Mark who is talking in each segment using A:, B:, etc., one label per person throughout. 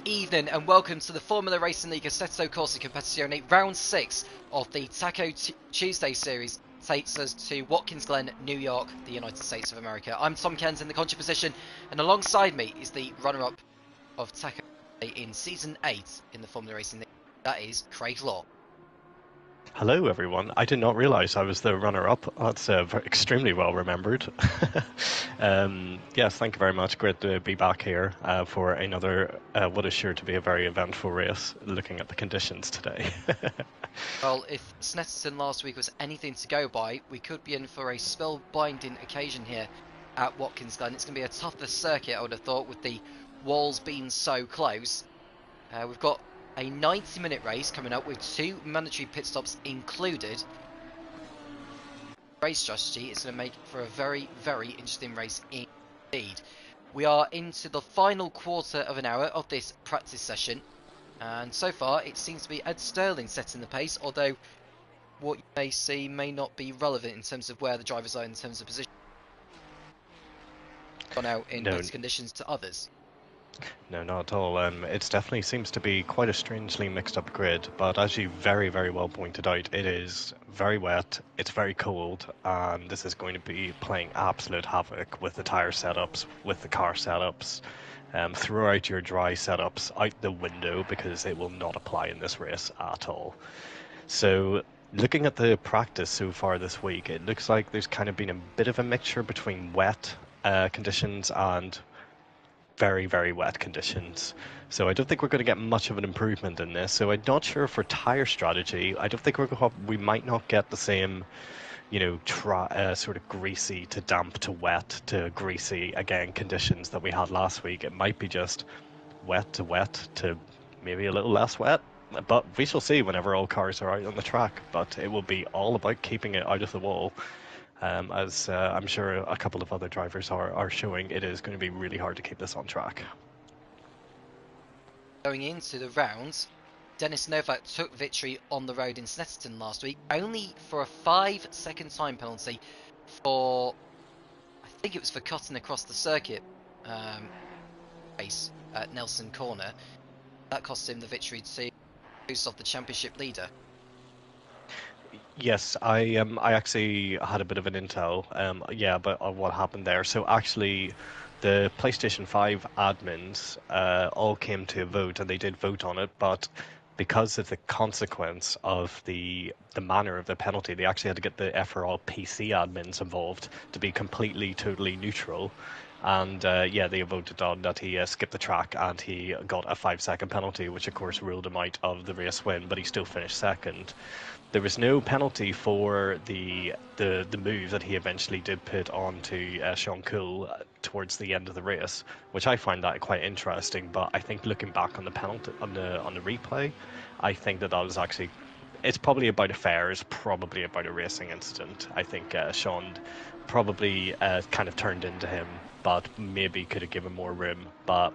A: evening and welcome to the Formula Racing League Assetto Corsa Competizione. Round 6 of the Taco Tuesday series takes us to Watkins, Glen, New York, the United States of America. I'm Tom Kent in the contra position, and alongside me is the runner-up of Taco in Season 8 in the Formula Racing League. That is Craig Law.
B: Hello everyone, I did not realise I was the runner-up. That's extremely well remembered. Yes, thank you very much. Great to be back here for another, what is sure to be a very eventful race, looking at the conditions today.
A: Well, if Snetterton last week was anything to go by, we could be in for a spellbinding occasion here at Watkins Glen. It's going to be a tougher circuit, I would have thought, with the walls being so close. We've got a 90-minute race coming up with 2 mandatory pit stops included. Race strategy is going to make for a very, very interesting race indeed. We are into the final quarter of an hour of this practice session, and so far it seems to be Ed Sterling setting the pace, although what you may see may not be relevant in terms of where the drivers are in terms of position. Gone out in better conditions to others.
B: No, not at all. It definitely seems to be quite a strangely mixed up grid, but as you very, very well pointed out, it is very wet, it's very cold, and this is going to be playing absolute havoc with the tyre setups, with the car setups. Throw out your dry setups out the window because it will not apply in this race at all. So looking at the practice so far this week, it looks like there's kind of been a bit of a mixture between wet conditions and very, very wet conditions. So I don't think we're going to get much of an improvement in this. So I'm not sure for tyre strategy. I don't think we might not get the same, you know, sort of greasy to damp to wet to greasy again conditions that we had last week. It might be just wet to maybe a little less wet. But we shall see whenever all cars are out on the track. But it will be all about keeping it out of the wall. As I'm sure a couple of other drivers are showing, it is going to be really hard to keep this on track.
A: Going into the rounds, Dennis Novak took victory on the road in Snetterton last week, only for a 5-second time penalty for, I think it was for cutting across the circuit race at Nelson Corner. That cost him the victory to boost off the championship leader.
B: Yes, I actually had a bit of an intel, about what happened there. So actually, the PlayStation 5 admins all came to a vote, and they did vote on it, but because of the consequence of the manner of the penalty, they actually had to get the FRL PC admins involved to be completely, totally neutral. And they voted on that he skipped the track and he got a 5-second penalty, which of course ruled him out of the race win, but he still finished second. There was no penalty for the move that he eventually did put onto Sean Cool towards the end of the race, which I find that quite interesting. But I think looking back on the penalty on the replay, I think that was actually, it's probably about a fair, it's probably about a racing incident. I think Sean probably kind of turned into him, but maybe could have given more room. But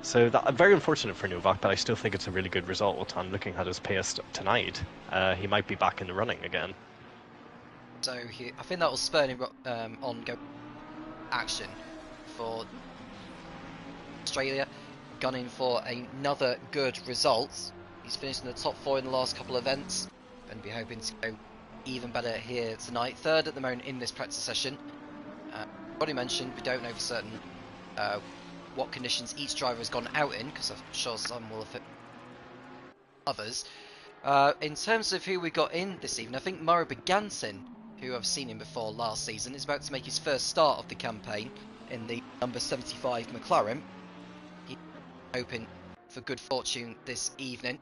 B: so that very unfortunate for Novak, but I still think it's a really good result. And looking at his pace tonight, he might be back in the running again.
A: So I think that will spur him on action for Australia, gunning for another good result. He's finished in the top 4 in the last couple of events, and be hoping to go even better here tonight. Third at the moment in this practice session. Already mentioned, we don't know for certain what conditions each driver has gone out in, because I'm sure some will have others. In terms of who we got in this evening, I think Murray Begantin, who I've seen him before last season, is about to make his first start of the campaign in the number 75 McLaren. He's hoping for good fortune this evening.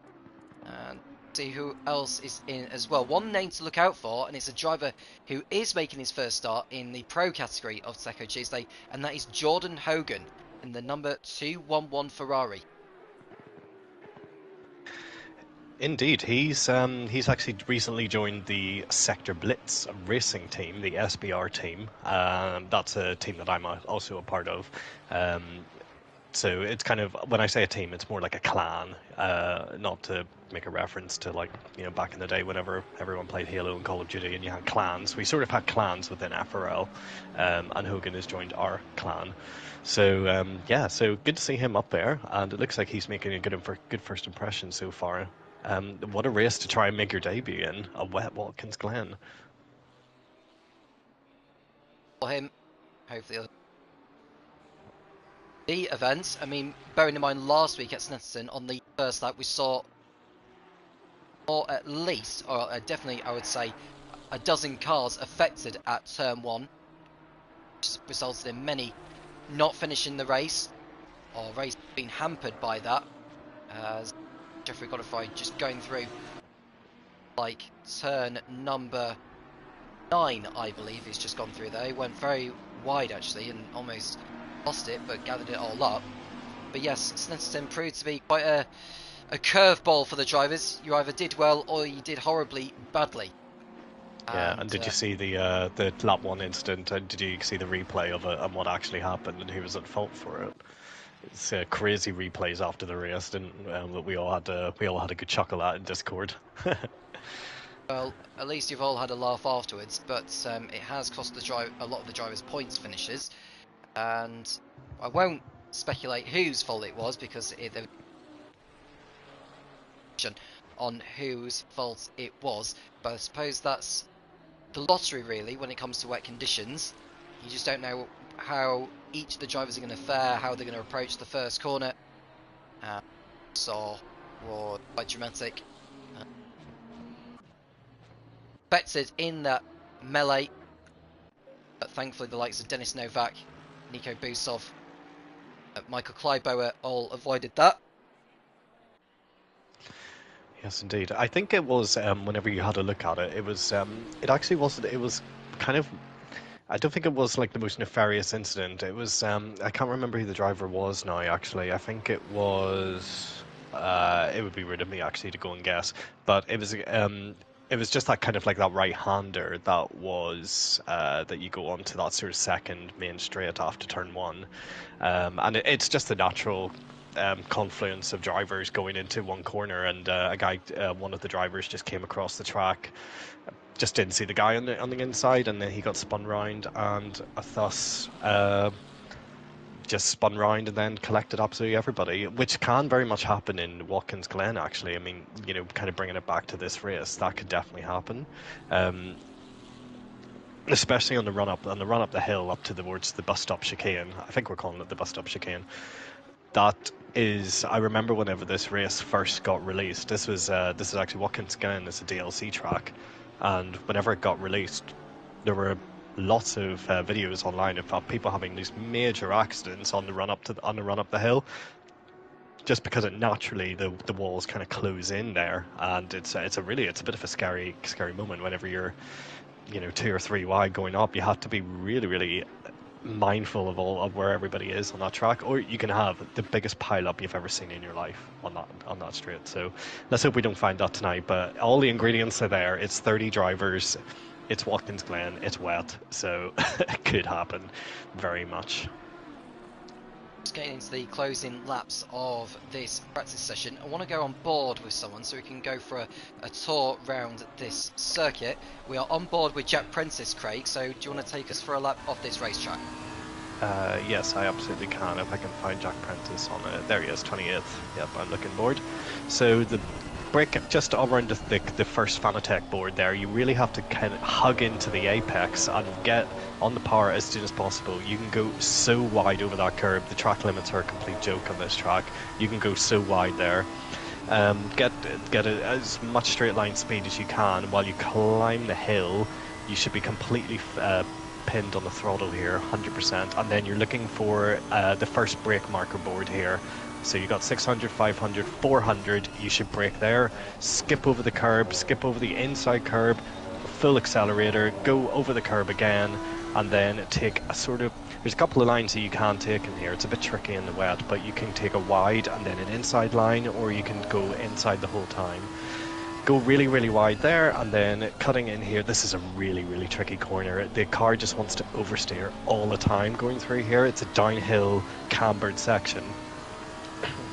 A: And see who else is in as well. One name to look out for, and it's a driver who is making his first start in the pro category of Taco Tuesday, and that is Jordan Hogan in the number 211 Ferrari.
B: Indeed, he's actually recently joined the Sector Blitz racing team, the SBR team. That's a team that I'm also a part of. So it's kind of, when I say a team, it's more like a clan, not to make a reference to, like, back in the day whenever everyone played Halo and Call of Duty and you had clans. We sort of had clans within FRL, and Hogan has joined our clan. So yeah, so good to see him up there, and it looks like he's making a good first impression so far. What a race to try and make your debut in, a wet Watkins Glen.
A: For him, hopefully. The events, I mean, bearing in mind last week at Snetterton on the first lap, we saw, or at least, or definitely, I would say, a dozen cars affected at turn 1, which resulted in many not finishing the race, or race being hampered by that, as Jeffrey Godfrey just going through, like, turn number 9, I believe, he's just gone through there. He went very wide, actually, and almost lost it, but gathered it all up. But yes, Snetterton proved to be quite a curveball for the drivers. You either did well or you did horribly badly.
B: Yeah, and did you see the lap 1 incident, and did you see the replay of it and what actually happened and who was at fault for it? It's crazy replays after the race, that we all had a good chuckle at in Discord.
A: Well, at least you've all had a laugh afterwards, but it has cost a lot of the drivers points finishes, and I won't speculate whose fault it was, because on whose fault it was, but I suppose that's the lottery really when it comes to wet conditions. You just don't know how each of the drivers are going to fare, how they're going to approach the first corner. Or quite dramatic. Affected in that melee, but thankfully the likes of Denis Novak, Nico Busov, Michael Kleiboer all avoided that.
B: Yes, indeed. I think it was, whenever you had a look at it, it was, it actually wasn't, it was kind of, I don't think it was like the most nefarious incident. It was, I can't remember who the driver was now, actually. I think it was, it would be rude of me actually to go and guess, but it was just that kind of like that right-hander that was, that you go on to that sort of second main straight after turn 1. And it's just the natural confluence of drivers going into one corner, and one of the drivers just came across the track, just didn't see the guy on the inside, and then he got spun round, and thus just spun round and then collected absolutely everybody, which can very much happen in Watkins Glen, actually. I mean, kind of bringing it back to this race, that could definitely happen. Especially on the run up the hill up towards the bus stop chicane. I think we're calling it the bus stop chicane. That is, I remember whenever this race first got released, this is actually Watkins Glen, it's a DLC track, and whenever it got released, there were lots of videos online of people having these major accidents on the run up the hill, just because it naturally the walls kind of close in there, and it's a bit of a scary moment whenever you're 2 or 3 wide going up. You have to be really, really mindful of where everybody is on that track, or you can have the biggest pile up you've ever seen in your life on that straight. So let's hope we don't find that tonight, but all the ingredients are there. It's 30 drivers, it's Watkins Glen, it's wet, so it could happen very much.
A: Just getting into the closing laps of this practice session, I want to go on board with someone so we can go for a tour round this circuit. We are on board with Jack Prentice, Craig, so do you want to take us for a lap of this racetrack?
B: Yes, I absolutely can, if I can find Jack Prentice on it. There he is, 28th. Yep, I'm looking board. So the break just around the first Fanatec board there, you really have to kind of hug into the apex and get on the power as soon as possible. You can go so wide over that curb. The track limits are a complete joke on this track. You can go so wide there. Get as much straight line speed as you can while you climb the hill. You should be completely pinned on the throttle here, 100%, and then you're looking for the first brake marker board here. So you got 600, 500, 400, you should brake there, skip over the curb, skip over the inside curb, full accelerator, go over the curb again, and then take a sort of, there's a couple of lines that you can take in here. It's a bit tricky in the wet, but you can take a wide and then an inside line, or you can go inside the whole time. go really, really wide there, and then cutting in here. This is a really, really tricky corner. The car just wants to oversteer all the time going through here. It's a downhill cambered section.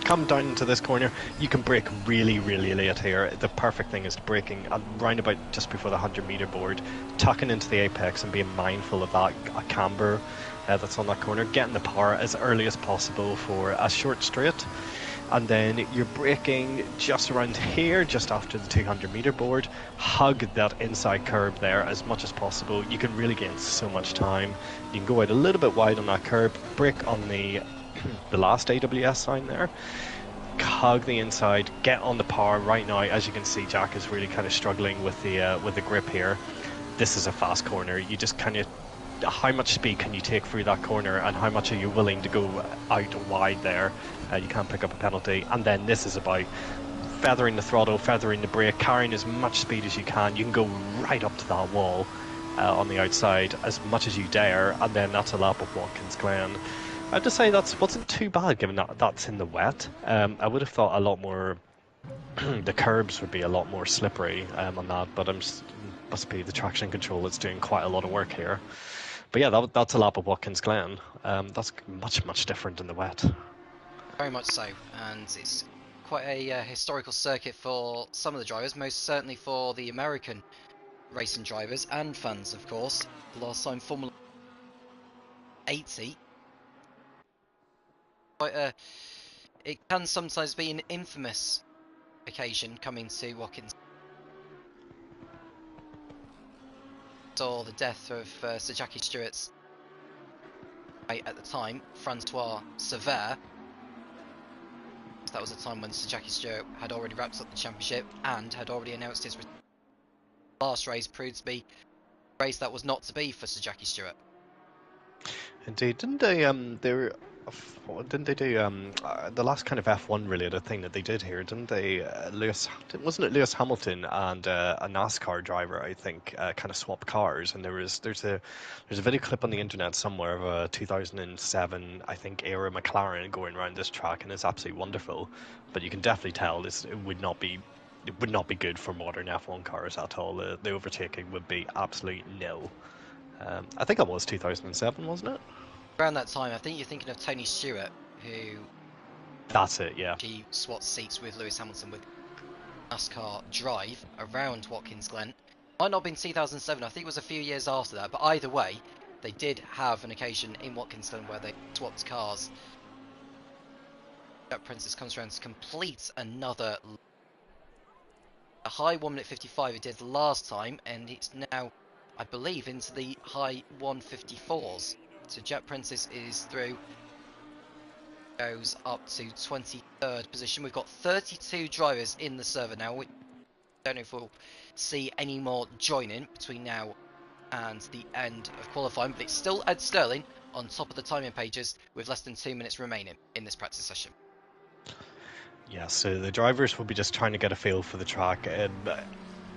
B: Come down into this corner, you can brake really, really late here. The perfect thing is braking round about just before the 100-meter board, tucking into the apex and being mindful of that camber that's on that corner, getting the power as early as possible for a short straight. And then you're braking just around here, just after the 200-meter board. Hug that inside curb there as much as possible. You can really gain so much time. You can go out a little bit wide on that curb, brake on the last AWS sign there. Hug the inside, get on the power right now. As you can see, Jack is really kind of struggling with the grip here. This is a fast corner. You just kind of, how much speed can you take through that corner, and how much are you willing to go out wide there? You can't pick up a penalty. And then this is about feathering the throttle, feathering the brake, carrying as much speed as you can. You can go right up to that wall on the outside as much as you dare, and then that's a lap of Watkins Glen. I have to say that wasn't too bad, given that that's in the wet. I would have thought a lot more, the curbs would be a lot more slippery on that, but must be the traction control that's doing quite a lot of work here. But yeah, that's a lap of Watkins Glen. That's much, much different in the wet.
A: Very much so, and it's quite a historical circuit for some of the drivers, most certainly for the American racing drivers and fans, of course. The last time Formula 80, it can sometimes be an infamous occasion coming to Watkins. Saw the death of Sir Jackie Stewart's at the time, Francois Sever. That was a time when Sir Jackie Stewart had already wrapped up the championship and had already announced his last race proved to be a race that was not to be for Sir Jackie Stewart.
B: Indeed, didn't they? Didn't they do the last kind of F1 related thing that they did here? Didn't they? Wasn't it Lewis Hamilton and a NASCAR driver? I think kind of swapped cars, and there's a video clip on the internet somewhere of a 2007 I think era McLaren going around this track, and it's absolutely wonderful. But you can definitely tell it would not be good for modern F1 cars at all. The overtaking would be absolute nil. I think that was 2007, wasn't it?
A: Around that time, I think you're thinking of Tony Stewart, who...
B: That's it, yeah.
A: He swapped seats with Lewis Hamilton with NASCAR drive around Watkins Glen. Might not have been 2007, I think it was a few years after that, but either way, they did have an occasion in Watkins Glen where they swapped cars. Jack Princess comes around to complete another... A high 1 minute 55 it did last time, and it's now, I believe, into the high 154s. So Jet Princess is through, goes up to 23rd position. We've got 32 drivers in the server now. We don't know if we'll see any more joining between now and the end of qualifying, but it's still Ed Sterling on top of the timing pages with less than 2 minutes remaining in this practice session.
B: Yeah, so the drivers will be just trying to get a feel for the track.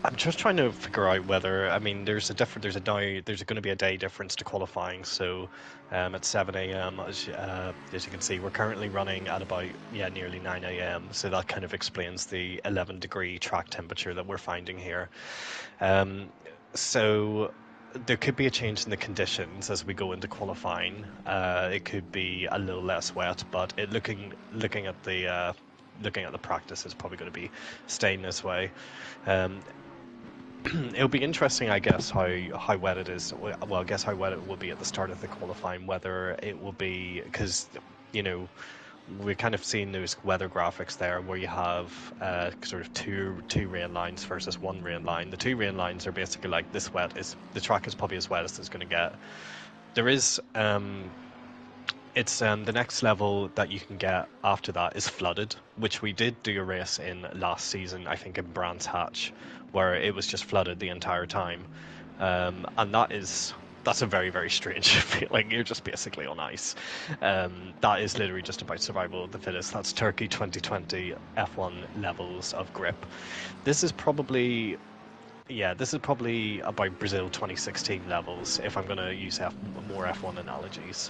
B: I'm just trying to figure out whether, I mean, there's going to be a day difference to qualifying. So at 7 a.m. As you can see, we're currently running at about nearly 9 a.m. So that kind of explains the 11-degree track temperature that we're finding here. So there could be a change in the conditions as we go into qualifying. It could be a little less wet, but looking at the practice, it's probably going to be staying this way. It'll be interesting, I guess, how wet it is. Well, I guess how wet it will be at the start of the qualifying, whether it will be, because, we're kind of seeing those weather graphics there where you have sort of two rain lines versus one rain line. The two rain lines are basically like, the track is probably as wet as it's going to get. There is... It's the next level that you can get after that is flooded, which we did do a race in last season, I think in Brands Hatch, where it was just flooded the entire time. And that's a very, very strange feeling. You're just basically on ice. That is literally just about survival of the fittest. That's Turkey 2020 F1 levels of grip. This is probably about Brazil 2016 levels, if I'm going to use more F1 analogies.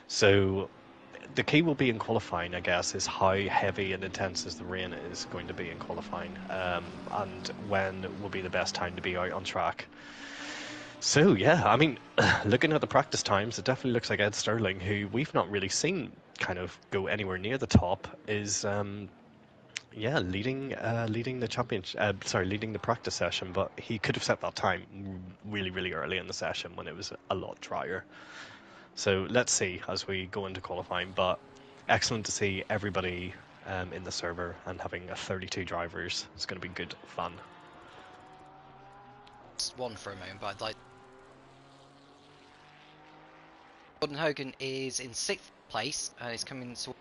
B: So the key will be in qualifying, I guess, is how heavy and intense as the rain is going to be in qualifying, and when will be the best time to be out on track. So yeah, I mean, looking at the practice times, it definitely looks like Ed Sterling, who we've not really seen kind of go anywhere near the top, is yeah, leading the leading the practice session. But he could have set that time really, really early in the session when it was a lot drier. So let's see as we go into qualifying. But excellent to see everybody in the server and having 32 drivers. It's going to be good fun.
A: Just one for a moment, but I'd like. Gordon Hogan is in 6th place and is coming to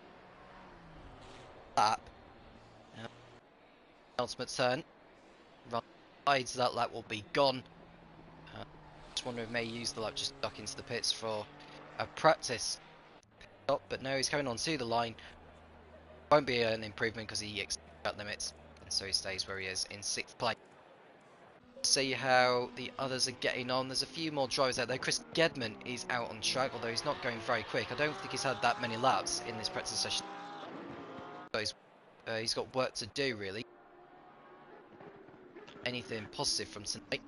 A: lap. Ultimate turn. Right, that lap will be gone. Just wonder if May use the lap just duck into the pits for a practice stop, but no, he's coming on to the line. Won't be an improvement because he exceeds track limits, and so he stays where he is in 6th place. See how the others are getting on. There's a few more drivers out there. Chris Gedman is out on track, although he's not going very quick. I don't think he's had that many laps in this practice session. So he's got work to do, really. Anything positive from tonight.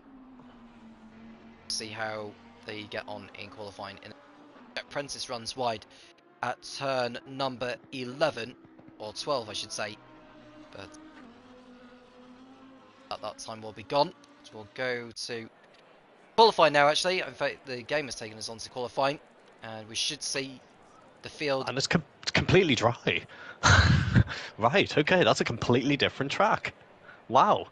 A: See how they get on in qualifying. Prentice runs wide at turn number 11, or 12 I should say, but at that time will be gone. So we'll go to qualifying now actually. In fact, the game has taken us on to qualifying, and we should see the field.
B: And it's completely dry. Right, okay, that's a completely different track. Wow.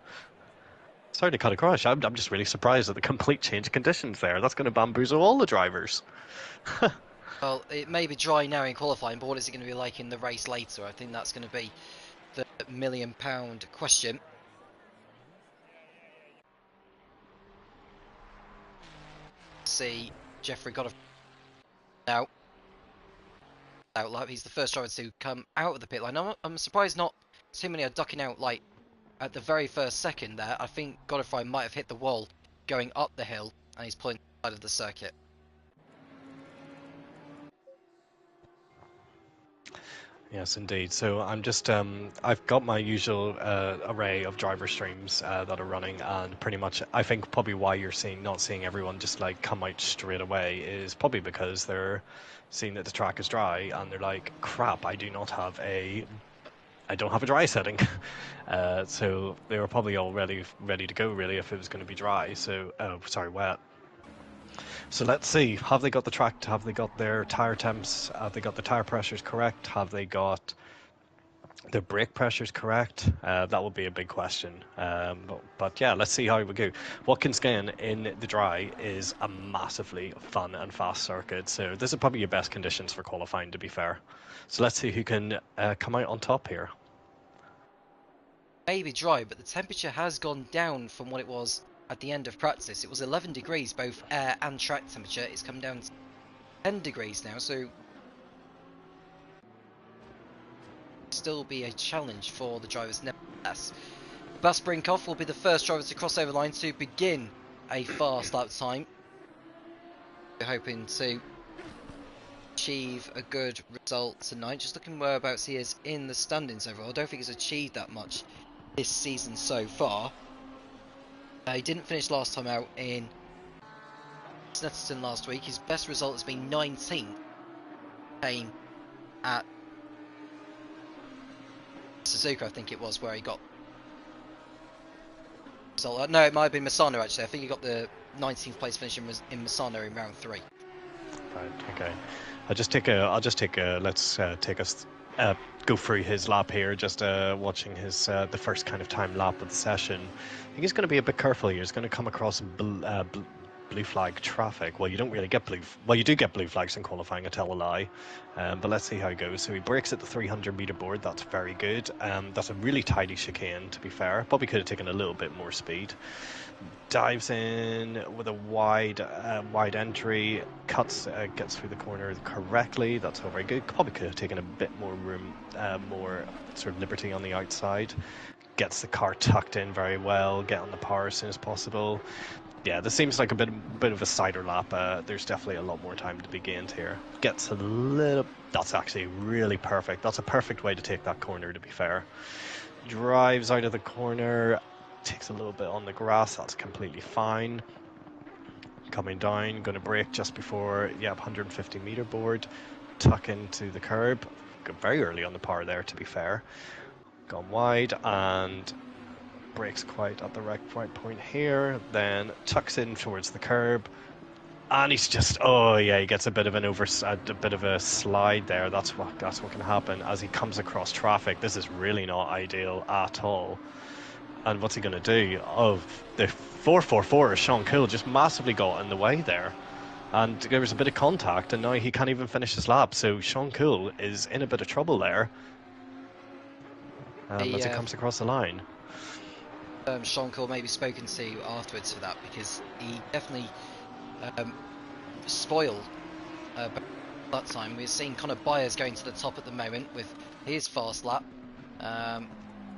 B: Sorry to cut across. I'm just really surprised at the complete change of conditions there. That's going to bamboozle all the drivers.
A: Well, it may be dry now in qualifying, but what is it going to be like in the race later? I think that's going to be the £1 million question. See Jeffrey got now out lap. He's the first driver to come out of the pit line. I'm surprised not too many are ducking out like at the very first second there. I think Godfrey might have hit the wall going up the hill, and he's pulling out of the circuit.
B: Yes, indeed. So I'm just, I've got my usual array of driver streams that are running, and pretty much, I think probably why you're not seeing everyone just like come out straight away is probably because they're seeing that the track is dry, and they're like, crap, I don't have a dry setting. So they were probably all ready to go really if it was going to be dry. So, wet. So let's see, have they got the track, have they got their tyre temps, have they got the tyre pressures correct, have they got their brake pressures correct? That will be a big question. But yeah, let's see how we go. Watkins Glen in the dry is a massively fun and fast circuit, so this is probably your best conditions for qualifying, to be fair. So let's see who can come out on top here.
A: Maybe dry, but the temperature has gone down from what it was at the end of practice. It was 11 degrees, both air and track temperature. It's come down to 10 degrees now, so still be a challenge for the drivers nevertheless. Bas Brinkhoff will be the first driver to cross over the line to begin a fast lap time. We're hoping to achieve a good result tonight. Just looking whereabouts he is in the standings overall. I don't think he's achieved that much this season so far. He didn't finish last time out in Snetterton last week. His best result has been 19th. Came at Suzuka, I think it was, where he got result. No, it might have been Misano actually. I think he got the 19th place finish in Misano in round 3.
B: Right. Okay. Let's take us go through his lap here. Just watching his the first kind of time lap of the session. I think he's going to be a bit careful here. He's going to come across blue flag traffic. Well, you don't really get you do get blue flags in qualifying, I tell a lie. But let's see how it goes. So he brakes at the 300 meter board. That's very good. That's a really tidy chicane, to be fair. Probably could have taken a little bit more speed. Dives in with a wide entry, gets through the corner correctly. That's all very good. Probably could have taken a bit more room, more sort of liberty on the outside. Gets the car tucked in very well. Get on the power as soon as possible. Yeah, this seems like a bit of a cider lap. There's definitely a lot more time to be gained here. Gets a little. That's actually really perfect. That's a perfect way to take that corner, to be fair. Drives out of the corner, takes a little bit on the grass. That's completely fine. Coming down, going to brake just before, 150 meter board. Tuck into the curb. Very early on the power there, to be fair. Gone wide and brakes quite at the right point here, then tucks in towards the curb, and he's just he gets a bit of a bit of a slide there. That's what can happen as he comes across traffic. This is really not ideal at all. And what's he going to do? The 444 Sean Cool just massively got in the way there, and there was a bit of contact, and now he can't even finish his lap. So Sean Cool is in a bit of trouble there as he comes across the line.
A: Sean Cole may be spoken to afterwards for that, because he definitely spoiled that time. We're seeing Connor Byers going to the top at the moment with his fast lap.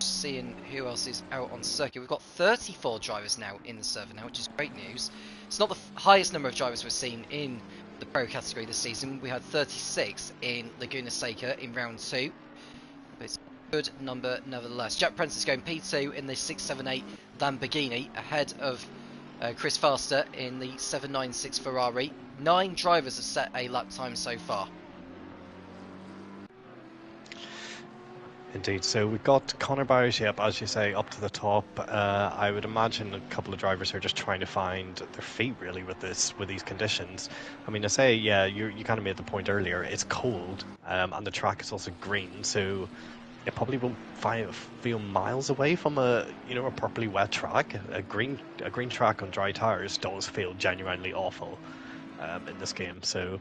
A: Seeing who else is out on circuit. We've got 34 drivers now in the server now, which is great news. It's not the highest number of drivers we've seen in the pro category this season. We had 36 in Laguna Seca in round 2. But it's good number nevertheless. Jack Prince is going P2 in the 678 Lamborghini ahead of Chris Faster in the 796 Ferrari. 9 drivers have set a lap time so far.
B: Indeed, so we've got Connor Byers, as you say, up to the top. I would imagine a couple of drivers are just trying to find their feet really with these conditions. I mean, I say, you kind of made the point earlier. It's cold, and the track is also green, so it probably won't feel miles away from a properly wet track. A green track on dry tires does feel genuinely awful in this game. So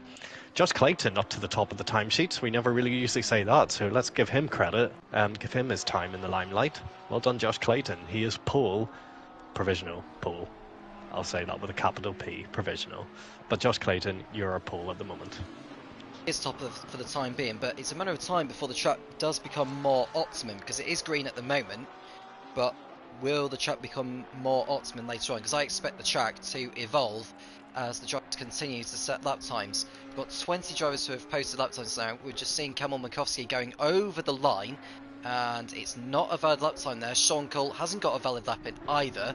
B: Josh Clayton up to the top of the timesheets. We never really usually say that, so let's give him credit and give him his time in the limelight. Well done, Josh Clayton. He is provisional pole. I'll say that with a capital P, provisional. But Josh Clayton, you're a pole at the moment.
A: It's top for the time being, but it's a matter of time before the track does become more optimum, because it is green at the moment. But will the track become more optimum later on? Because I expect the track to evolve as the drivers continue to set lap times. We've got 20 drivers who have posted lap times now. We're just seeing Kamil Makowski going over the line, and it's not a valid lap time there. Sean Cole hasn't got a valid lap in either.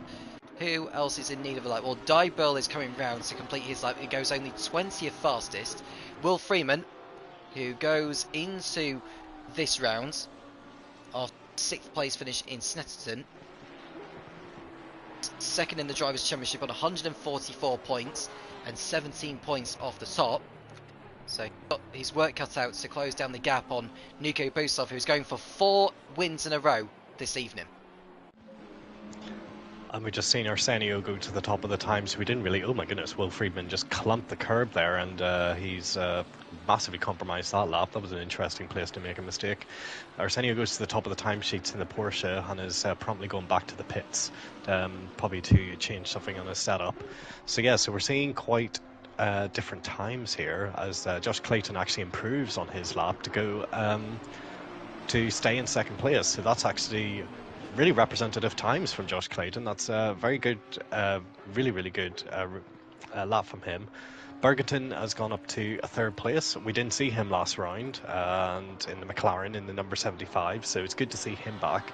A: Who else is in need of a lap? Well, Di Burl is coming round to complete his lap. He goes only 20th fastest. Will Freeman, who goes into this round after 6th place finish in Snetterton, second in the Drivers' Championship on 144 points and 17 points off the top. So he's got his work cut out to close down the gap on Niko Busov, who's going for 4 wins in a row this evening.
B: And we just seen Arsenio go to the top of the time, so we didn't really... Oh my goodness, Will Friedman just clumped the curb there, and he's massively compromised that lap. That was an interesting place to make a mistake. Arsenio goes to the top of the timesheets in the Porsche and is promptly going back to the pits, probably to change something on his setup. So yeah, so we're seeing quite different times here as Josh Clayton actually improves on his lap to go to stay in second place. So that's actually really representative times from Josh Clayton. That's very good, really, really good lap from him. Bergerton has gone up to a 3rd place. We didn't see him last round, and in the McLaren in the number 75, so it's good to see him back.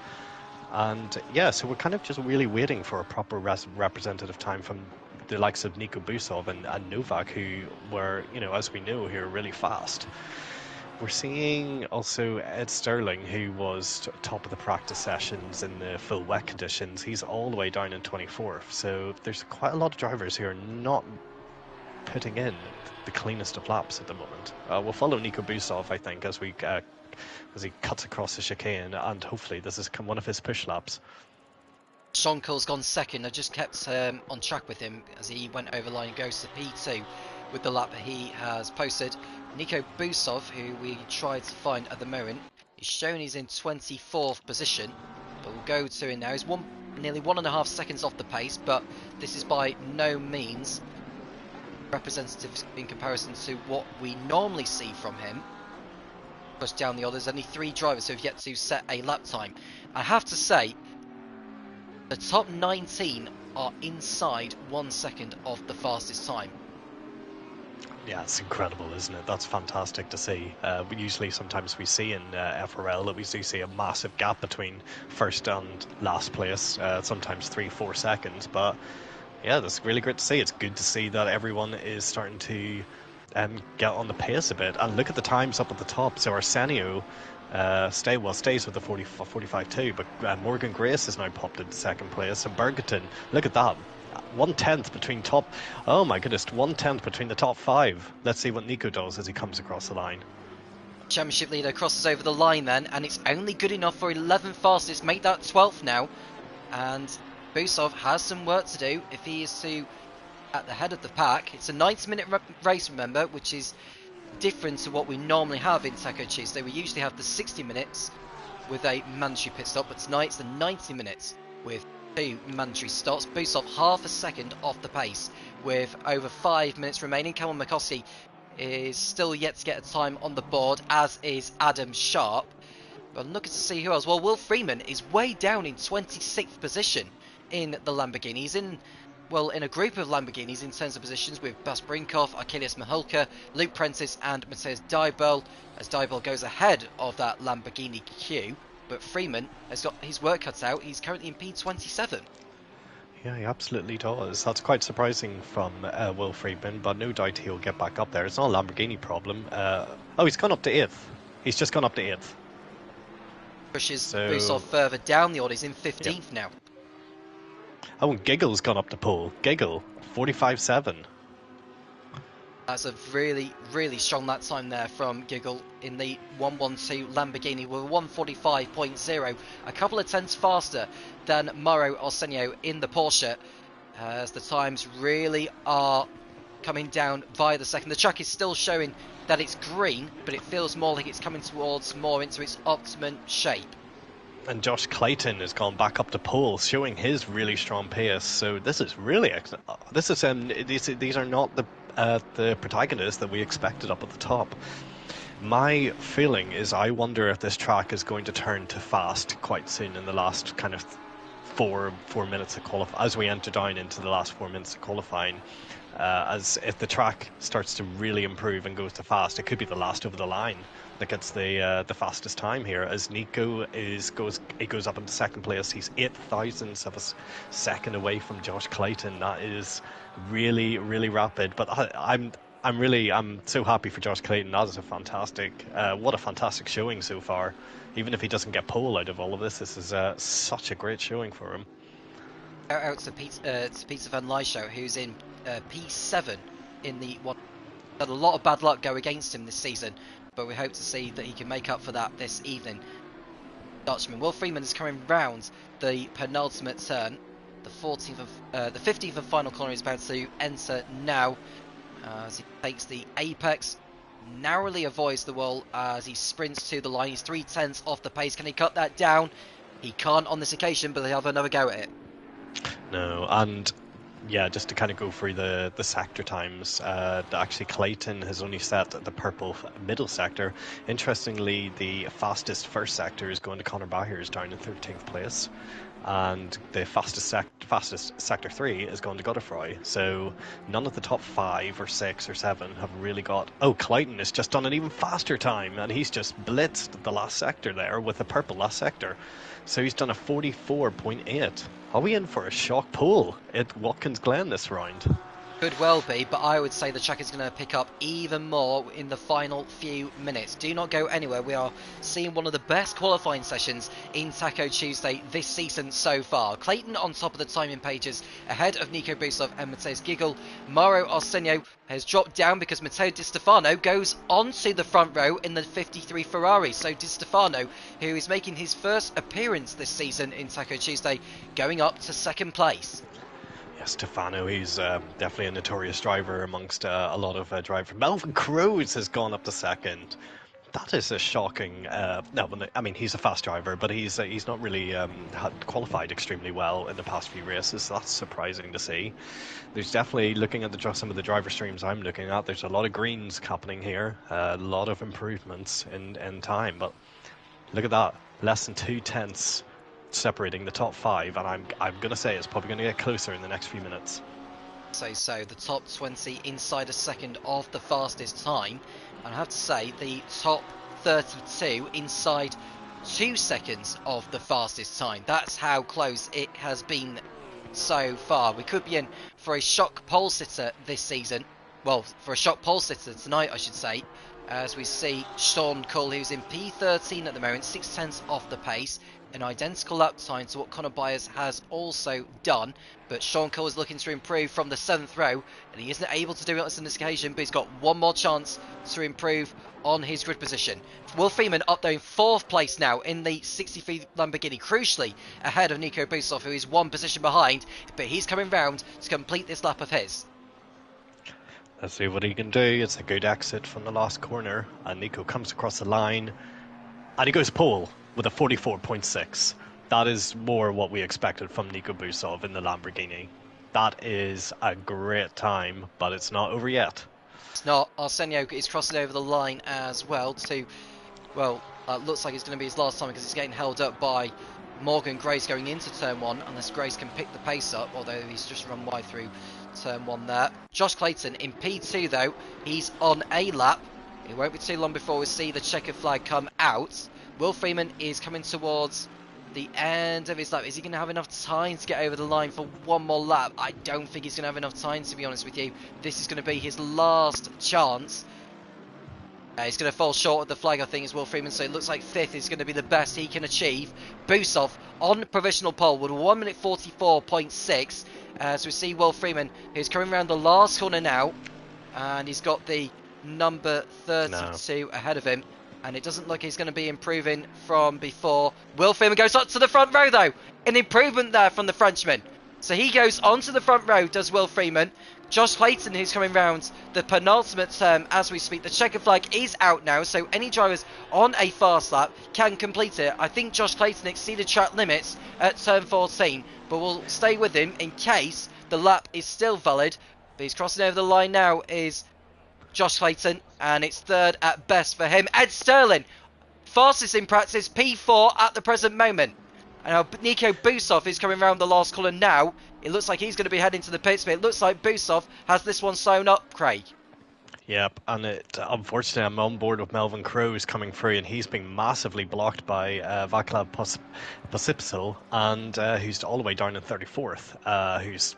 B: And yeah, so we're kind of just really waiting for a proper representative time from the likes of Niko Busov and Novak, who were, as we know here, really fast. We're seeing also Ed Sterling, who was top of the practice sessions in the full wet conditions. He's all the way down in 24th. So there's quite a lot of drivers who are not putting in the cleanest of laps at the moment. We'll follow Niko Busov, I think, as he cuts across the chicane, and hopefully this is one of his push laps.
A: Sean Cole's gone second. I just kept on track with him as he went over the line and goes to P2 with the lap he has posted. Niko Busov, who we tried to find at the moment, is shown he's in 24th position, but we'll go to him now. He's nearly 1.5 seconds off the pace, but this is by no means representative in comparison to what we normally see from him. Push down the others, only 3 drivers who have yet to set a lap time. I have to say, The top 19 are inside 1 second of the fastest time.
B: Yeah, it's incredible, isn't it? That's fantastic to see. Usually, sometimes we see in FRL that we do see a massive gap between first and last place, sometimes 3-4 seconds. But yeah, that's really great to see. It's good to see that everyone is starting to get on the pace a bit. And look at the times up at the top. So Arsenio stays with the 45-2, but Morgan Grace has now popped into second place. And Bergerton, look at that. 1/10 between top. Oh my goodness, 1/10 between the top 5. Let's see what Nico does as he comes across the line.
A: Championship leader crosses over the line then, and it's only good enough for 11th fastest. Make that 12th now. And Busov has some work to do if he is to at the head of the pack. It's a 90-minute race, remember, which is different to what we normally have in Taco Tuesday. We usually have the 60 minutes with a mandatory pit stop, but tonight it's the 90 minutes with 2 mandatory stops. Busov half a second off the pace with over 5 minutes remaining. Cameron McCoskey is still yet to get a time on the board, as is Adam Sharp. But I'm looking to see who else. Well, Will Freeman is way down in 26th position in the Lamborghini. He's in a group of Lamborghinis in terms of positions with Bas Brinkhoff, Achilles Maholka, Luke Prentice and Matthias Dybel, as Dybel goes ahead of that Lamborghini queue. But Freeman has got his work cut out. He's currently in P27.
B: Yeah, he absolutely does. That's quite surprising from Will Freeman, but no doubt he'll get back up there. It's not a Lamborghini problem. He's gone up to 8th. He's just gone up to 8th.
A: Pushes Busov further down the order. He's in 15th now.
B: Oh, and Giggle's gone up to pole. Giggle, 45.7.
A: That's a really, really strong lap time there from Giggle in the 112 Lamborghini with a 145.0. A couple of tenths faster than Mauro Arsenio in the Porsche, as the times really are coming down via the second. The track is still showing that it's green, but it feels more like it's coming towards more into its optimum shape.
B: And Josh Clayton has gone back up to pole, showing his really strong pace. So this is really excellent. These are not the protagonists that we expected up at the top. My feeling is I wonder if this track is going to turn to fast quite soon in the last kind of four minutes of qualifying, as we enter down into the last 4 minutes of qualifying. As if the track starts to really improve and goes to fast, it could be the last over the line that gets the fastest time here. As Nico goes up into second place, he's 8 thousandths of a second away from Josh Clayton. That is really, really rapid. But I'm so happy for Josh Clayton. That is a fantastic, what a fantastic showing so far. Even if he doesn't get pole out of all of this is such a great showing for him.
A: Out to Peter van Lyshow, who's in P7 in the one. Had a lot of bad luck go against him this season, but we hope to see that he can make up for that this evening. Dutchman Will Freeman is coming round the penultimate turn. The 15th and final corner is about to enter now, as he takes the apex, narrowly avoids the wall as he sprints to the line. He's 3/10 off the pace. Can he cut that down? He can't on this occasion, but he'll have another go at it.
B: No, and yeah, just to kind of go through the sector times, actually Clayton has only set the purple middle sector. Interestingly, the fastest first sector is going to Conor Bahirs down in 13th place, and the fastest sector 3 is going to Godefroy. So none of the top 5 or 6 or 7 have really got. Oh, Clayton has just done an even faster time, and he's just blitzed the last sector there with the purple last sector. So he's done a 44.8. Are we in for a shock pull at Watkins Glen this round?
A: Could well be, but I would say the track is going to pick up even more in the final few minutes. Do not go anywhere. We are seeing one of the best qualifying sessions in Taco Tuesday this season so far. Clayton on top of the timing pages, ahead of Nico Busov and Matheus Giggle. Mauro Arsenio has dropped down because Matteo Di Stefano goes onto the front row in the 53 Ferrari. So Di Stefano, who is making his first appearance this season in Taco Tuesday, going up to second place.
B: Yeah, Stefano, he's definitely a notorious driver amongst a lot of drivers. Melvin Cruz has gone up to second. That is a shocking. No, I mean he's a fast driver, but he's not really had qualified extremely well in the past few races. So that's surprising to see. There's definitely, looking at some of the driver streams I'm looking at, there's a lot of greens happening here, a lot of improvements in time. But look at that, less than 2/10 separating the top 5, and I'm going to say it's probably going to get closer in the next few minutes.
A: So the top 20 inside a second of the fastest time, and I have to say the top 32 inside 2 seconds of the fastest time. That's how close it has been so far. We could be in for a shock pole sitter this season. Well, for a shock pole sitter tonight, I should say, as we see Sean Cull, who's in P13 at the moment, 6/10 off the pace, an identical lap time to what Conor Byers has also done. But Sean Cull is looking to improve from the 7th row, and he isn't able to do it on this occasion, but he's got one more chance to improve on his grid position. Will Freeman up there in 4th place now in the 63 Lamborghini, crucially ahead of Nico Busov, who is one position behind, but he's coming round to complete this lap of his.
B: Let's see what he can do. It's a good exit from the last corner, and Nico comes across the line, and he goes pole with a 44.6. That is more what we expected from Nico Busov in the Lamborghini. That is a great time, but it's not over yet.
A: It's not. Arsenio is crossing over the line as well to, well, looks like it's going to be his last time because he's getting held up by Morgan Grace going into turn 1, unless Grace can pick the pace up, although he's just run wide through turn 1 there. Josh Clayton in P2 though, he's on a lap. It won't be too long before we see the checkered flag come out. Will Freeman is coming towards the end of his lap. Is he going to have enough time to get over the line for one more lap? I don't think he's going to have enough time, to be honest with you. This is going to be his last chance. He's going to fall short of the flag, I think, as Will Freeman, so it looks like 5th is going to be the best he can achieve. Busov on provisional pole with 1 minute 44.6, as we see Will Freeman, who's coming around the last corner now, and he's got the number 32 ahead of him, and it doesn't look he's going to be improving from before. Will Freeman goes up to the front row, though. An improvement there from the Frenchman. So he goes onto the front row, does Will Freeman. Josh Clayton, who's coming round the penultimate term as we speak. The checkered flag is out now, so any drivers on a fast lap can complete it. I think Josh Clayton exceeded track limits at turn 14, but we'll stay with him in case the lap is still valid. But he's crossing over the line now is Josh Clayton, and it's 3rd at best for him. Ed Sterling, fastest in practice, P4 at the present moment. And now Nico Busov is coming around the last corner now. It looks like he's going to be heading to the pits, but it looks like Busov has this one sewn up, Craig.
B: Yep, and unfortunately I'm on board with Melvin Crowes coming through, and he's been massively blocked by Vaclav Posipsil, and who's all the way down in 34th, who's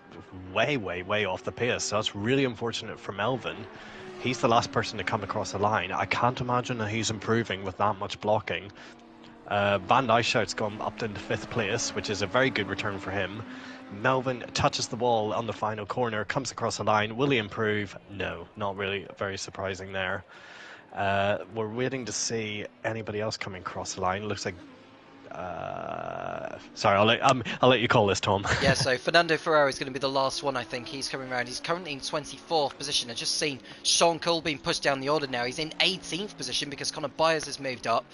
B: way off the pace. So that's really unfortunate for Melvin. He's the last person to come across the line. I can't imagine that he's improving with that much blocking. Van Dyshout's gone up into 5th place, which is a very good return for him. Melvin touches the wall on the final corner, comes across the line. Will he improve? No, not really. Very surprising there. We're waiting to see anybody else coming across the line. Looks like... sorry, I'll let you call this, Tom.
A: Yeah, so Fernando Ferrero is going to be the last one, I think. He's coming around. He's currently in 24th position. I've just seen Sean Cull being pushed down the order now. He's in 18th position because Conor Byers has moved up.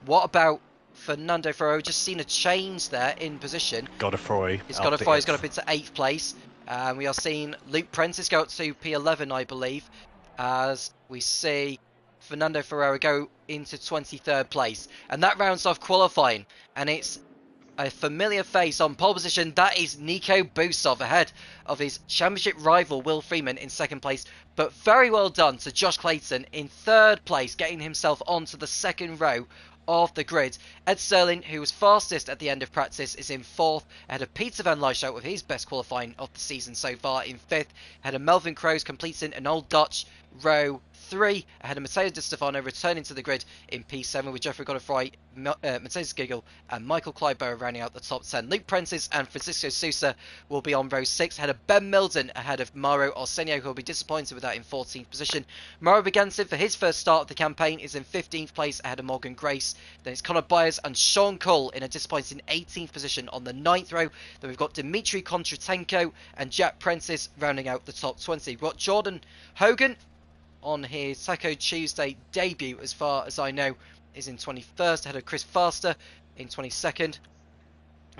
A: What about Fernando Ferrero? Just seen a change there in position.
B: Godefroy.
A: He's got up into 8th place. We are seeing Luke Prentice go up to P11, I believe, as we see Fernando Ferrero go into 23rd place. And that rounds off qualifying. And it's a familiar face on pole position. That is Nico Busov ahead of his championship rival Will Freeman in 2nd place. But very well done to Josh Clayton in 3rd place, getting himself onto the 2nd row of the grid. Ed Sterling, who was fastest at the end of practice, is in 4th, ahead of Peter van Lieshout with his best qualifying of the season so far in 5th, ahead of Melvin Crowes completing an Old Dutch row 3, ahead of Matteo Di Stefano returning to the grid in P7 with Jeffrey Godefroy, Matthias Giggle and Michael Clyburn rounding out the top 10. Luke Prentice and Francisco Sousa will be on row 6, ahead of Ben Milden, ahead of Mauro Arsenio, who will be disappointed with that in 14th position. Mauro Begansin, for his first start of the campaign, is in 15th place ahead of Morgan Grace. Then it's Conor Byers and Sean Cull in a disappointing 18th position on the 9th row. Then we've got Dmitry Kontratenko and Jack Prentice rounding out the top 20. We've got Jordan Hogan on his Taco Tuesday debut, as far as I know, is in 21st, ahead of Chris Faster in 22nd.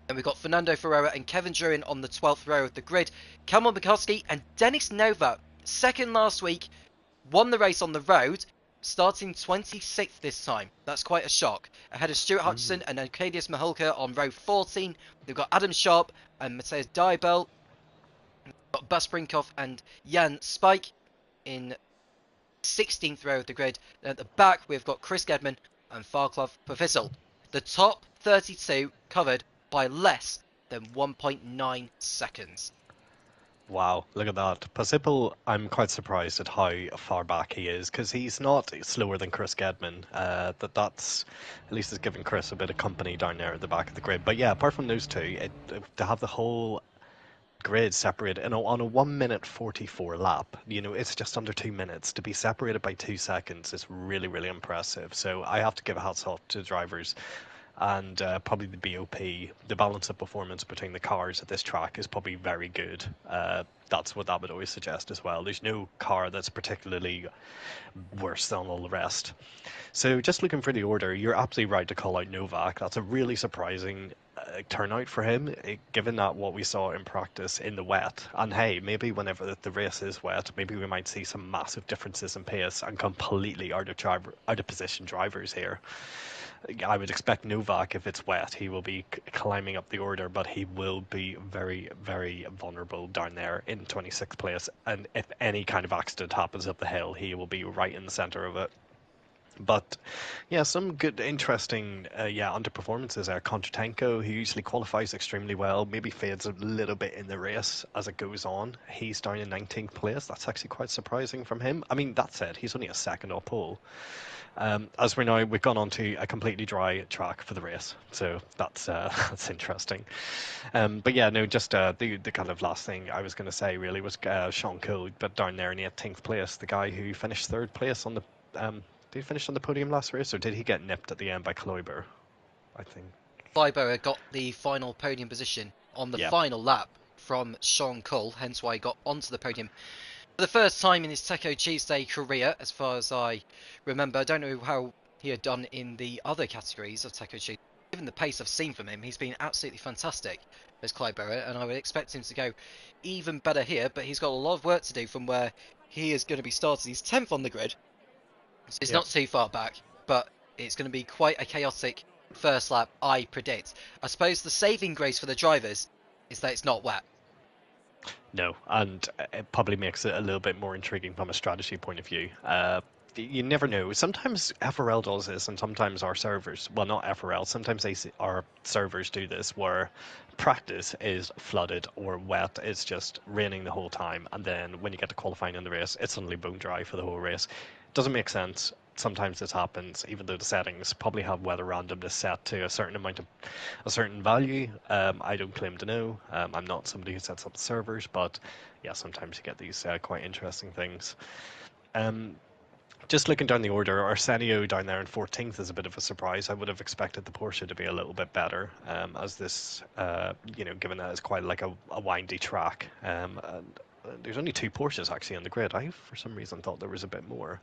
A: And we've got Fernando Ferreira and Kevin Druin on the 12th row of the grid. Kamil Bukowski and Denis Novak, second last week, won the race on the road. starting 26th this time. That's quite a shock. Ahead of Stuart Hutchison and Arkadiusz Michalka on row 14. They've got Adam Sharp and Mateusz Dybel. Got Bas Brinkhoff and Jan Spike in 16th row of the grid. And at the back, we've got Chris Gedman and Farklov Pavissel. The top 32 covered by less than 1.9 seconds.
B: Wow, look at that. Pasipal, I'm quite surprised at how far back he is, because he's not slower than Chris Gedman. That's at least is giving Chris a bit of company down there at the back of the grid. But yeah, apart from those two, to have the whole grid separated on a 1 minute 44 lap, it's just under 2 minutes. To be separated by 2 seconds is really, really impressive. So I have to give a hats off to the drivers. And probably the BOP, the balance of performance between the cars at this track is probably very good. That's what that would always suggest as well. There's no car that's particularly worse than all the rest. So just looking for the order, you're absolutely right to call out Novak. That's a really surprising turnout for him, given that what we saw in practice in the wet. And hey, maybe whenever the race is wet, maybe we might see some massive differences in pace and completely out of position drivers here. I would expect Novak, if it's wet, he will be climbing up the order, but he will be very, very vulnerable down there in 26th place. And if any kind of accident happens up the hill, he will be right in the center of it. But yeah, some good, interesting, underperformances there. Kontratenko, who usually qualifies extremely well, maybe fades a little bit in the race as it goes on. He's down in 19th place. That's actually quite surprising from him. I mean, that said, he's only a second off pole. As we know, we've gone on to a completely dry track for the race, so that's that's interesting. But yeah, no, just the kind of last thing I was going to say really was Sean Cole, but down there in 18th place, the guy who finished third place on the did he finish on the podium last race, or did he get nipped at the end by Kloiber? I think
A: Kloiber got the final podium position on the final lap from Sean Cole, hence why he got onto the podium for the first time in his Teco Tuesday career, as far as I remember. I don't know how he had done in the other categories of Teco Tuesday. Given the pace I've seen from him, he's been absolutely fantastic as Kloiber, and I would expect him to go even better here, but he's got a lot of work to do from where he is going to be starting. He's 10th on the grid, so it's not too far back, but it's going to be quite a chaotic first lap, I predict. I suppose the saving grace for the drivers is that it's not wet.
B: No, and it probably makes it a little bit more intriguing from a strategy point of view. You never know. Sometimes FRL does this, and sometimes our servers, well, not FRL, sometimes our servers do this, where practice is flooded or wet, it's just raining the whole time, and then when you get to qualifying in the race, it's suddenly bone dry for the whole race. Doesn't make sense. Sometimes this happens, even though the settings probably have weather randomness set to a certain value. I don't claim to know. I'm not somebody who sets up the servers, but yeah, sometimes you get these quite interesting things. Just looking down the order, Arsenio down there in 14th is a bit of a surprise. I would have expected the Porsche to be a little bit better, as this, given that it's quite like a windy track. And there's only 2 Porsches actually on the grid. I, for some reason, thought there was a bit more.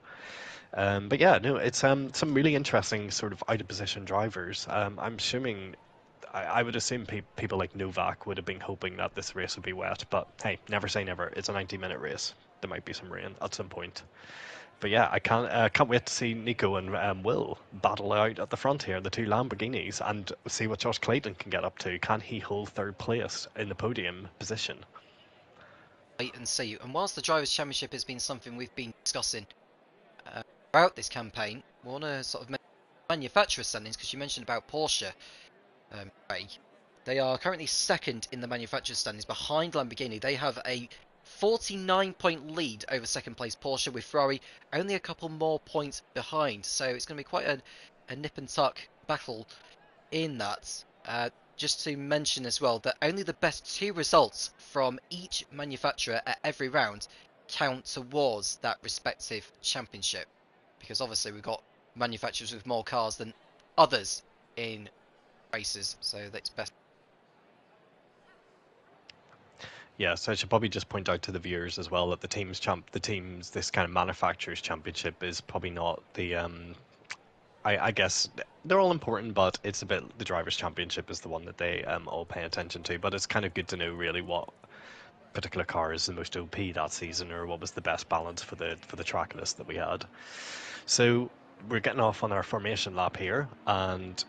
B: But yeah, no, it's some really interesting sort of out of position drivers. I'm assuming, I would assume people like Novak would have been hoping that this race would be wet, but hey, never say never. It's a 90-minute race. There might be some rain at some point. But yeah, I can't wait to see Nico and Will battle out at the front here, the 2 Lamborghinis, and see what Josh Clayton can get up to. Can he hold third place in the podium position?
A: Wait and see. And whilst the Drivers' Championship has been something we've been discussing throughout this campaign, we want to sort of manufacturer standings, because you mentioned about Porsche, Craig. They are currently second in the manufacturer standings behind Lamborghini. They have a 49-point lead over second place Porsche, with Ferrari only a couple more points behind. So it's going to be quite a nip and tuck battle in that. Just to mention as well that only the best 2 results from each manufacturer at every round count towards that respective championship, because obviously we've got manufacturers with more cars than others in races, so that's best.
B: Yeah, so I should probably just point out to the viewers as well that the teams, this kind of manufacturers championship is probably not the. I guess they're all important, but it's a bit, the drivers' championship is the one that they all pay attention to. But it's kind of good to know really what particular car is the most OP that season, or what was the best balance for the track list that we had. So we're getting off on our formation lap here, and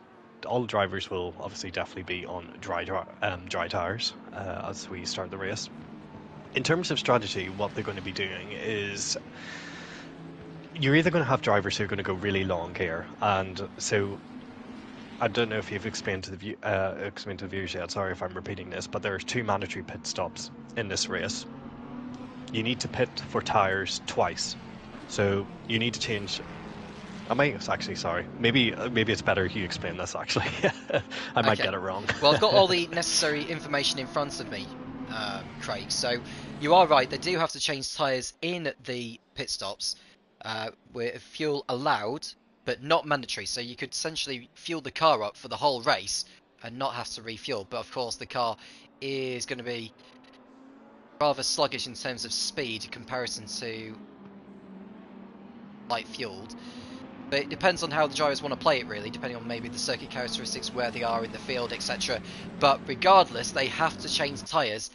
B: all drivers will obviously definitely be on dry tires as we start the race. In terms of strategy, what they're going to be doing is you're either going to have drivers who are going to go really long here, and so I don't know if you've explained to the viewers yet. Sorry if I'm repeating this, but there's 2 mandatory pit stops in this race. You need to pit for tires twice, so you need to change. Sorry. Maybe it's better you explain this. Actually, I might get it wrong.
A: Well, I've got all the necessary information in front of me, Craig. So you are right. They do have to change tyres in the pit stops, with fuel allowed, but not mandatory. So you could essentially fuel the car up for the whole race and not have to refuel. But of course, the car is going to be rather sluggish in terms of speed in comparison to light fueled. But it depends on how the drivers want to play it, really, depending on maybe the circuit characteristics, where they are in the field, etc. But regardless, they have to change tyres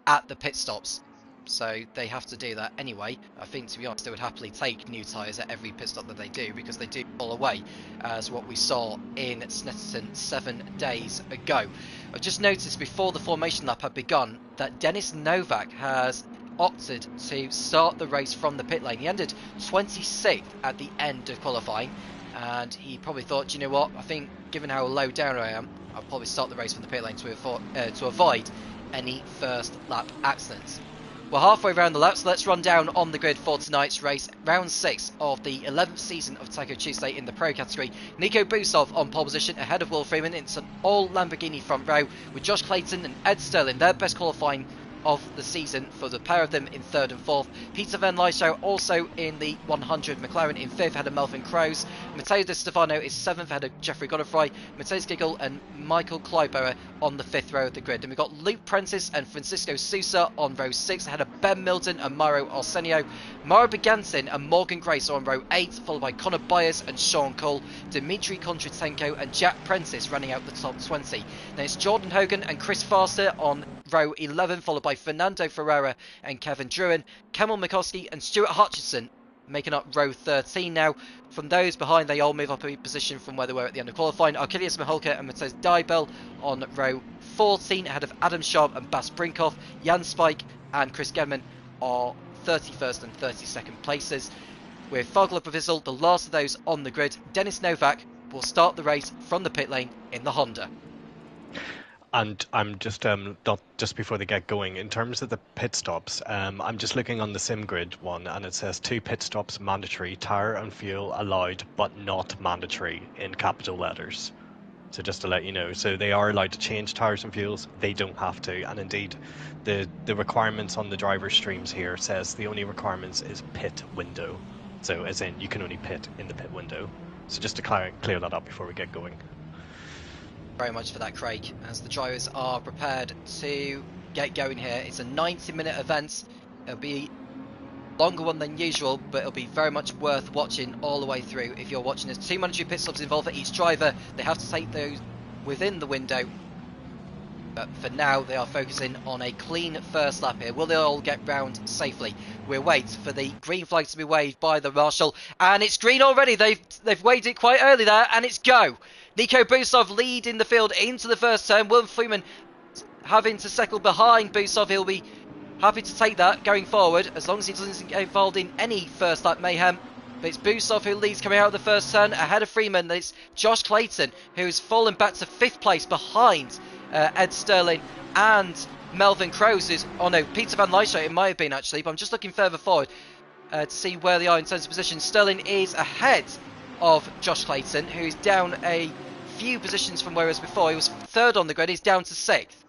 A: at the pit stops. So they have to do that anyway. I think, to be honest, they would happily take new tyres at every pit stop that they do, because they do fall away, as what we saw in Snetterton 7 days ago. I've just noticed before the formation lap had begun that Denis Novak has opted to start the race from the pit lane. He ended 26th at the end of qualifying, and he probably thought, you know what, I think given how low down I am, I'll probably start the race from the pit lane to avoid any first lap accidents. We're halfway around the lap, so let's run down on the grid for tonight's race. Round 6 of the 11th season of Taco Tuesday in the Pro category. Nico Busov on pole position ahead of Will Freeman. It's an all Lamborghini front row with Josh Clayton and Ed Sterling, their best qualifying of the season for the pair of them in 3rd and 4th. Peter Van Lyshow also in the 100 McLaren in 5th ahead of Melvin Krause. Matteo Di Stefano is 7th ahead of Jeffrey Godefroy. Matthias Giggle and Michael Kleiboer on the 5th row of the grid. And we've got Luke Prentice and Francisco Sousa on row 6 ahead of Ben Milton and Mauro Arsenio. Mara Begantin and Morgan Grace are on row 8, followed by Connor Byers and Sean Cole. Dmitry Kondratenko and Jack Prentice running out the top 20. Then it's Jordan Hogan and Chris Faster on row 11, followed by Fernando Ferreira and Kevin Druin. Kamil Mikowski and Stuart Hutchinson making up row 13 now. From those behind, they all move up a position from where they were at the end of qualifying. Arkelius Mihalka and Mateusz Dybel on row 14 ahead of Adam Sharp and Bas Brinkhoff. Jan Spike and Chris Gedman are 31st and 32nd places. With Vagla Provisional, the last of those on the grid, Denis Novak will start the race from the pit lane in the Honda.
B: And I'm just just before they get going, in terms of the pit stops, I'm just looking on the SimGrid one, and it says 2 pit stops mandatory, tire and fuel allowed, but not mandatory in capital letters. So just to let you know, so they are allowed to change tires and fuels. They don't have to, and indeed, the requirements on the driver streams here says the only requirements is pit window. So as in, you can only pit in the pit window. So just to clear that up before we get going.
A: Very much for that, Craig, as the drivers are prepared to get going here. It's a 90-minute event. It'll be a longer one than usual, but it'll be very much worth watching all the way through. If you're watching, there's 2 mandatory pit stops involved for each driver. They have to take those within the window. But for now, they are focusing on a clean first lap here. Will they all get round safely? We'll wait for the green flag to be waved by the marshal, and it's green already. They've waved it quite early there, and it's go. Nico Busov leading the field into the first turn. Will Freeman having to settle behind Busov. He'll be happy to take that going forward, as long as he doesn't get involved in any first lap mayhem. But it's Busov who leads coming out of the first turn. Ahead of Freeman, it's Josh Clayton, who's fallen back to 5th place behind Ed Sterling and Melvin Krause. Peter Van Lyshow it might have been actually, but I'm just looking further forward to see where they are in terms of position. Sterling is ahead of Josh Clayton, who's down a few positions from where he was before. He was 3rd on the grid, he's down to 6th.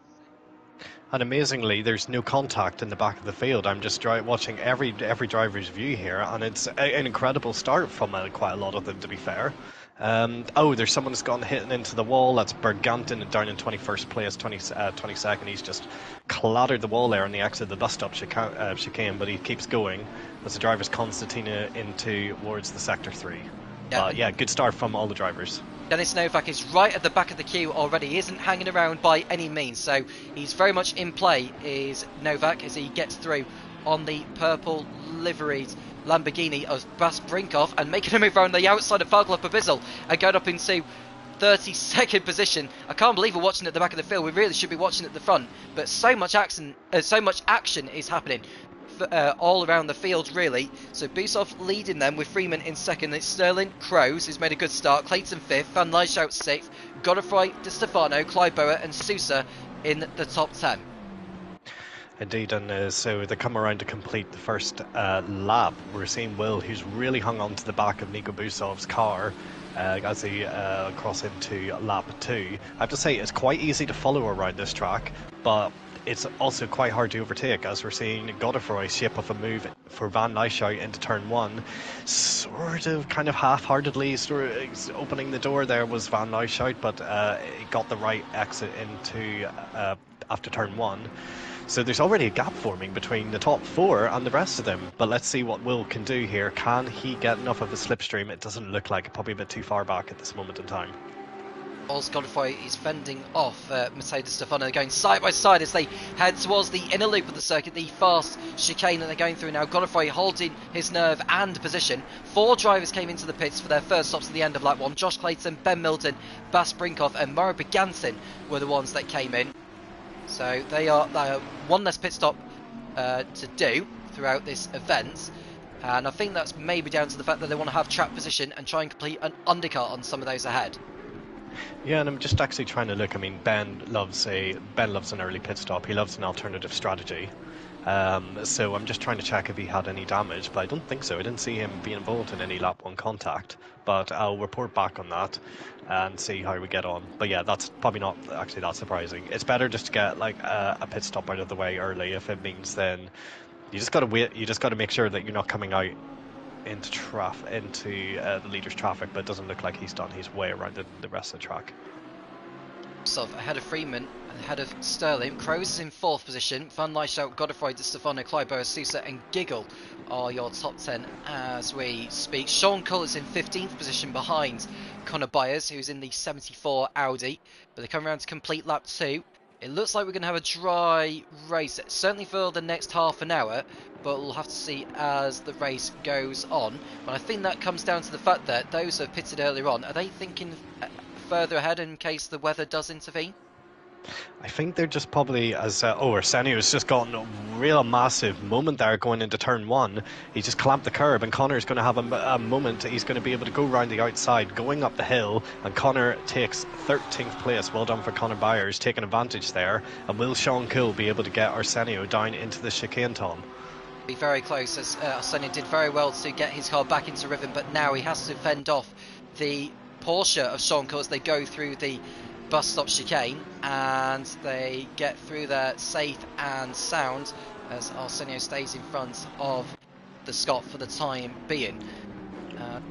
B: And amazingly, there's no contact in the back of the field. I'm just watching every driver's view here, and it's an incredible start from quite a lot of them, to be fair. There's someone that's gone hitting into the wall. That's Bergantin down in 21st place, 22nd. He's just clattered the wall there on the exit of the bus stop chicane, but he keeps going as the driver's Constantina into towards the sector 3. Yeah, good start from all the drivers.
A: Denis Novak is right at the back of the queue already. He isn't hanging around by any means, so he's very much in play, is Novak, as he gets through on the purple liveried Lamborghini of Bas Brinkhoff and making a move around the outside of Vagla Bizzle and going up into 32nd position. I can't believe we're watching at the back of the field. We really should be watching at the front, but so much action is happening all around the field, really. So Busov leading them with Freeman in second. It's Sterling, Kroos, who's made a good start, Clayton fifth, Van Lyshout sixth, Godefroy, Di Stefano, Clybauer and Sousa in the top 10.
B: Indeed, and so they come around to complete the first lap. We're seeing Will, who's really hung on to the back of Nico Busov's car as they cross into lap 2. I have to say, it's quite easy to follow around this track, but it's also quite hard to overtake, as we're seeing Godefroy shape up a move for Van Lyshout into turn 1. Sort of, kind of half-heartedly opening the door there was Van Lyshout, but it got the right exit into after turn 1. So there's already a gap forming between the top 4 and the rest of them. But let's see what Will can do here. Can he get enough of a slipstream? It doesn't look like it, probably a bit too far back at this moment in time.
A: Whilst Godefroy is fending off Matteo Di Stefano, going side by side as they head towards the inner loop of the circuit, the fast chicane that they're going through now. Godefroy holding his nerve and position. 4 drivers came into the pits for their first stops at the end of lap 1. Josh Clayton, Ben Milton, Bas Brinkhoff and Mauro Begantin were the ones that came in. So they are one less pit stop to do throughout this event, and I think that's maybe down to the fact that they want to have track position and try and complete an undercut on some of those ahead.
B: Yeah, and I'm just actually trying to look. I mean, Ben loves an early pit stop. He loves an alternative strategy. So I'm just trying to check if he had any damage, but I don't think so. I didn't see him be involved in any lap 1 contact, but I'll report back on that and see how we get on. But yeah, that's probably not actually that surprising. It's better just to get like a pit stop out of the way early. If it means then you just got to wait, you just got to make sure that you're not coming out into the leader's traffic, but it doesn't look like he's done. He's way around the rest of the track.
A: So ahead of Freeman, ahead of Sterling. Kroos is in 4th position. Van Lyshout, Godefroy, Di Stefano, Clybauer, Sousa and Giggle are your top 10 as we speak. Sean Cull is in 15th position behind Connor Byers, who's in the 74 Audi. But they come around to complete lap 2. It looks like we're going to have a dry race, certainly for the next half an hour, but we'll have to see as the race goes on. But I think that comes down to the fact that those who have pitted earlier on, are they thinking further ahead in case the weather does intervene?
B: I think they're just probably Arsenio's just gotten a real massive moment there going into turn 1. He just clamped the curb, and Connor's going to have a moment. He's going to be able to go around the outside, going up the hill, and Connor takes 13th place. Well done for Connor Byers, taking advantage there. And will Sean Cool be able to get Arsenio down into the chicane, Tom?
A: Be very close, as Arsenio did very well to get his car back into rhythm, but now he has to fend off the Porsche of Sean Cool as they go through the bus stop chicane, and they get through there safe and sound as Arsenio stays in front of the Scot for the time being.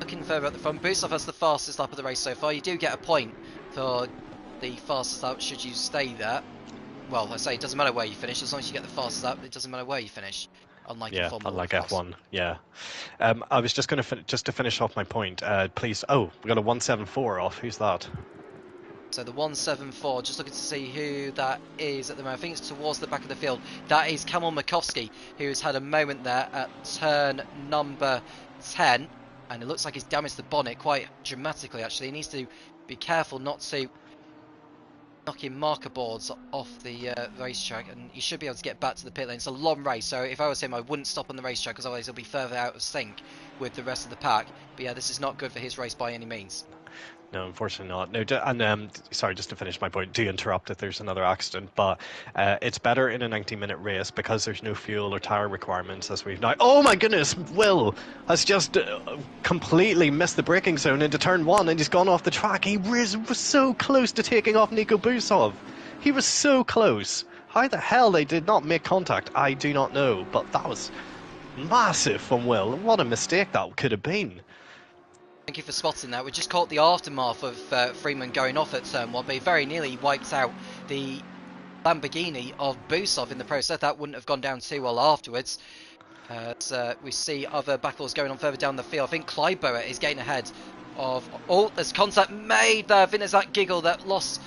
A: Looking further at the front, Busov has the fastest lap of the race so far. You do get a point for the fastest lap should you stay there. Well, I say it doesn't matter where you finish, as long as you get the fastest lap, it doesn't matter where you finish. Unlike
B: F1, yeah. I was just going to just to finish off my point. Please, we got a 174 off. Who's that?
A: So the 174, just looking to see who that is at the moment. I think it's towards the back of the field. That is Kamil Makowski, who's had a moment there at turn number 10. And it looks like he's damaged the bonnet quite dramatically, actually. He needs to be careful not to knocking marker boards off the racetrack, and he should be able to get back to the pit lane. It's a long race, so if I was him, I wouldn't stop on the racetrack, because otherwise he'll be further out of sync with the rest of the pack. But yeah, this is not good for his race by any means.
B: No, unfortunately not. No, and sorry, just to finish my point, do interrupt if there's another accident, but it's better in a 90-minute race because there's no fuel or tyre requirements as we've now. Oh my goodness, Will has just completely missed the braking zone into turn 1 and he's gone off the track. He was so close to taking off Nico Busov. He was so close. How the hell they did not make contact, I do not know, but that was massive from Will. What a mistake that could have been.
A: Thank you for spotting that. We just caught the aftermath of Freeman going off at turn 1, but he very nearly wiped out the Lamborghini of Busov in the process. That wouldn't have gone down too well afterwards. We see other battles going on further down the field. I think Clybauer is getting ahead of... Oh, there's contact made there. I think there's that giggle that lost...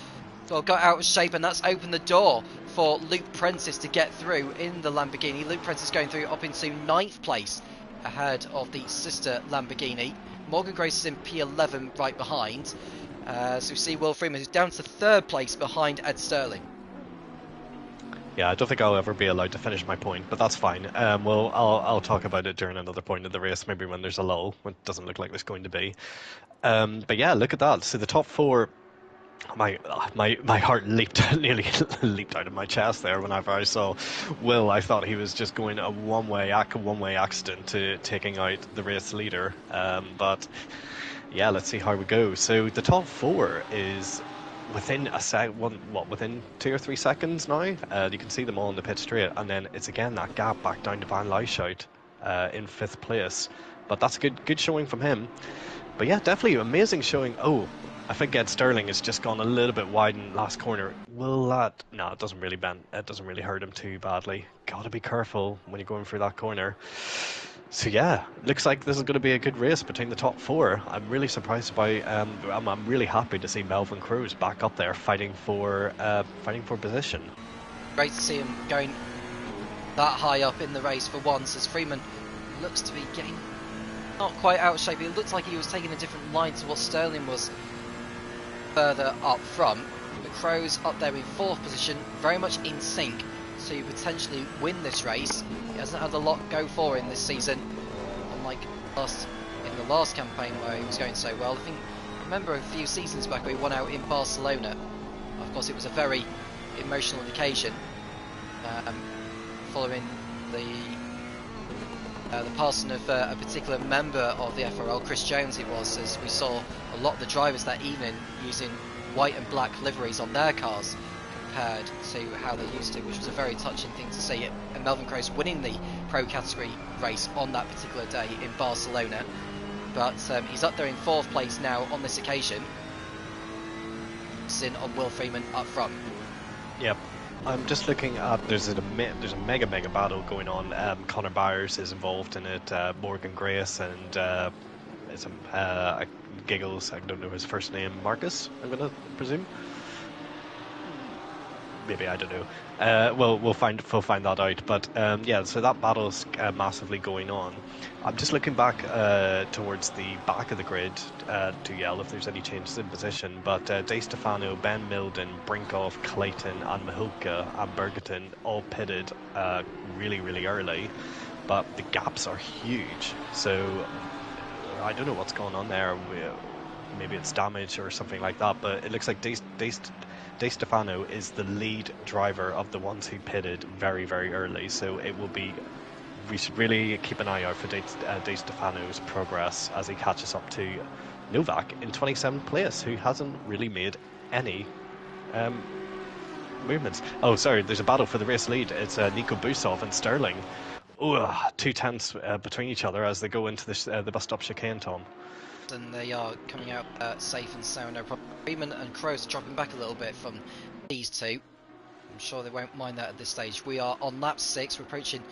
A: Well, got out of shape, and that's opened the door for Luke Prentice to get through in the Lamborghini. Luke Prentice going through up into 9th place ahead of the sister Lamborghini. Morgan Grace is in P11 right behind. So we see Will Freeman, who's down to 3rd place behind Ed Sterling.
B: Yeah, I don't think I'll ever be allowed to finish my point, but that's fine. Well, I'll talk about it during another point of the race, maybe when there's a lull. It doesn't look like there's going to be. But yeah, look at that. So the top 4... My heart nearly leaped out of my chest there whenever I saw Will. I thought he was just going a one-way accident to taking out the race leader. But yeah, let's see how we go. So the top 4 is within within 2 or 3 seconds now. You can see them all in the pit straight, and then it's again that gap back down to Van Lyshout in 5th place. But that's a good showing from him. But yeah, definitely amazing showing. Oh, I think Ed Sterling has just gone a little bit wide in last corner. Will that... No, it doesn't really bend. It doesn't really hurt him too badly. Gotta be careful when you're going through that corner. So yeah, looks like this is going to be a good race between the top 4. I'm really surprised by... I'm really happy to see Melvin Cruz back up there fighting for position.
A: Great to see him going that high up in the race for once, as Freeman looks to be getting not quite out of shape. It looks like he was taking a different line to what Sterling was further up front. But Crow's up there in 4th position, very much in sync to potentially win this race. He hasn't had a lot go for him this season, unlike in the last campaign where he was going so well. I remember a few seasons back where he won out in Barcelona. Of course, it was a very emotional occasion following the passing of a particular member of the FRL, Chris Jones it was, as we saw a lot of the drivers that evening using white and black liveries on their cars compared to how they used to, which was a very touching thing to see. And Melvin Cruz winning the pro category race on that particular day in Barcelona. But he's up there in 4th place now on this occasion, sitting on Will Freeman up front.
B: Yep. I'm just looking at there's a mega battle going on. Connor Byers is involved in it. Morgan Grace and Giggles. I don't know his first name. Marcus, I'm gonna presume. Maybe, I don't know. Well, we'll find that out. But yeah, so that battle's massively going on. I'm just looking back towards the back of the grid to yell if there's any changes in position. But De Stefano, Ben Milden, Brinkoff, Clayton, and Mahulka and Bergerton all pitted really early. But the gaps are huge. So I don't know what's going on there. Maybe it's damage or something like that. But it looks like De Stefano is the lead driver of the ones who pitted very early, so we should really keep an eye out for De Stefano's progress as he catches up to Novak in 27th place, who hasn't really made any movements. Oh, sorry, there's a battle for the race lead. It's Nico Busov and Sterling. Ooh, 2 tenths between each other as they go into the bus stop chicane, Tom.
A: And they are coming out safe and sound, no problem. Freeman and Crow's dropping back a little bit from these two. I'm sure they won't mind that at this stage. We are on lap 6, we're approaching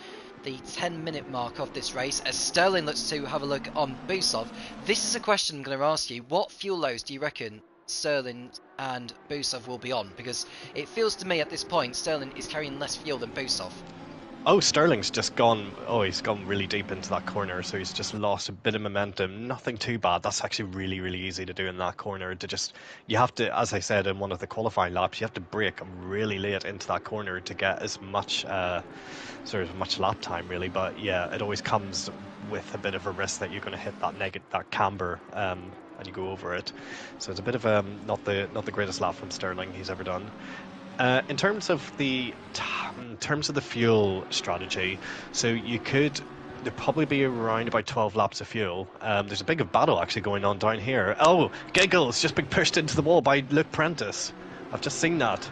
A: the 10-minute mark of this race, as Sterling looks to have a look on Busov. This is a question I'm going to ask you. What fuel loads do you reckon Sterling and Busov will be on? Because it feels to me at this point Sterling is carrying less fuel than Busov.
B: Oh, Sterling's just gone. Oh, he's gone really deep into that corner, so he's just lost a bit of momentum. Nothing too bad. That's actually really easy to do in that corner. You have to, as I said in one of the qualifying laps, you have to brake really late into that corner to get as much much lap time, really. But yeah, it always comes with a bit of a risk that you're going to hit that camber and you go over it. So it's a bit of not the greatest lap from Sterling he's ever done. In terms of the fuel strategy, so there'd probably be around about 12 laps of fuel. There's a big battle actually going on down here. Oh, Giggles just been pushed into the wall by Luke Prentice. I've just seen that.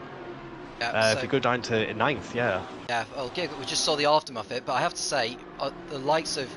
B: Yeah, if you go down to 9th, yeah. Yeah,
A: well, Giggle, we just saw the aftermath of it, but I have to say, the likes of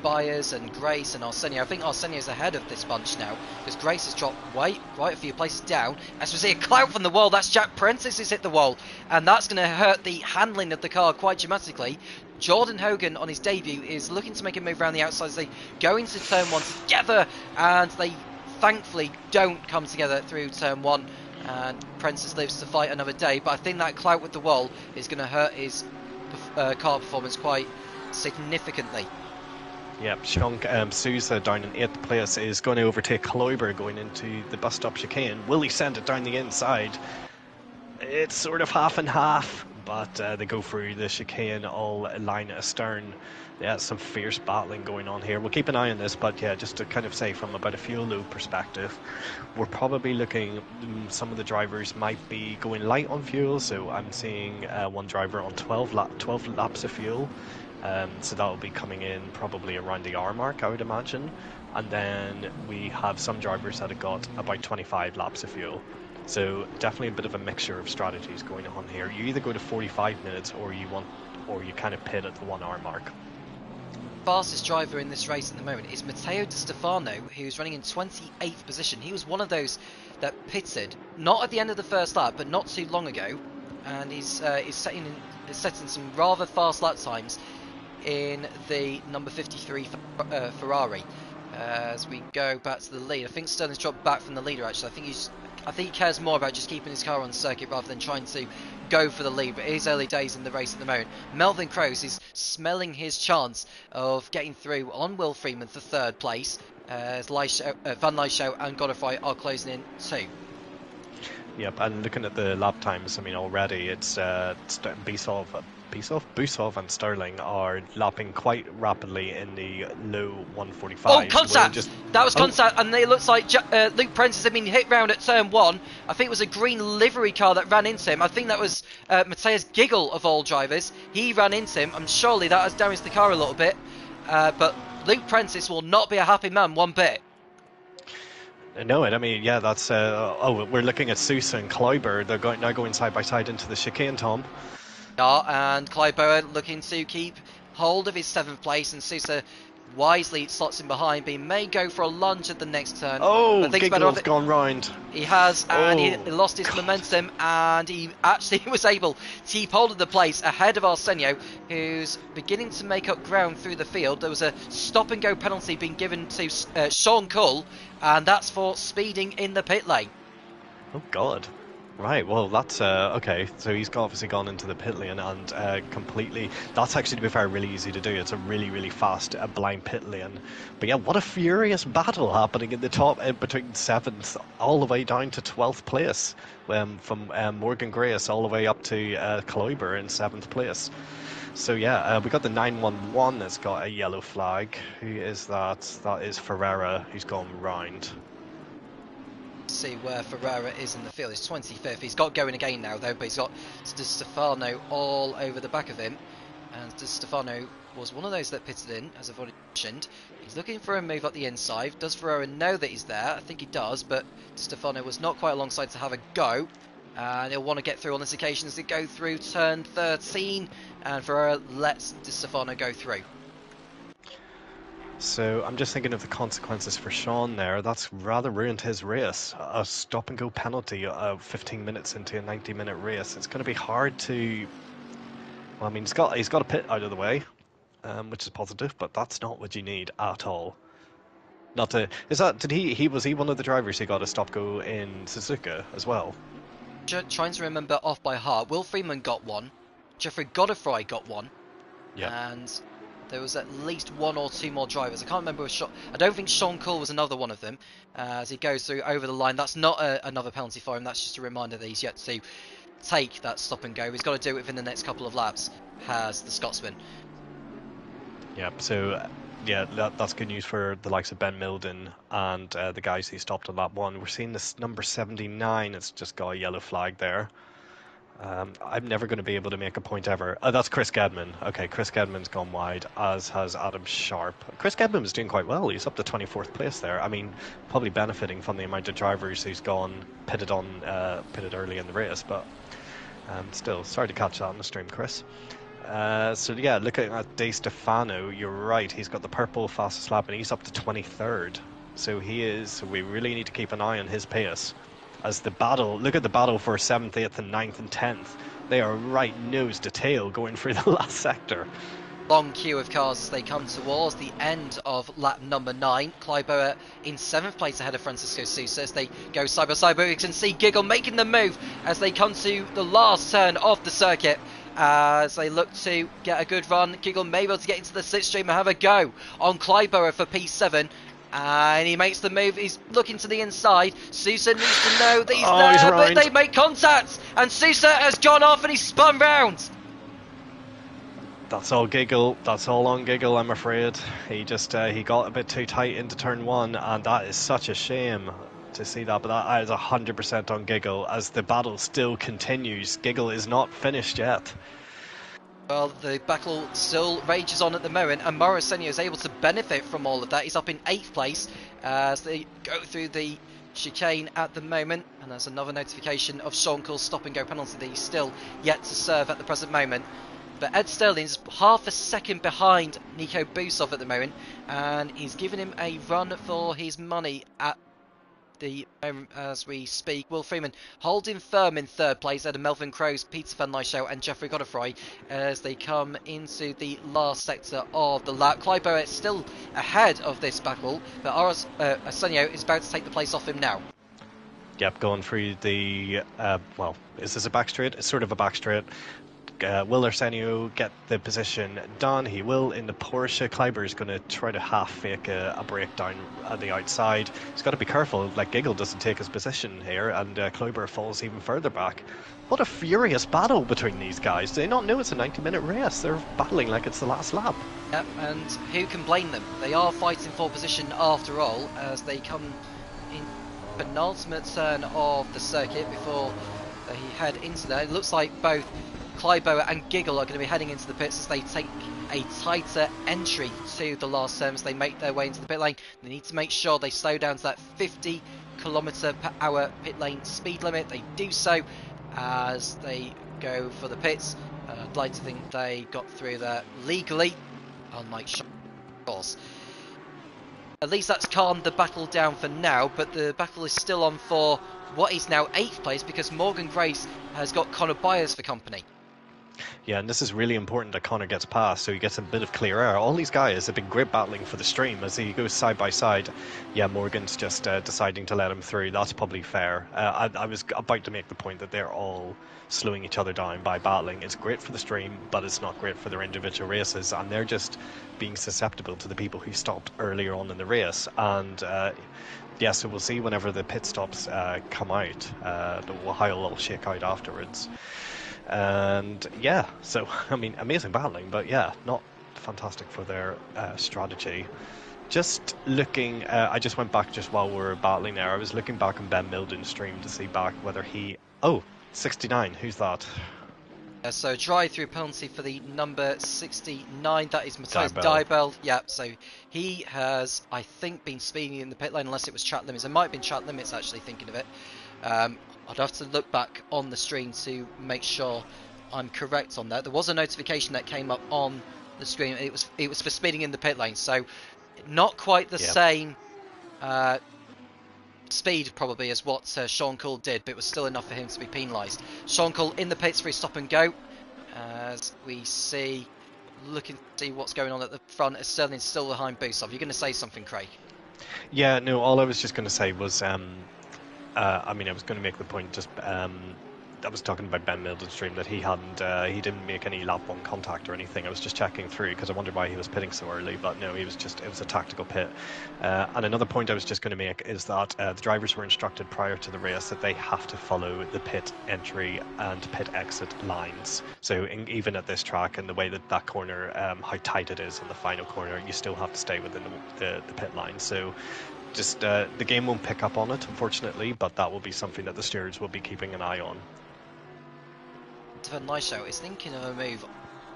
A: Byers and Grace and Arsenio, I think Arsenio's ahead of this bunch now, because Grace has dropped quite a few places down. As we see a clout from the wall, that's Jack Prentice who's hit the wall, and that's going to hurt the handling of the car quite dramatically. Jordan Hogan on his debut is looking to make a move around the outside as they go into turn 1 together, and they thankfully don't come together through turn 1, and Prentice lives to fight another day. But I think that clout with the wall is going to hurt his car performance quite significantly.
B: Yep, Sean Sousa down in 8th place is going to overtake Kloiber going into the bus stop chicane. Will he send it down the inside? It's sort of half and half, but they go through the chicane all line astern. Yeah, some fierce battling going on here. We'll keep an eye on this, but yeah, just to kind of say from about a fuel load perspective, we're probably looking, some of the drivers might be going light on fuel, so I'm seeing one driver on 12 laps of fuel. So that will be coming in probably around the hour mark, I would imagine. And then we have some drivers that have got about 25 laps of fuel. So definitely a bit of a mixture of strategies going on here. You either go to 45 minutes or you kind of pit at the 1 hour mark.
A: Fastest driver in this race at the moment is Matteo Di Stefano, who's running in 28th position. He was one of those that pitted, not at the end of the first lap, but not too long ago, and he's setting some rather fast lap times in the number 53 Ferrari. As we go back to the lead, I think Sterling's dropped back from the leader. Actually, I think he cares more about just keeping his car on circuit rather than trying to go for the lead. But it is early days in the race at the moment. Melvin Krause is smelling his chance of getting through on Will Freeman for 3rd place. As Van Lyshow and Godefroy are closing in too.
B: Yep, and looking at the lap times, I mean, already it's Busov and Sterling are lapping quite rapidly in the low 145.
A: Oh, contact! That was contact, and it looks like Luke Prentice had been hit round at turn 1. I think it was a green livery car that ran into him. I think that was Matthias Giggle of all drivers. He ran into him, and surely that has damaged the car a little bit. But Luke Prentice will not be a happy man one bit.
B: No, I mean, yeah, that's... we're looking at Sousa and Kloiber. They're now going side by side into the chicane, Tom.
A: Yeah, and Kloiber looking to keep hold of his 7th place, and Sousa wisely slots him behind, but he may go for a lunge at the next turn.
B: Oh, Giggle's gone round.
A: He has, and he lost his momentum, and he actually was able to keep hold of the place ahead of Arsenio, who's beginning to make up ground through the field. There was a stop-and-go penalty being given to Sean Cull, and that's for speeding in the pit lane.
B: Oh, God. Right, well, that's okay. So he's obviously gone into the pit lane and completely. That's actually, to be fair, really easy to do. It's a really, really fast blind pit lane. But yeah, what a furious battle happening in the top between 7th all the way down to 12th place, from Morgan Grace all the way up to Kloiber in 7th place. So yeah, we got the 911 that's got a yellow flag. Who is that? That is Ferreira, who's gone round.
A: See where Ferreira is in the field. He's 25th. He's got going again now though, but he's got Di Stefano all over the back of him, and Di Stefano was one of those that pitted in, as I've already mentioned. He's looking for a move up the inside. Does Ferreira know that he's there? I think he does, but Di Stefano was not quite alongside to have a go, and he'll want to get through on this occasion as they go through turn 13, and Ferreira lets Di Stefano go through.
B: So I'm just thinking of the consequences for Sean there. That's rather ruined his race. A stop-and-go penalty of 15 minutes into a 90-minute race. It's going to be hard to... Well, I mean, he's got a pit out of the way, which is positive, but that's not what you need at all. Not to... Was he one of the drivers who got a stop-go in Suzuka as well?
A: Trying to remember off by heart. Will Freeman got one. Jeffrey Godefroy got one.
B: Yeah.
A: And there was at least 1 or 2 more drivers. I can't remember. I don't think Sean Cull was another one of them. As he goes through over the line, that's not another penalty for him. That's just a reminder that he's yet to take that stop and go. He's got to do it within the next couple of laps. Has the Scotsman.
B: Yeah. So yeah, that's good news for the likes of Ben Milden and the guys who stopped on lap 1. We're seeing this number 79. It's just got a yellow flag there. I'm never going to be able to make a point ever. That's Chris Gedman. Okay, Chris Gedman's gone wide, as has Adam Sharp. Chris Gedman was doing quite well. He's up to 24th place there. I mean, probably benefiting from the amount of drivers who's pitted early in the race, but still, sorry to catch that on the stream, Chris. So yeah, looking at Di Stefano, you're right. He's got the purple fastest lap, and he's up to 23rd. So we really need to keep an eye on his pace. As look at the battle for 7th, 8th and 9th and 10th. They are right nose to tail going through the last sector.
A: long queue of cars as they come towards the end of lap number 9. Kleiboer in 7th place ahead of Francisco Sousa as they go side by side, but we can see Giggle making the move as they come to the last turn of the circuit. As they look to get a good run, Giggle may be able to get into the slipstream and have a go on Kleiboer for P7. And he makes the move, he's looking to the inside. Sousa needs to know that he's there, but they make contact! And Sousa has gone off and he's spun round!
B: That's all Giggle. That's all on Giggle, I'm afraid. He just he got a bit too tight into turn 1, and that is such a shame to see that. But that is 100% on Giggle as the battle still continues. Giggle is not finished yet.
A: Well, the battle still rages on at the moment, and Morrisenia is able to benefit from all of that. He's up in 8th place as they go through the chicane at the moment, and there's another notification of Sean Cole's stop and go penalty that he's still yet to serve at the present moment. But Ed Sterling's half a second behind Nico Busov at the moment, and he's giving him a run for his money at the moment as we speak. Will Freeman holding firm in 3rd place out of Melvin Crows, Peter Van Nyshow and Jeffrey Godefroy as they come into the last sector of the lap. Kleiboer is still ahead of this battle, but Arsenio is about to take the place off him now.
B: Yep, going through the, well, is this a back straight? It's sort of a back straight. Will Arsenio get the position done? He will in the Porsche. Kleiber is going to try to half fake a breakdown at the outside. He's got to be careful, like Giggle doesn't take his position here, and Kleiber falls even further back. What a furious battle between these guys. Do they not know it's a 90-minute race? They're battling like it's the last lap.
A: Yep, and who can blame them? They are fighting for position after all as they come in penultimate turn of the circuit before they head into there. It looks like both Kleiboer and Giggle are going to be heading into the pits as they take a tighter entry to the last turn as they make their way into the pit lane. They need to make sure they slow down to that 50 km/h pit lane speed limit. They do so as they go for the pits. I'd like to think they got through there legally, unlike Sean, of course. At least that's calmed the battle down for now, but the battle is still on for what is now 8th place because Morgan Grace has got Connor Byers for company.
B: Yeah, and this is really important that Connor gets past, so he gets a bit of clear air. All these guys have been great battling for the stream as he goes side by side. Yeah, Morgan's just deciding to let him through. That's probably fair. I was about to make the point that they're all slowing each other down by battling. It's great for the stream, but it's not great for their individual races, and they're just being susceptible to the people who stopped earlier on in the race. And yeah, so we'll see whenever the pit stops come out, how it'll all shake out afterwards. And yeah, so I mean, amazing battling, but yeah, not fantastic for their strategy. Just looking, I just went back just while we were battling there. I was looking back on Ben Milden's stream to see back whether he. Oh, 69. Who's that?
A: So drive-through penalty for the number 69. That is Matthias Dybel. Yeah, so he has, I think, been speeding in the pit lane unless it was chat limits. It might have been chat limits, actually, thinking of it. I'd have to look back on the screen to make sure I'm correct on that. There was a notification that came up on the screen. It was for speeding in the pit lane, so not quite the same speed probably as what Sean Cole did, but it was still enough for him to be penalised. Sean Cole in the pits for his stop and go as we see, looking to see what's going on at the front as Sterling's still behind Busov. You're going to say something, Craig?
B: Yeah, no, all I was just going to say was I mean, I was going to make the point just I was talking about Ben Milden's stream that he didn't make any lap 1 contact or anything. I was just checking through because I wondered why he was pitting so early, but no, it was a tactical pit. And another point I was just going to make is that the drivers were instructed prior to the race that they have to follow the pit entry and pit exit lines. So even at this track and the way that corner, how tight it is on the final corner, you still have to stay within the pit line. So just the game won't pick up on it, unfortunately, but that will be something that the stewards will be keeping an eye on.
A: Van Nyshow is thinking of a move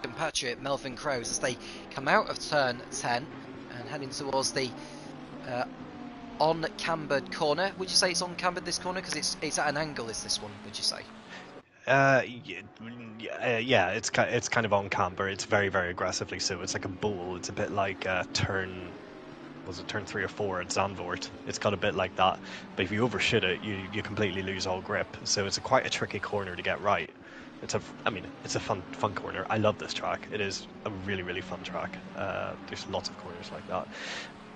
A: compatriot Melvin Crows as they come out of turn 10 and heading towards the on-cambered corner. Would you say it's on-cambered, this corner? Because it's at an angle, is this one, would you say?
B: Yeah, it's kind of on camber. It's very, very aggressively so. It's like a bowl. It's a bit like turn 3 or 4 at Zandvoort. It's got a bit like that, but if you overshoot it, you completely lose all grip. So it's quite a tricky corner to get right. I mean, it's a fun corner. I love this track. It is a really fun track. There's lots of corners like that.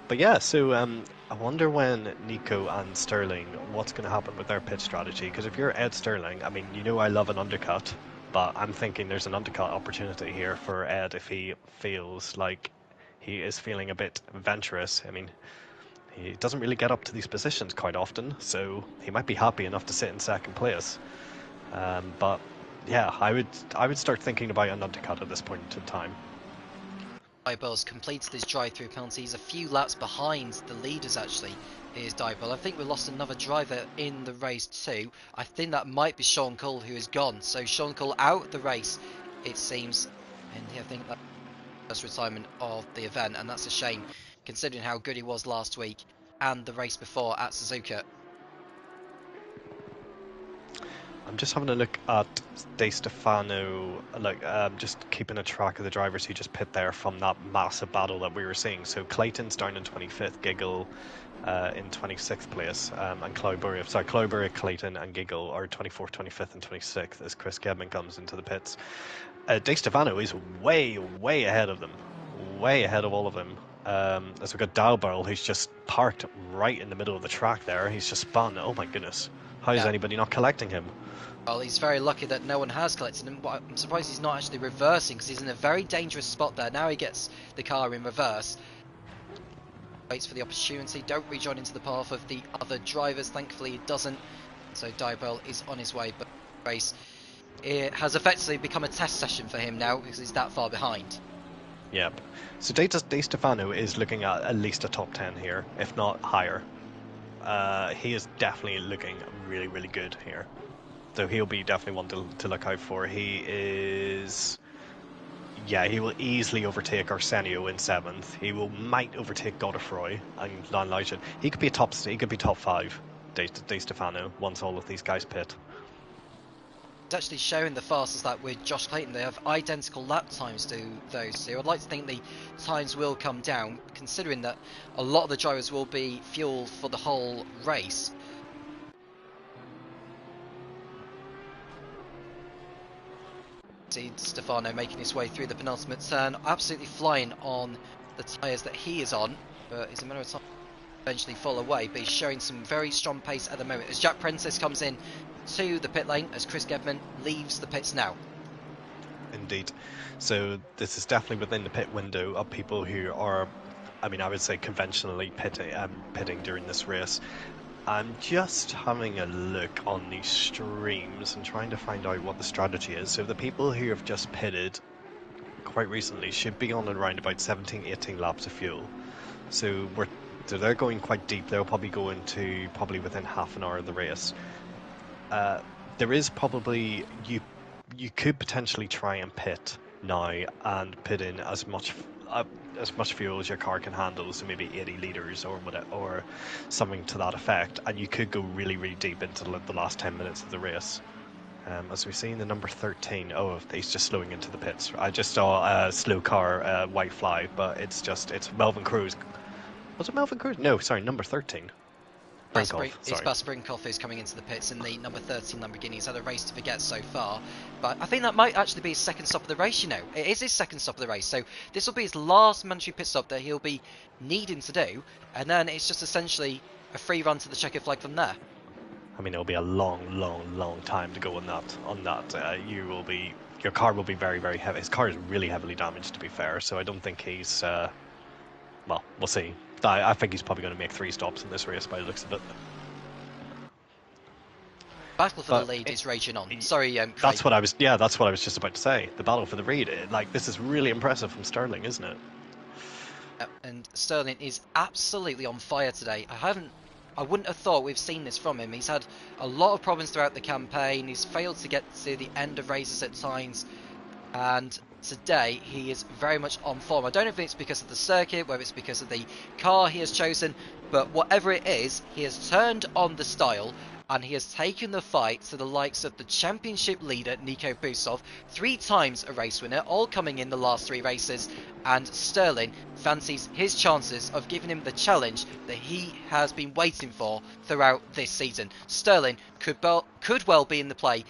B: But yeah, so I wonder when Nico and Sterling, what's going to happen with their pit strategy? Because if you're Ed Sterling, I mean, you know I love an undercut, but I'm thinking there's an undercut opportunity here for Ed if he feels like he is feeling a bit adventurous. I mean, he doesn't really get up to these positions quite often, so he might be happy enough to sit in second place. But yeah, I would start thinking about an undercut at this point in time.
A: Diebell's completed his drive-through penalty. He's a few laps behind the leaders, actually, is Diebell. I think we lost another driver in the race too. I think that might be Sean Cole, who is gone. So Sean Cole out of the race, it seems. And I think that's the first retirement of the event, and that's a shame, considering how good he was last week and the race before at Suzuka.
B: I'm just having a look at De Stefano, like just keeping a track of the drivers who just pit there from that massive battle that we were seeing. So Clayton's down in 25th, Giggle in 26th place, and Cloudberry, Clayton and Giggle are 24th, 25th and 26th as Chris Gedman comes into the pits. De Stefano is way ahead of them, way ahead of all of them. As we've got Dalbarrel, who's just parked right in the middle of the track there. He's just spun. Oh my goodness. How is anybody not collecting him?
A: Well, he's very lucky that no one has collected him, but I'm surprised he's not actually reversing, because he's in a very dangerous spot there. Now he gets the car in reverse. Waits for the opportunity, don't rejoin into the path of the other drivers. Thankfully he doesn't, so Diebell is on his way, but the race, it has effectively become a test session for him now, because he's that far behind.
B: Yep. So De Stefano is looking at least a top 10 here, if not higher. He is definitely looking really good here. So he'll be definitely one to look out for. He is... Yeah, he will easily overtake Arsenio in 7th. He might overtake Godefroy and Lanleischen. He could be top 5, De Stefano, once all of these guys pit.
A: It's actually showing the fastest lap with Josh Clayton. They have identical lap times to those, so I'd like to think the times will come down, considering that a lot of the drivers will be fueled for the whole race. Stefano making his way through the penultimate turn, absolutely flying on the tyres that he is on, but it's a matter of time to eventually fall away. But he's showing some very strong pace at the moment as Jack Prentice comes in to the pit lane as Chris Gedman leaves the pits now.
B: Indeed. So this is definitely within the pit window of people who are, I mean, I would say conventionally pitting during this race. I'm just having a look on these streams and trying to find out what the strategy is. So the people who have just pitted quite recently should be on around about 17-18 laps of fuel. So they're going quite deep. They'll probably go into within half an hour of the race. There is probably you could potentially try and pit now and pit in as much fuel as your car can handle, so maybe 80 litres or whatever, or something to that effect, and you could go really deep into the last 10 minutes of the race. As we see in the number 13, he's just slowing into the pits. I just saw a slow car, white fly, but it's Melvin Cruz. Was it Melvin Cruz? No, sorry, number 13.
A: It's Bas Brinkhoff is coming into the pits in the number 13 Lamborghini. He's had a race to forget so far, but I think that might actually be his second stop of the race, you know. It is his second stop of the race, so this will be his last mandatory pit stop that he'll be needing to do, and then it's just essentially a free run to the checkered flag from there.
B: I mean, it'll be a long time to go on that. Your car will be very heavy. His car is really heavily damaged, to be fair, so I don't think he's... well, we'll see. I think he's probably going to make 3 stops in this race by the looks of it.
A: Battle for the lead is raging on. Sorry, Craig.
B: That's what I was just about to say. The battle for the lead. This is really impressive from Sterling, isn't it?
A: And Sterling is absolutely on fire today. I wouldn't have thought we've seen this from him. He's had a lot of problems throughout the campaign. He's failed to get to the end of races at times, and today he is very much on form. I don't know if it's because of the circuit, whether it's because of the car he has chosen, but whatever it is, he has turned on the style and he has taken the fight to the likes of the championship leader Nico Busov, 3 times a race winner, all coming in the last 3 races, and Sterling fancies his chances of giving him the challenge that he has been waiting for throughout this season. Sterling could well be in the play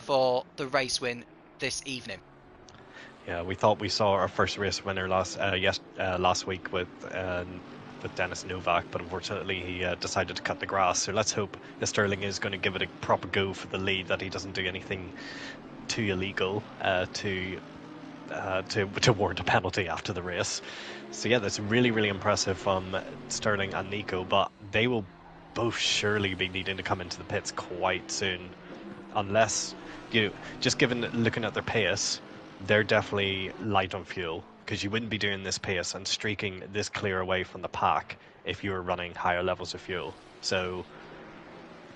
A: for the race win this evening.
B: Yeah, we thought we saw our first race winner last week with Dennis Novak, but unfortunately he decided to cut the grass. So let's hope that Sterling is going to give it a proper go for the lead, that he doesn't do anything too illegal to warrant a penalty after the race. So yeah, that's really, really impressive from Sterling and Nico, but they will both surely be needing to come into the pits quite soon, unless, just looking at their pace, they're definitely light on fuel, because you wouldn't be doing this pace and streaking this clear away from the pack if you were running higher levels of fuel. So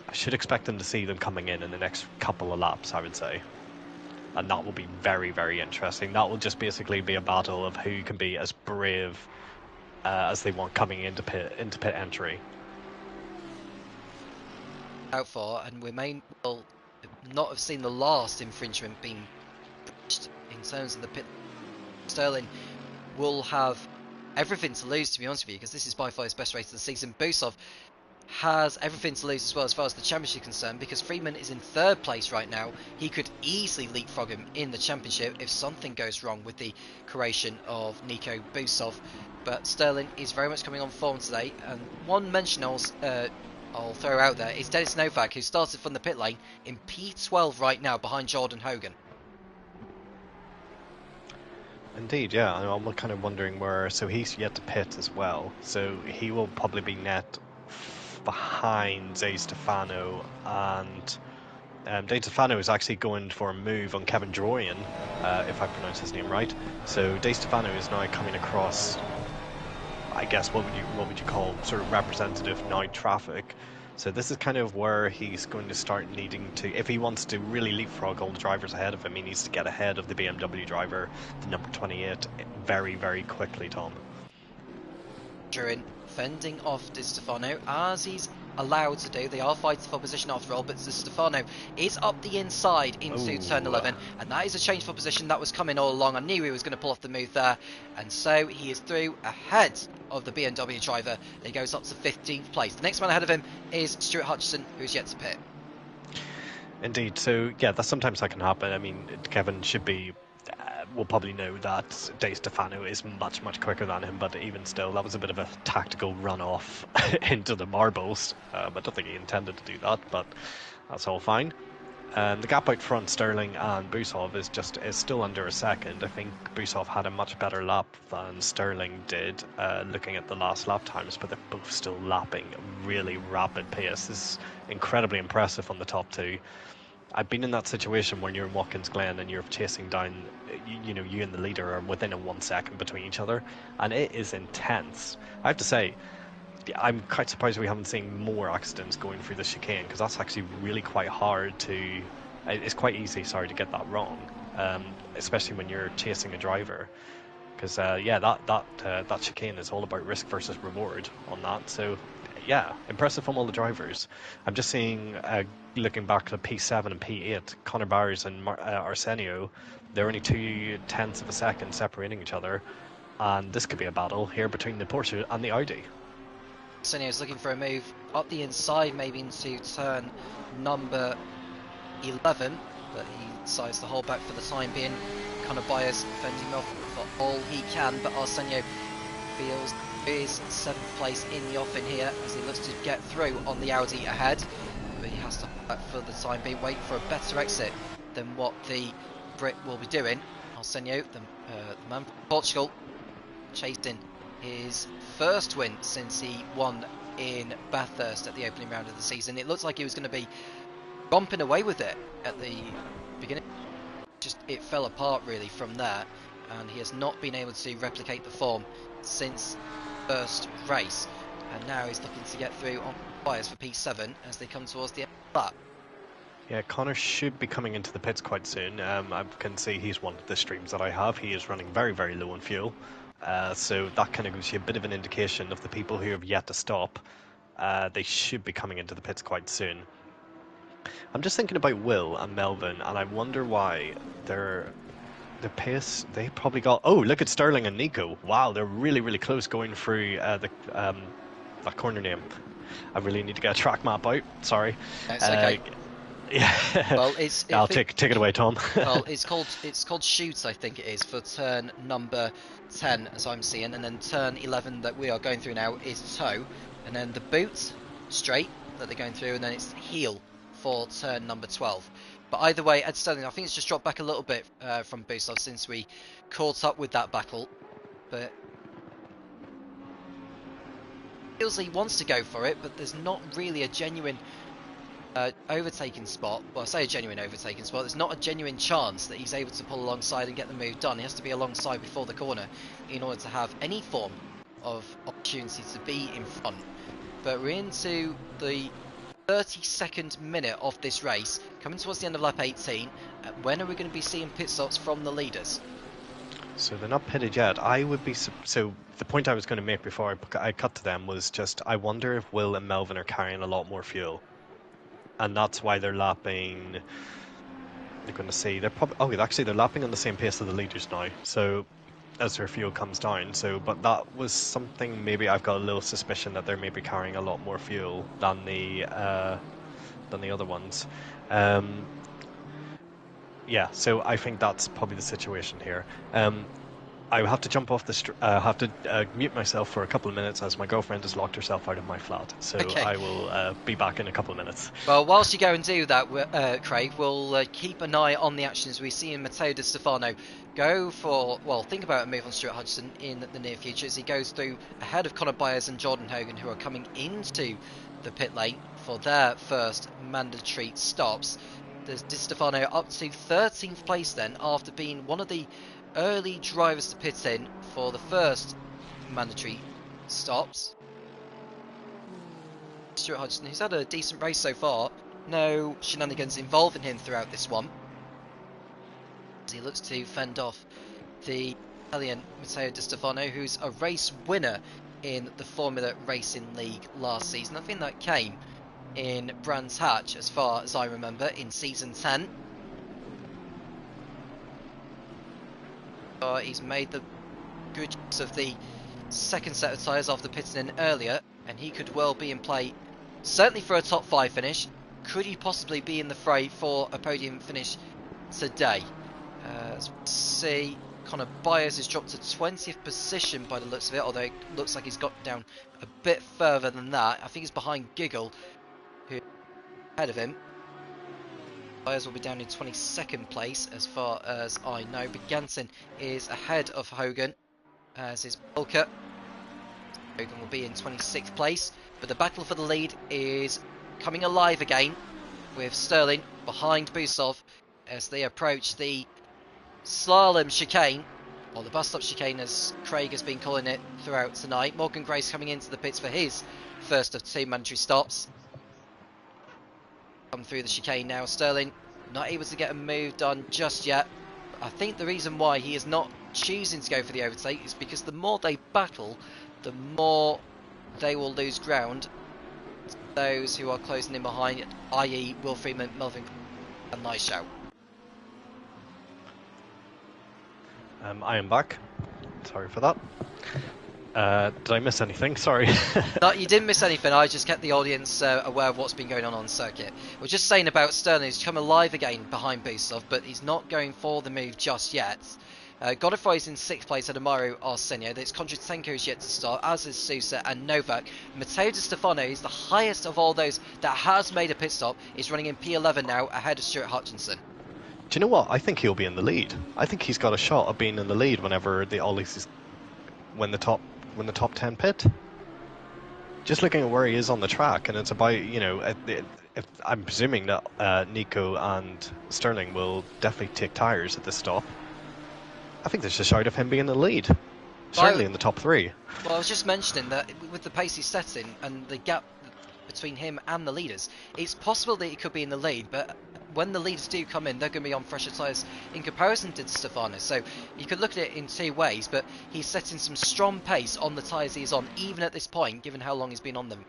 B: I should expect them to see them coming in the next couple of laps, I would say. And that will be very, very interesting. That will just basically be a battle of who can be as brave as they want coming into pit entry.
A: Out for, and we may well not have seen the last infringement being breached in terms of the pit. Sterling will have everything to lose, to be honest with you, because this is by far his best race of the season. Busov has everything to lose as far as the championship is concerned, because Freeman is in third place right now. He could easily leapfrog him in the championship if something goes wrong with the creation of Nico Busov. But Sterling is very much coming on form today, and one mention I'll throw out there is Dennis Novak, who started from the pit lane in P12 right now behind Jordan Hogan.
B: Indeed, yeah. I'm kind of wondering so he's yet to pit as well, so he will probably be net behind De Stefano, and De Stefano is actually going for a move on Kevin Dorian, if I pronounce his name right. So De Stefano is now coming across, I guess, what would you call sort of representative night traffic. So this is kind of where he's going to start needing to, if he wants to really leapfrog all the drivers ahead of him, he needs to get ahead of the BMW driver, the number 28, very, very quickly, Tom.
A: During fending off Di Stefano, as he's allowed to do. They are fighting for position after all, but Di Stefano is up the inside into turn 11, and that is a change for position that was coming all along. I knew he was going to pull off the move there, and so he is through ahead of the BMW driver. He goes up to 15th place. The next man ahead of him is Stuart Hutchison, who is yet to pit.
B: Indeed. So yeah, sometimes that can happen. I mean, Kevin will probably know that De Stefano is much, much quicker than him, but even still, that was a bit of a tactical run-off into the marbles. I don't think he intended to do that, but that's all fine. The gap out front, Sterling and Busov is still under a second. I think Busov had a much better lap than Sterling did, looking at the last lap times, but they're both still lapping really rapid pace. This is incredibly impressive on the top two. I've been in that situation when you're in Watkins Glen and you're chasing down, you and the leader are within a 1 second between each other, and it is intense. I have to say, I'm quite surprised we haven't seen more accidents going through the chicane, because that's actually really quite hard it's quite easy, to get that wrong, especially when you're chasing a driver. Because that chicane is all about risk versus reward on that. So yeah, impressive from all the drivers. I'm just seeing, looking back at P7 and P8, Connor Bowers and Arsenio, they're only 0.2 of a second separating each other, and this could be a battle here between the Porsche and the Audi.
A: Arsenio's looking for a move up the inside, maybe into turn number 11, but he decides to hold back for the time being. Connor Bowers fending off for all he can, but Arsenio feels is 7th place in the offing here as he looks to get through on the Audi ahead, but he has to hold back for the time being, wait for a better exit than what the Brit will be doing. Arsenio, the man from Portugal, chasing his first win since he won in Bathurst at the opening round of the season. It looked like he was going to be romping away with it at the beginning, just it fell apart really from there, and he has not been able to replicate the form since first race, and now he's looking to get through on fires for P7 as they come towards the end of the lap.
B: Yeah, Connor should be coming into the pits quite soon. I can see he's one of the streams that I have. He is running very, very low on fuel, so that kind of gives you a bit of an indication of the people who have yet to stop. They should be coming into the pits quite soon. I'm just thinking about Will and Melvin, and I wonder why the pace they probably got. Oh, look at Sterling and Nico. Wow, they're really, really close going through that corner name. I really need to get a track map out. Sorry.
A: It's okay.
B: Yeah.
A: Well,
B: I'll take it away, Tom.
A: well, it's called shoots, I think it is, for turn number 10, as I'm seeing, and then turn 11 that we are going through now is toe, and then the boot straight that they're going through, and then it's heel for turn number 12. But either way, Ed Sterling, I think it's just dropped back a little bit from Boostov since we caught up with that battle, but feels he wants to go for it, but there's not really a genuine overtaking spot. Well, I say a genuine overtaking spot. There's not a genuine chance that he's able to pull alongside and get the move done. He has to be alongside before the corner in order to have any form of opportunity to be in front. But we're into the 32nd minute of this race, coming towards the end of lap 18. When are we going to be seeing pit stops from the leaders?
B: So they're not pitted yet. I would be so. The point I was going to make before I cut to them was just I wonder if Will and Melvin are carrying a lot more fuel, and that's why they're lapping. You're going to see they're probably actually they're lapping on the same pace as the leaders now. So as their fuel comes down. So but that was something maybe I've got a little suspicion that they're maybe carrying a lot more fuel than the other ones. Yeah, so I think that's probably the situation here. I have to jump off the have to mute myself for a couple of minutes as my girlfriend has locked herself out of my flat. So
A: Okay.
B: I will be back in a couple of minutes.
A: Well, whilst you go and do that, Craig, we'll keep an eye on the actions we see in Matteo Di Stefano go for, well, think about a move on Stuart Hutchinson in the near future as he goes through ahead of Conor Byers and Jordan Hogan, who are coming into the pit lane for their first mandatory stops. There's Di Stefano up to 13th place then, after being one of the early drivers to pit in for the first mandatory stops. Stuart Hodgson, who's had a decent race so far, no shenanigans involving him throughout this one, as he looks to fend off the Italian Matteo Di Stefano, who's a race winner in the Formula Racing League last season. I think that came in Brands Hatch, as far as I remember, in season 10. He's made the good use of the second set of tyres after pitting in earlier, and he could well be in play, certainly for a top 5 finish. Could he possibly be in the fray for a podium finish today? As we see, Conor Byers has dropped to 20th position by the looks of it, although it looks like he's got down a bit further than that. I think he's behind Giggle, who's ahead of him. Byers will be down in 22nd place as far as I know, but Ganson is ahead of Hogan, as is Bulker. Hogan will be in 26th place, but the battle for the lead is coming alive again, with Sterling behind Busov as they approach the slalom chicane, or the bus stop chicane as Craig has been calling it throughout tonight. Morgan Grace coming into the pits for his first of 2 mandatory stops. Come through the chicane now. Sterling not able to get a move done just yet. I think the reason why he is not choosing to go for the overtake is because the more they battle, the more they will lose ground. Those who are closing in behind, i.e. Will Freeman, Melvin and Nice Shout.
B: I am back. Sorry for that. Did I miss anything? Sorry.
A: No, you didn't miss anything. I just kept the audience aware of what's been going on circuit. We're just saying about Sterling, he's come alive again behind Busov, but he's not going for the move just yet. Godefroy is in 6th place at Amaru Arsenio. There's Kondratsenko is yet to start, as is Sousa and Novak. Matteo Di Stefano is the highest of all those that has made a pit stop. He's running in P11 now, ahead of Stuart Hutchinson.
B: Do you know what? I think he'll be in the lead. I think he's got a shot of being in the lead whenever when the top 10 pit. Just looking at where he is on the track, and it's about, you know, if I'm presuming that Nico and Sterling will definitely take tyres at this stop. I think there's a shout of him being in the lead. Certainly in the top 3.
A: Well, I was just mentioning that with the pace he's setting and the gap between him and the leaders, it's possible that he could be in the lead, but when the leaders do come in, they're going to be on fresher tyres in comparison to Stefano. So you could look at it in 2 ways, but he's setting some strong pace on the tyres he's on, even at this point, given how long he's been on them.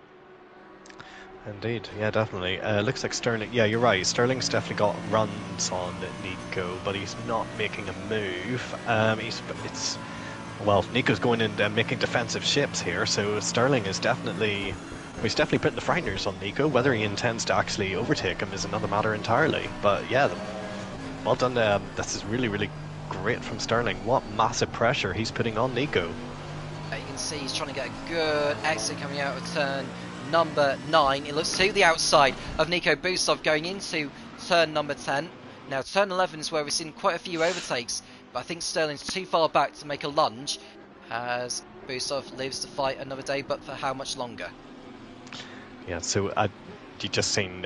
B: Indeed, yeah, definitely. Looks like Sterling, yeah, you're right. Sterling's definitely got runs on Nico, but he's not making a move. Well, Nico's going in and making defensive ships here, so Sterling is definitely He's definitely putting the frighteners on Nico. Whether he intends to actually overtake him is another matter entirely. But yeah, well done. This is really, really great from Sterling. What massive pressure he's putting on Nico.
A: You can see he's trying to get a good exit coming out of turn number 9. It looks to the outside of Nico Busov going into turn number 10. Now turn 11 is where we've seen quite a few overtakes, but I think Sterling's too far back to make a lunge as Busov lives to fight another day, but for how much longer?
B: Yeah, so you just seen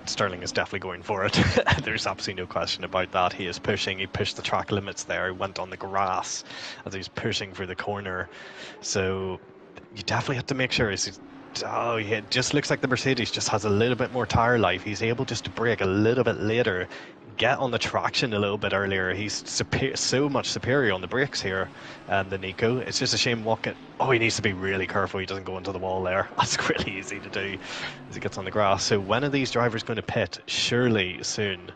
B: Sterling is definitely going for it. There's absolutely no question about that. He is pushing. He pushed the track limits there. He went on the grass as he's pushing for the corner. So you definitely have to make sure. Oh, yeah, it just looks like the Mercedes just has a little bit more tire life. He's able just to brake a little bit later, get on the traction a little bit earlier. He's so much superior on the brakes here than Nico. It's just a shame Watkins. Oh, he needs to be really careful he doesn't go into the wall there. That's really easy to do as he gets on the grass. So when are these drivers going to pit? Surely soon.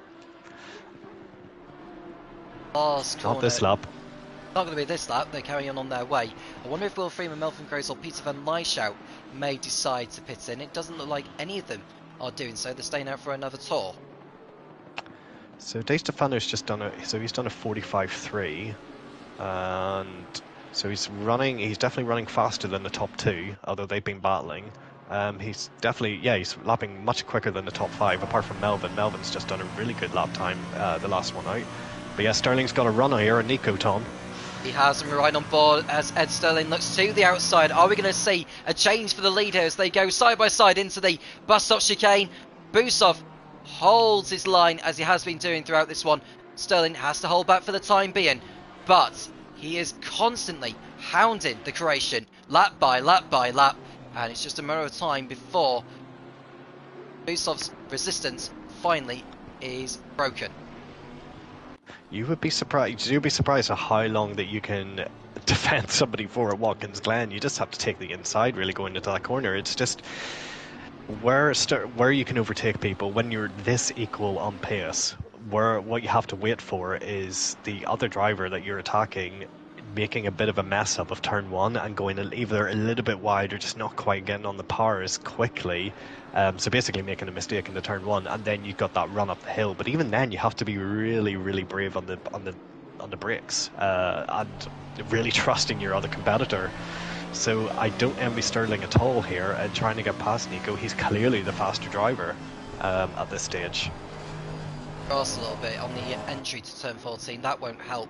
A: Last corner.
B: Not this lap.
A: Not going to be this lap, they're carrying on their way. I wonder if Will Freeman, Melvin Groves or Peter van Lyshout may decide to pit in. It doesn't look like any of them are doing so. They're staying out for another tour.
B: So De Stefano's just done he's done a 45.3, and so he's definitely running faster than the top 2, although they've been battling. He's lapping much quicker than the top 5, apart from Melvin. Melvin's just done a really good lap time, the last one out. But yeah, Sterling's got a runner here, and Nico, Tom.
A: He has him right on board as Ed Sterling looks to the outside. Are we going to see a change for the leader as they go side by side into the bus stop chicane? Busov holds his line as he has been doing throughout this one. Sterling has to hold back for the time being, but he is constantly hounding the Croatian lap by lap by lap, and it's just a matter of time before Busov's resistance finally is broken.
B: You'd be surprised at how long that you can defend somebody for at Watkins Glen. You just have to take the inside really going into that corner. It's just where you can overtake people when you're this equal on pace. What you have to wait for is the other driver that you're attacking making a bit of a mess up of turn 1 and going either a little bit wide or just not quite getting on the powers quickly. So basically making a mistake in the turn 1, and then you've got that run up the hill. But even then, you have to be really, really brave on the brakes and really trusting your other competitor. So I don't envy Sterling at all here and trying to get past Nico. He's clearly the faster driver at this stage.
A: Cross a little bit on the entry to turn 14. That won't help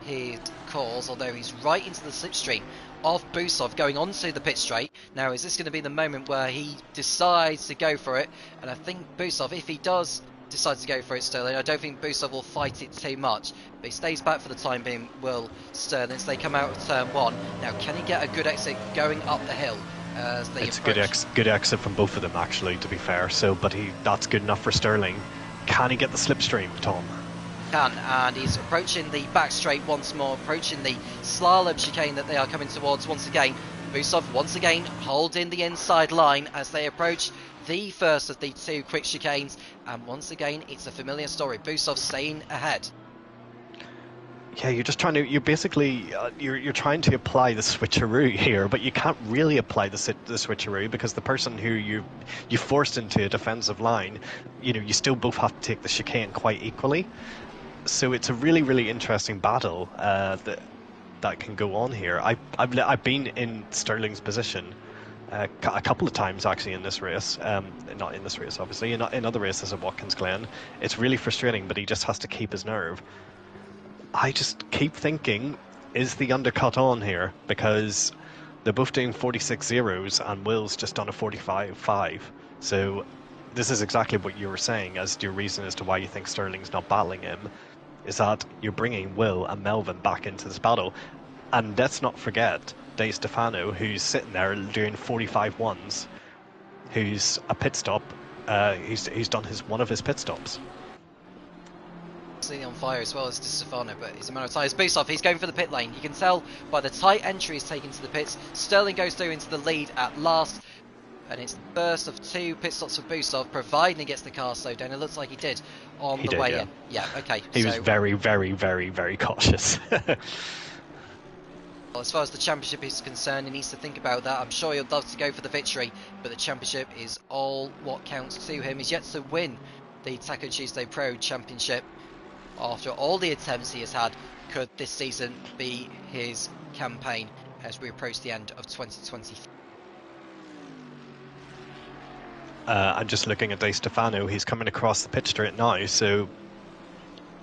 A: his cause, although he's right into the slipstream of Busov going onto the pit straight. Now, is this going to be the moment where he decides to go for it? And I think Busov, if he does decide to go for it, Sterling, I don't think Busov will fight it too much, but he stays back for the time being, will Sterling. So they come out of turn 1. Now, can he get a good exit going up the hill as they approach?
B: It's a good exit from both of them, actually, to be fair. So, but that's good enough for Sterling. Can he get the slipstream, Tom?
A: Can, and he's approaching the back straight once more, approaching the slalom chicane that they are coming towards once again. Busov once again holding the inside line as they approach the first of the 2 quick chicanes, and once again it's a familiar story. Busov staying ahead.
B: Yeah, you're trying to apply the switcheroo here, but you can't really apply the switcheroo because the person who you forced into a defensive line, you still both have to take the chicane quite equally. So it's a really, really interesting battle that can go on here. I've been in Sterling's position a couple of times actually in this race, not in this race obviously, in other races at Watkins Glen. It's really frustrating, but he just has to keep his nerve. I just keep thinking, is the undercut on here? Because they're both doing 46 zeros and Will's just done a 45.5. So this is exactly what you were saying as your reason as to why you think Sterling's not battling him, is that you're bringing Will and Melvin back into this battle. And let's not forget De Stefano, who's sitting there doing 45.1s, who's a pit stop. He's done one of his pit stops.
A: On fire as well as Di Stefano, but it's a matter of time. It's Busov, he's going for the pit lane. You can tell by the tight entry he's taken to the pits. Sterling goes through into the lead at last, and it's the first of 2 pit stops for Busov, providing he gets the car slowed down. It looks like he did on the way in. Yeah, okay.
B: He was very, very, very, very cautious.
A: Well, as far as the championship is concerned, he needs to think about that. I'm sure he'll love to go for the victory, but the championship is all what counts to him. He's yet to win the Taco Tuesday Pro Championship. After all the attempts he has had, could this season be his campaign as we approach the end of 2020?
B: I'm just looking at De Stefano. He's coming across the pit straight now, so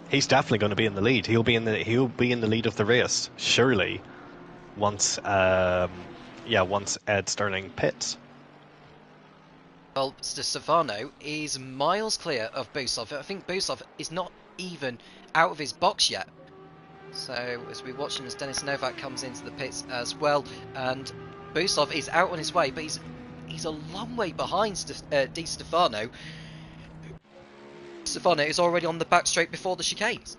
B: he's definitely going to be in the lead. He'll be in the lead of the race, surely. Once Ed Sterling pits.
A: Well, De Stefano is miles clear of Busov. I think Busov is not even out of his box yet. So as we watch him, as Denis Novak comes into the pits as well, and Busov is out on his way, but he's a long way behind Di Stefano. Stefano is already on the back straight before the chicanes.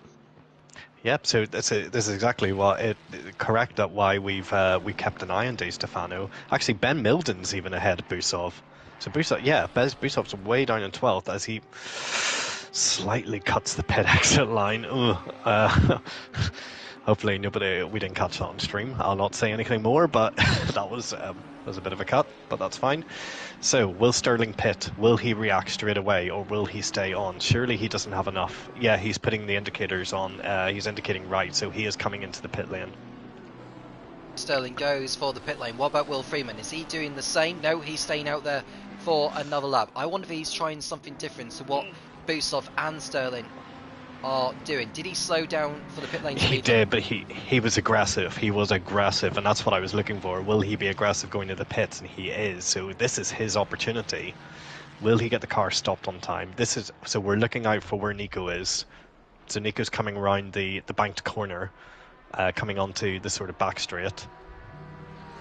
B: Yep. So this is exactly correct. That why we kept an eye on Di Stefano. Actually, Ben Milden's even ahead of Busov. So Busov's way down in 12th as he slightly cuts the pit exit line. Hopefully we didn't catch that on stream. I'll not say anything more, but that was a bit of a cut, but that's fine. So, will Sterling pit? Will he react straight away, or will he stay on? Surely he doesn't have enough. Yeah, he's putting the indicators on. He's indicating right, so he is coming into the pit lane.
A: Sterling goes for the pit lane. What about Will Freeman? Is he doing the same? No, he's staying out there for another lap. I wonder if he's trying something different to what Busov and Sterling are doing. Did he slow down for the pit lane?
B: He did, but he was aggressive. He was aggressive, and that's what I was looking for. Will he be aggressive going to the pits? And he is. So this is his opportunity. Will he get the car stopped on time? So we're looking out for where Nico is. So Nico's coming around the banked corner, coming onto the sort of back straight.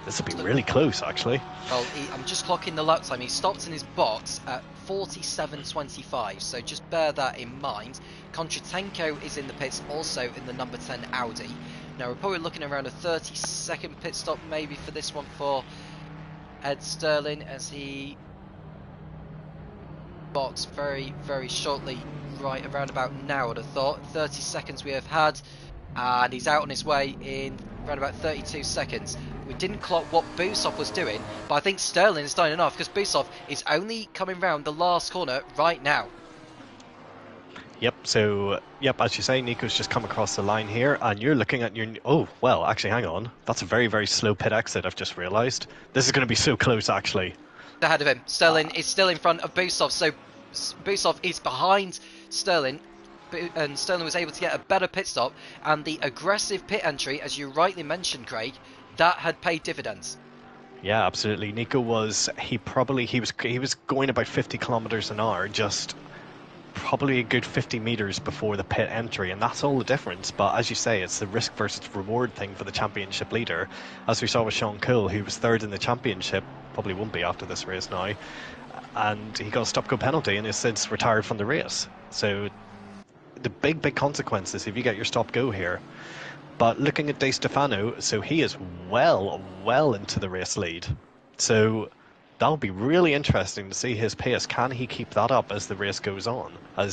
B: This will be really close, actually.
A: Well, I'm just clocking the lap time. He stopped in his box at 47.25, so just bear that in mind. Kontratenko is in the pits, also in the number 10 Audi. Now, we're probably looking around a 30-second pit stop maybe for this one for Ed Sterling, as he box very, very shortly, right around about now, I'd have thought. 30 seconds we have had, and he's out on his way in around about 32 seconds. We didn't clock what Busov was doing, but I think Sterling is done enough, because Busov is only coming round the last corner right now.
B: Yep, so, as you say, Nico's just come across the line here, and you're looking at your... Oh, well, actually, hang on. That's a very, very slow pit exit, I've just realised. This is going to be so close, actually.
A: Ahead of him. Sterling is still in front of Busov, so Busov is behind Sterling, and Sterling was able to get a better pit stop, and the aggressive pit entry, as you rightly mentioned, Craig, that had paid dividends.
B: Yeah, absolutely. Nico was going about 50 kilometers an hour, just probably a good 50 meters before the pit entry, and that's all the difference. But as you say, it's the risk versus reward thing for the championship leader, as we saw with Sean Cole, who was third in the championship, probably won't be after this race now, and he got a stop-go penalty and has since retired from the race. So the big consequences if you get your stop-go here. But looking at De Stefano, so he is well into the race lead. So that'll be really interesting to see his pace. Can he keep that up as the race goes on? I'm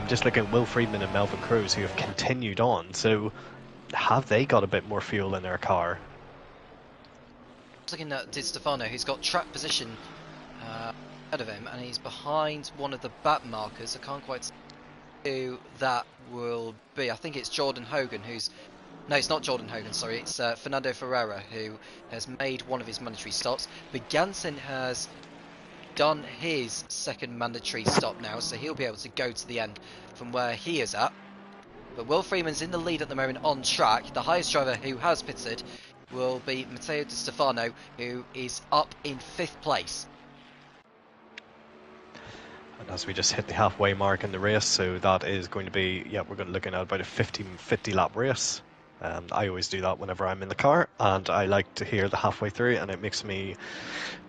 B: just looking at Will Friedman and Melvin Cruz, who have continued on. So have they got a bit more fuel in their car?
A: Looking at Di Stefano, who's got track position ahead of him, and he's behind one of the bat markers. I can't quite see who that will be. I think it's Jordan Hogan, no, it's not Jordan Hogan, sorry, it's Fernando Ferreira, who has made one of his mandatory stops. But Gansen has done his second mandatory stop now, so he'll be able to go to the end from where he is at. But Will Freeman's in the lead at the moment on track. The highest driver who has pitted will be Matteo Di Stefano, who is up in 5th place.
B: And as we just hit the halfway mark in the race, so that is going to be, we're going to be looking at about a 50 lap race. I always do that whenever I'm in the car, and I like to hear the halfway through, and it makes me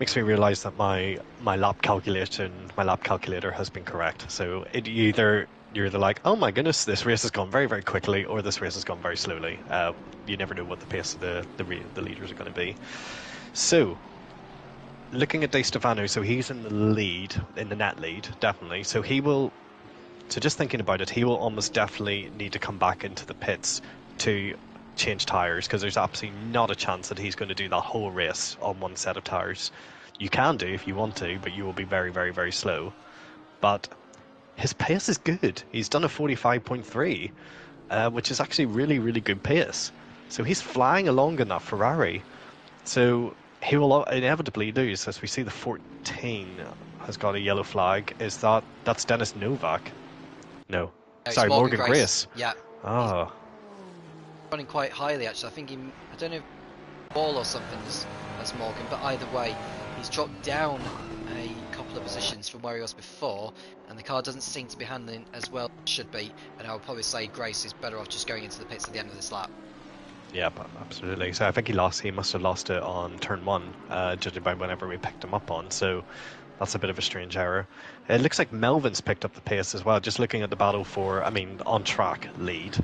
B: realise that my lap calculator has been correct. So you're either like, oh my goodness, this race has gone very, very quickly, or this race has gone very slowly. You never know what the pace of the leaders are going to be. So looking at De Stefano, so he's in the lead, in the net lead, definitely. So just thinking about it, he will almost definitely need to come back into the pits to change tyres, because there's absolutely not a chance that he's going to do that whole race on one set of tyres. You can do if you want to, but you will be very, very, very slow. But his pace is good. He's done a 45.3, which is actually really, really good pace. So he's flying along in that Ferrari. So he will inevitably lose, as we see the 14 has got a yellow flag. That's Dennis Novak? No.
A: No,
B: Sorry, Morgan Grace.
A: Yeah.
B: Oh.
A: Running quite highly, actually. I think I don't know if ball or something as Morgan, but either way, he's dropped down a couple of positions from where he was before, and the car doesn't seem to be handling as well as it should be, and I would probably say Grace is better off just going into the pits at the end of this lap.
B: Yeah, absolutely. So I think he must have lost it on turn 1, judging by whenever we picked him up on, so that's a bit of a strange error. It looks like Melvin's picked up the pace as well, just looking at the battle for, on-track lead.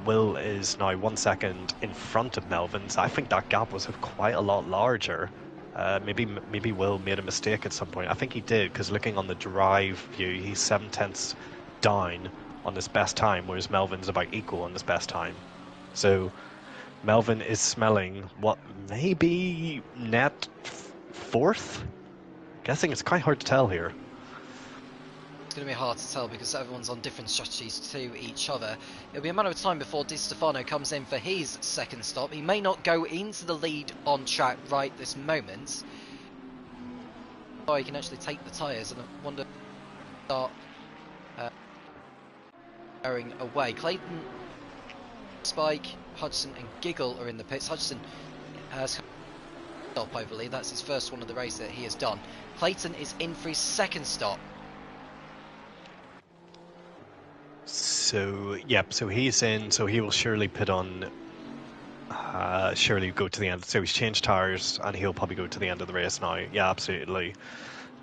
B: Will is now 1 second in front of Melvin, so I think that gap was quite a lot larger. Maybe Will made a mistake at some point. I think he did, because looking on the drive view, he's 7/10 down on his best time, whereas Melvin's about equal on his best time. So Melvin is smelling what may be net 4th? Guessing it's quite hard to tell here.
A: It's going to be hard to tell because everyone's on different strategies to each other. It'll be a matter of time before Di Stefano comes in for his second stop. He may not go into the lead on track right this moment. Oh, he can actually take the tyres, and I wonder start going away. Clayton, Spike, Hudson and Giggle are in the pits. Hudson has stop, I believe. That's his first one of the race that he has done. Clayton is in for his second stop.
B: So, yep, so he's in, so he will surely pit on, surely go to the end. So he's changed tyres, and he'll probably go to the end of the race now. Yeah, absolutely.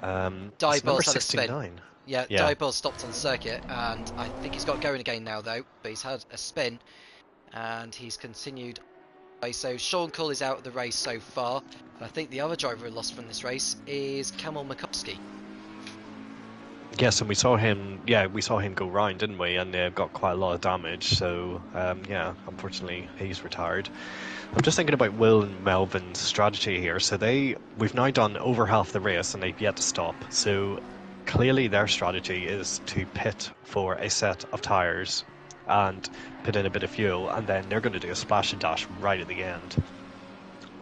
A: Diebell's had a spin. Yeah,
B: yeah.
A: Diebell stopped on circuit, and I think he's got going again now, though. But he's had a spin, and he's continued. So Sean Cole is out of the race so far. And I think the other driver who lost from this race is Kamil Makowski.
B: Yes, and we saw him go round, didn't we? And got quite a lot of damage. So yeah, unfortunately, he's retired. I'm just thinking about Will and Melvin's strategy here. So we've now done over half the race, and they've yet to stop. So clearly, their strategy is to pit for a set of tyres and put in a bit of fuel, and then they're going to do a splash and dash right at the end.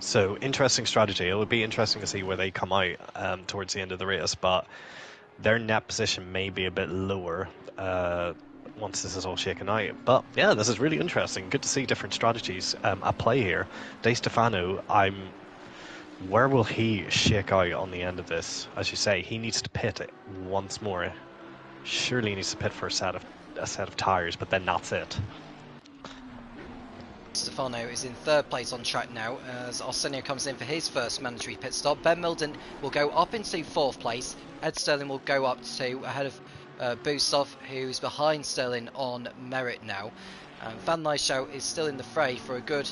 B: So interesting strategy. It would be interesting to see where they come out towards the end of the race, but their net position may be a bit lower once this is all shaken out. But yeah, this is really interesting. Good to see different strategies at play here. Di Stefano, where will he shake out on the end of this? As you say, he needs to pit once more. Surely he needs to pit for a set of tyres, but then that's it.
A: Stefano is in third place on track now as Arsenio comes in for his first mandatory pit stop. Ben Milden will go up into fourth place. Ed Sterling will go up to ahead of Busov, who's behind Sterling on merit now. Van Nyshout is still in the fray for a good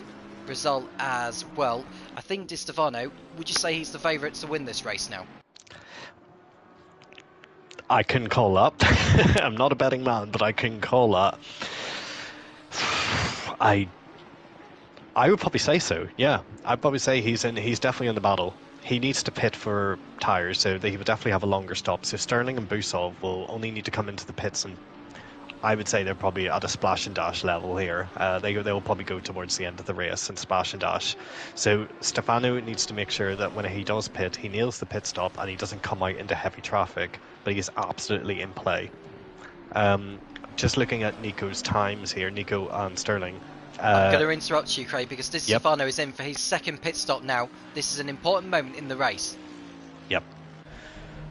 A: result as well. I think Di Stefano, would you say he's the favourite to win this race now?
B: I can call that. I'm not a betting man, but I can call that. I would probably say so, yeah. I'd probably say he's definitely in the battle. He needs to pit for tyres, so he would definitely have a longer stop. So Sterling and Busov will only need to come into the pits, and I would say they're probably at a splash and dash level here. They will probably go towards the end of the race and splash and dash. So Stefano needs to make sure that when he does pit, he nails the pit stop and he doesn't come out into heavy traffic, but he is absolutely in play. Just looking at Nico's times here, Nico and Sterling.
A: I'm going to interrupt you, Craig, because Di Stefano is in for his second pit stop now. This is an important moment in the race.
B: Yep.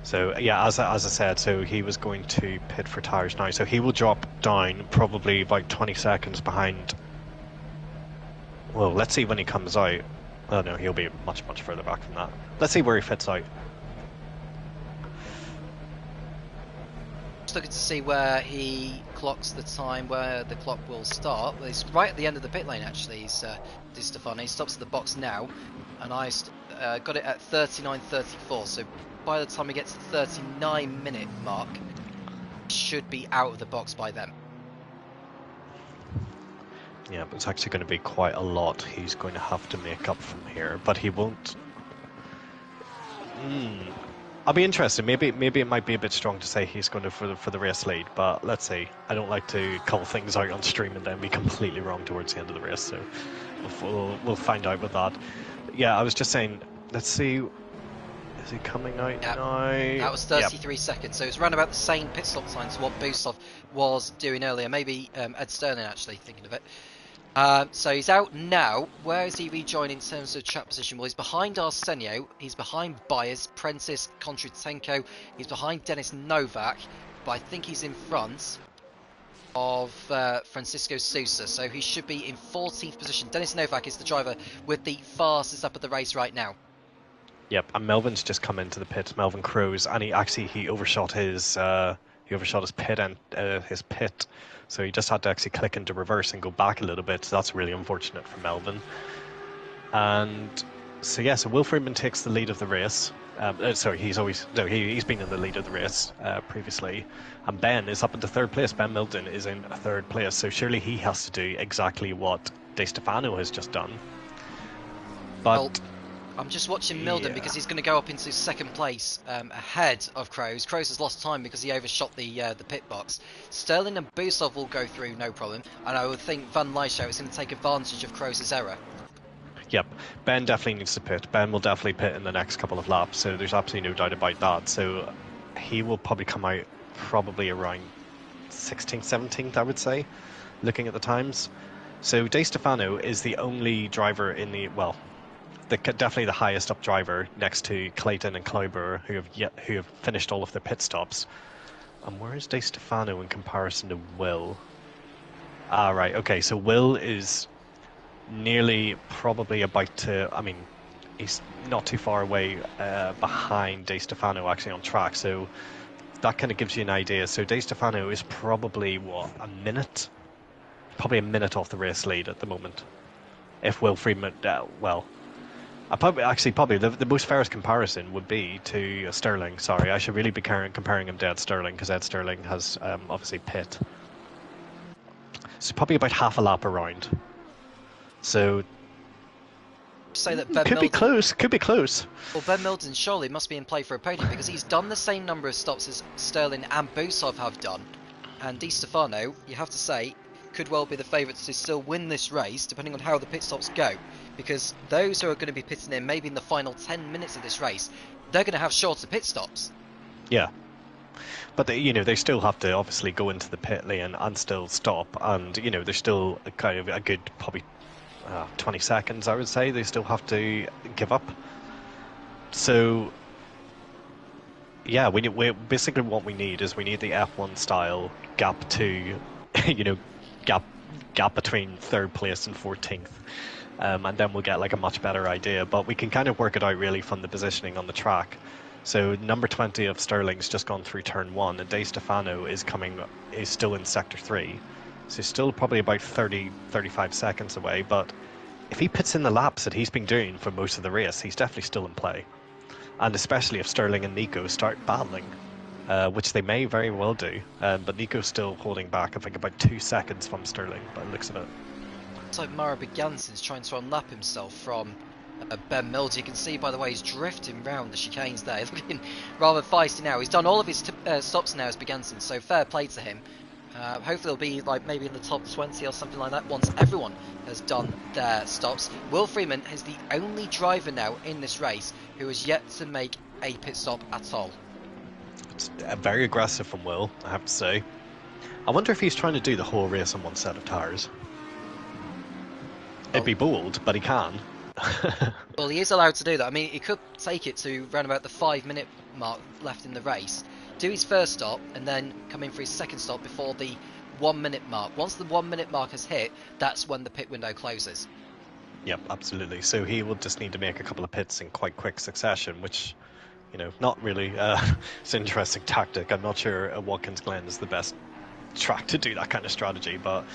B: So yeah, as I said, so he was going to pit for tyres now. So he will drop down probably about 20 seconds behind. Well, let's see when he comes out. Oh no, he'll be much further back from that. Let's see where he fits out.
A: Just looking to see where he clocks the time where the clock will start. Well, he's right at the end of the pit lane actually. He's Di Stefano. He stops at the box now, and I got it at 39:34. So by the time he gets to the 39-minute mark, he should be out of the box by then.
B: Yeah, but it's actually going to be quite a lot he's going to have to make up from here, but he won't. I'll be interested. Maybe it might be a bit strong to say he's going to for the race lead, but let's see. I don't like to call things out on stream and then be completely wrong towards the end of the race, so we'll find out with that. Yeah, I was just saying, let's see. Is he coming out now?
A: That was 33 seconds, so it's around about the same pit stop time to what Busov was doing earlier. Maybe Ed Sterling actually thinking of it. So he's out now. Where is he rejoining in terms of track position? Well, he's behind Arsenio, he's behind Byers, Prentice, Kontratenko, he's behind Denis Novak, but I think he's in front of Francisco Sousa, so he should be in 14th position. Denis Novak is the driver with the fastest up of the race right now.
B: Yep, and Melvin's just come into the pit. Melvin Cruz, and he overshot his pit and his pit, so he just had to actually click into reverse and go back a little bit. So that's really unfortunate for Melvin. And so yeah, so Will Friedman takes the lead of the race. He's been in the lead of the race previously, and Ben is up into third place. Ben Milton is in third place, so surely he has to do exactly what De Stefano has just done. But
A: I'm just watching Milden because he's going to go up into second place ahead of Kroos. Kroos has lost time because he overshot the pit box. Sterling and Busov will go through no problem, and I would think Van Lyshout is going to take advantage of Kroos' error.
B: Yep, Ben definitely needs to pit. Ben will definitely pit in the next couple of laps, so there's absolutely no doubt about that. So he will probably come out probably around 16th, 17th, I would say, looking at the times. So De Stefano is the only driver in definitely the highest up driver next to Clayton and Kleiber, who have finished all of their pit stops. And where is De Stefano in comparison to Will? Ah, right, okay, so Will is nearly probably about to, I mean, he's not too far away behind De Stefano actually on track, so that kind of gives you an idea. So De Stefano is probably, probably a minute off the race lead at the moment. If Will Friedman, probably the most fairest comparison would be to Sterling. Sorry, I should really be comparing him to Ed Sterling, because Ed Sterling has obviously pit. So probably about half a lap around. So
A: say that Ben
B: could be close.
A: Well, Ben Milton surely must be in play for a podium because he's done the same number of stops as Sterling and Busov have done. And Di Stefano, you have to say, could well be the favourite to still win this race, depending on how the pit stops go. Because those who are going to be pitting in maybe in the final 10 minutes of this race, they're going to have shorter pit stops.
B: Yeah. But they still have to obviously go into the pit lane and still stop. And, there's still kind of a good probably 20 seconds, I would say, they still have to give up. So, yeah, we basically what we need is the F1 style gap to, gap between third place and 14th. And then we'll get like a much better idea. But we can kind of work it out really from the positioning on the track. So number 20 of Sterling's just gone through turn 1, and De Stefano is still in sector 3. So he's still probably about 35 seconds away, but if he puts in the laps that he's been doing for most of the race, he's definitely still in play. And especially if Sterling and Nico start battling, which they may very well do. But Nico's still holding back, I think, about 2 seconds from Sterling, by the looks of it.
A: It's like Mara Begansen's trying to unlap himself from Ben Mills. You can see, by the way, he's drifting round the chicanes there, looking rather feisty now. He's done all of his stops now as Begansen, so fair play to him. Hopefully he'll be like maybe in the top 20 or something like that once everyone has done their stops. Will Freeman is the only driver now in this race who has yet to make a pit stop at all.
B: It's very aggressive from Will, I have to say. I wonder if he's trying to do the whole race on one set of tyres. It'd be bold, but he can.
A: Well, he is allowed to do that. I mean, he could take it to around about the 5-minute mark left in the race, do his first stop, and then come in for his second stop before the 1-minute mark. Once the 1-minute mark has hit, that's when the pit window closes.
B: Yep, absolutely. So he will just need to make a couple of pits in quite quick succession, which, not really. It's an interesting tactic. I'm not sure Watkins Glen is the best track to do that kind of strategy, but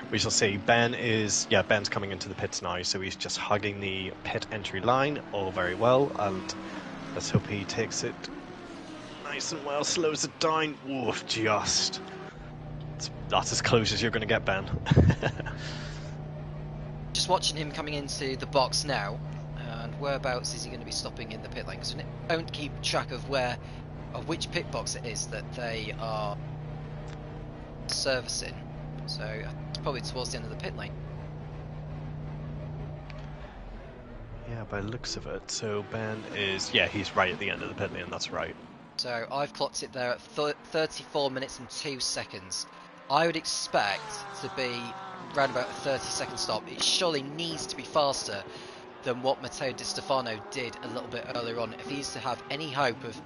B: we shall see. Ben's coming into the pits now, so he's just hugging the pit entry line, all very well, and let's hope he takes it nice and well, slows it down. That's as close as you're going to get, Ben.
A: just watching him coming into the box now. And whereabouts is he going to be stopping in the pit lane? Because we don't keep track of which pit box it is that they are servicing. So it's probably towards the end of the pit lane.
B: Yeah, by the looks of it. So Ben is, yeah, he's right at the end of the pit lane, that's right.
A: So I've clocked it there at 34 minutes and 2 seconds. I would expect to be around about a 30-second stop. It surely needs to be faster than what Matteo Di Stefano did a little bit earlier on if he's to have any hope of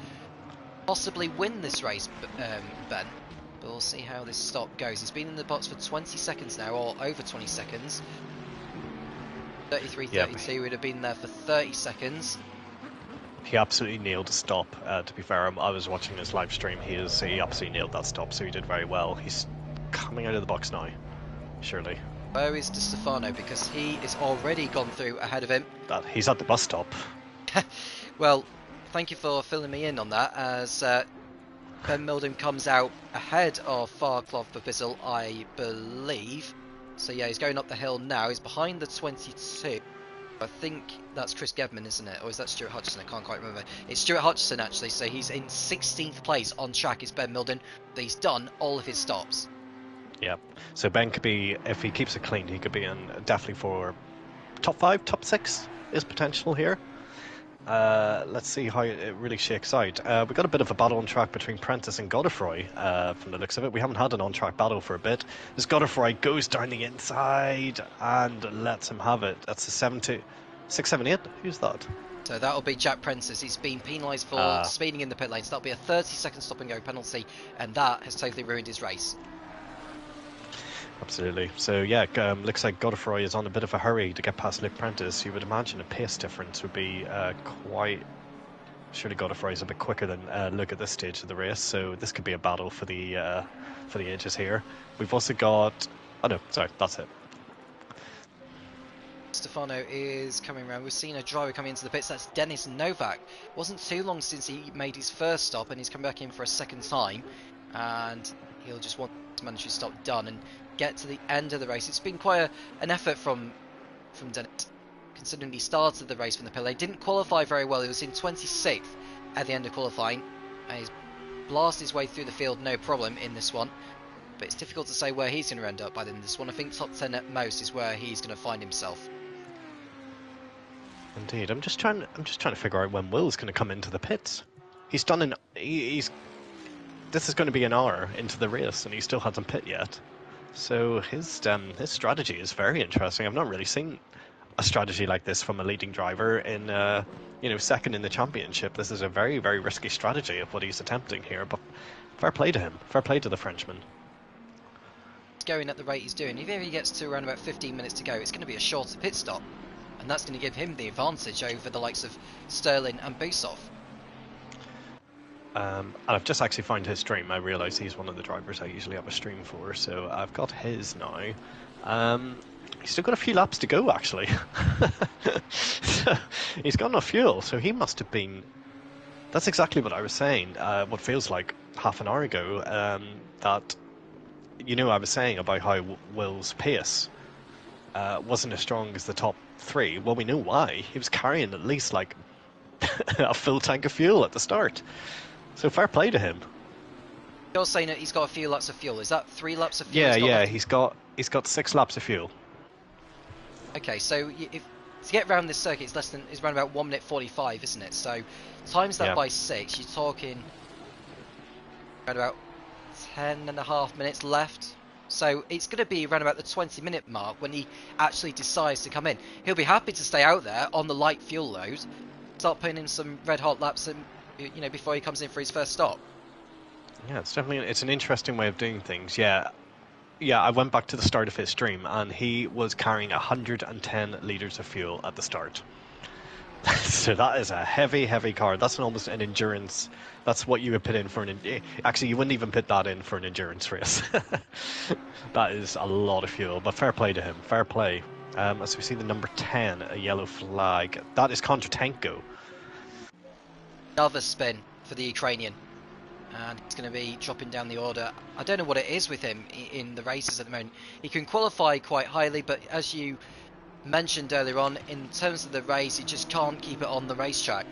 A: possibly win this race, Ben. But we'll see how this stop goes. He's been in the box for 20 seconds now, or over 20 seconds. 33, 32, yep. Would have been there for 30 seconds.
B: He absolutely nailed a stop, to be fair. I was watching his live stream. He absolutely nailed that stop, so he did very well. He's coming out of the box now, surely.
A: Where is Di Stefano? Because he is already gone through ahead of him.
B: He's at the bus stop.
A: Well, thank you for filling me in on that, as Ben Milden comes out ahead of Farclov Papizzle, I believe. So yeah, he's going up the hill now. He's behind the 22. I think that's Chris Gedman, isn't it? Or is that Stuart Hutchison? I can't quite remember. It's Stuart Hutchison, actually. So he's in 16th place on track is Ben Milden. He's done all of his stops.
B: Yeah. So Ben could be, if he keeps it clean, he could be in definitely for top 5, top 6 is potential here. Let's see how it really shakes out. We've got a bit of a battle on track between Prentice and Godefroy, from the looks of it. We haven't had an on-track battle for a bit. As Godefroy goes down the inside and lets him have it. That's a 678. Who's that?
A: So that'll be Jack Prentice. He's been penalised for speeding in the pit lane. So that'll be a 30-second stop-and-go penalty, and that has totally ruined his race.
B: Absolutely. So yeah, looks like Godefroy is on a bit of a hurry to get past Luke Prentice. You would imagine a pace difference would be quite... Surely Godefroy is a bit quicker than Luke at this stage of the race, so this could be a battle for the ages here. We've also got... Oh no, sorry, that's it.
A: Stefano is coming around. We've seen a driver coming into the pits. That's Denis Novak. Wasn't too long since he made his first stop, and he's come back in for a second time, and he'll just want his mandatory stop done and get to the end of the race. It's been quite an effort from Denis, considering he started the race from the pit lane. Didn't qualify very well. He was in 26th at the end of qualifying. He's blasted his way through the field, no problem in this one. But it's difficult to say where he's going to end up by the end of this one. I think top 10 at most is where he's going to find himself.
B: Indeed, I'm just trying to figure out when Will's going to come into the pits. He's done this is going to be an hour into the race, and he still hasn't pit yet. So his strategy is very interesting. I've not really seen a strategy like this from a leading driver in second in the championship. This is a very, very risky strategy of what he's attempting here, but fair play to him. Fair play to the Frenchman.
A: Going at the rate he's doing, if he gets to around about 15 minutes to go, it's going to be a shorter pit stop, and that's going to give him the advantage over the likes of Sterling and Busov.
B: And I've just actually found his stream. I realise he's one of the drivers I usually have a stream for, so I've got his now. He's still got a few laps to go, actually. So he's got enough fuel, so he must have been... That's exactly what I was saying, what feels like half an hour ago, that, I was saying about how Will's pace wasn't as strong as the top 3. Well, we know why. He was carrying at least, like, a full tank of fuel at the start. So fair play to him.
A: You're saying that he's got a few laps of fuel. Is that 3 laps of fuel?
B: Yeah, he's got 6 laps of fuel.
A: Okay, so to get around this circuit, it's around about 1 minute 45, isn't it? So times that by 6, you're talking around about 10.5 minutes left. So it's going to be around about the 20-minute mark when he actually decides to come in. He'll be happy to stay out there on the light fuel load, start putting in some red hot laps, and before he comes in for his first stop.
B: Yeah, it's an interesting way of doing things. Yeah, I went back to the start of his stream, and he was carrying 110 litres of fuel at the start. So that is a heavy, heavy car. That's almost an endurance. That's what you would put in for actually, you wouldn't even put that in for an endurance race. That is a lot of fuel, but fair play to him. Fair play. As we see the number 10, a yellow flag. That is Kondratenko.
A: Another spin for the Ukrainian. And he's going to be dropping down the order. I don't know what it is with him in the races at the moment. He can qualify quite highly, but as you mentioned earlier on, in terms of the race, he just can't keep it on the racetrack.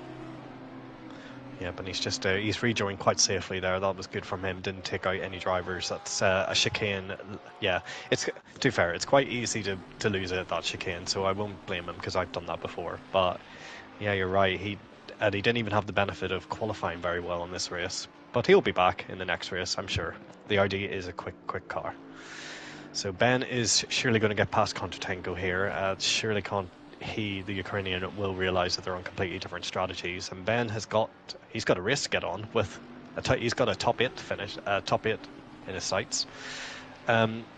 B: Yeah, but he's rejoined quite safely there. That was good from him. Didn't take out any drivers. That's a chicane. Yeah, it's, to be fair, it's quite easy to lose it at that chicane, so I won't blame him because I've done that before. But yeah, you're right. He didn't even have the benefit of qualifying very well in this race. But he'll be back in the next race, I'm sure. The Audi is a quick car. So Ben is surely going to get past Kontratenko here. Surely can't he, the Ukrainian, will realise that they're on completely different strategies. And Ben he's got a race to get on with. He's got a top 8 finish, top 8 in his sights.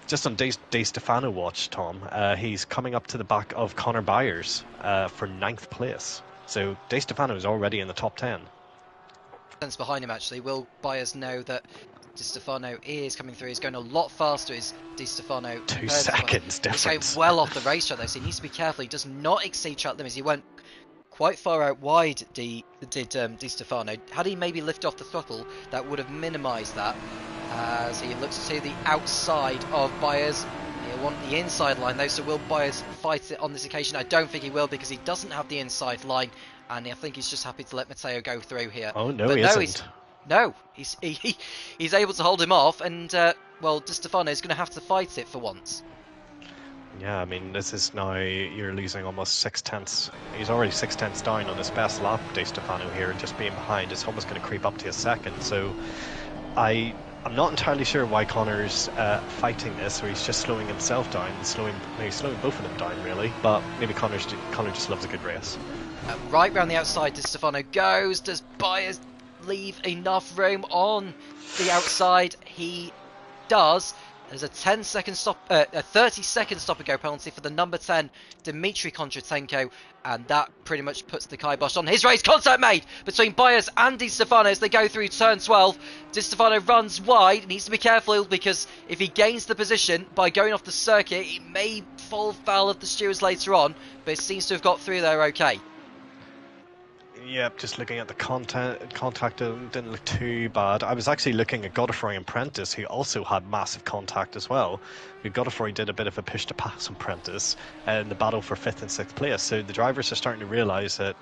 B: Just on De Stefano watch, Tom, he's coming up to the back of Connor Byers for 9th place. So De Stefano is already in the top 10.
A: Behind him, actually. Will Byers know that Di Stefano is coming through? He's going a lot faster. Is Di Stefano
B: 2 seconds difference?
A: He's going well off the racetrack though, so he needs to be careful. He does not exceed track limits. He went quite far out wide. Di Stefano. Had he maybe lifted off the throttle, that would have minimised that. As he looks to the outside of Byers. He'll want the inside line though, so will Byers fight it on this occasion? I don't think he will, because he doesn't have the inside line, and I think he's just happy to let Matteo go through here.
B: Oh no, he isn't.
A: He's able to hold him off, and well, Di Stefano is going to have to fight it for once.
B: Yeah, I mean, this is now, you're losing almost 6/10. He's already 6/10 down on his best lap, De Stefano here, and just being behind is almost going to creep up to a second. So I'm not entirely sure why Connor's fighting this, or he's just slowing himself down, he's slowing both of them down really, but maybe Connor just loves a good race.
A: Right round the outside, Di Stefano goes. Does Byers leave enough room on the outside? He does. There's a 30-second stop and go penalty for the number 10, Dmitry Kontratenko, and that pretty much puts the kibosh on his race. Contact made between Byers and Di Stefano as they go through turn 12. Di Stefano runs wide, needs to be careful, because if he gains the position by going off the circuit, he may fall foul of the stewards later on, but it seems to have got through there okay.
B: Yep, just looking at the contact didn't look too bad. I was actually looking at Godefroy and Prentice, who also had massive contact as well. Godefroy did a bit of a push to pass on Prentice in the battle for 5th and 6th place. So the drivers are starting to realise that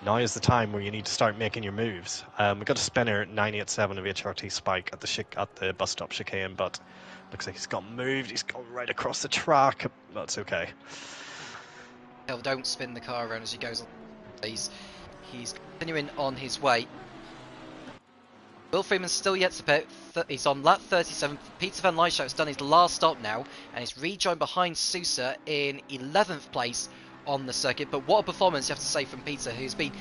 B: now is the time where you need to start making your moves. We've got a spinner 987 of HRT Spike at the bus stop chicane, but looks like he's got moved. He's gone right across the track. That's okay.
A: Don't spin the car around as he goes on. He's continuing on his way. Will Freeman's still yet to pit. He's on lap 37. Peter van Lyshout's done his last stop now, and he's rejoined behind Sousa in 11th place on the circuit. But what a performance, you have to say, from Peter, who's been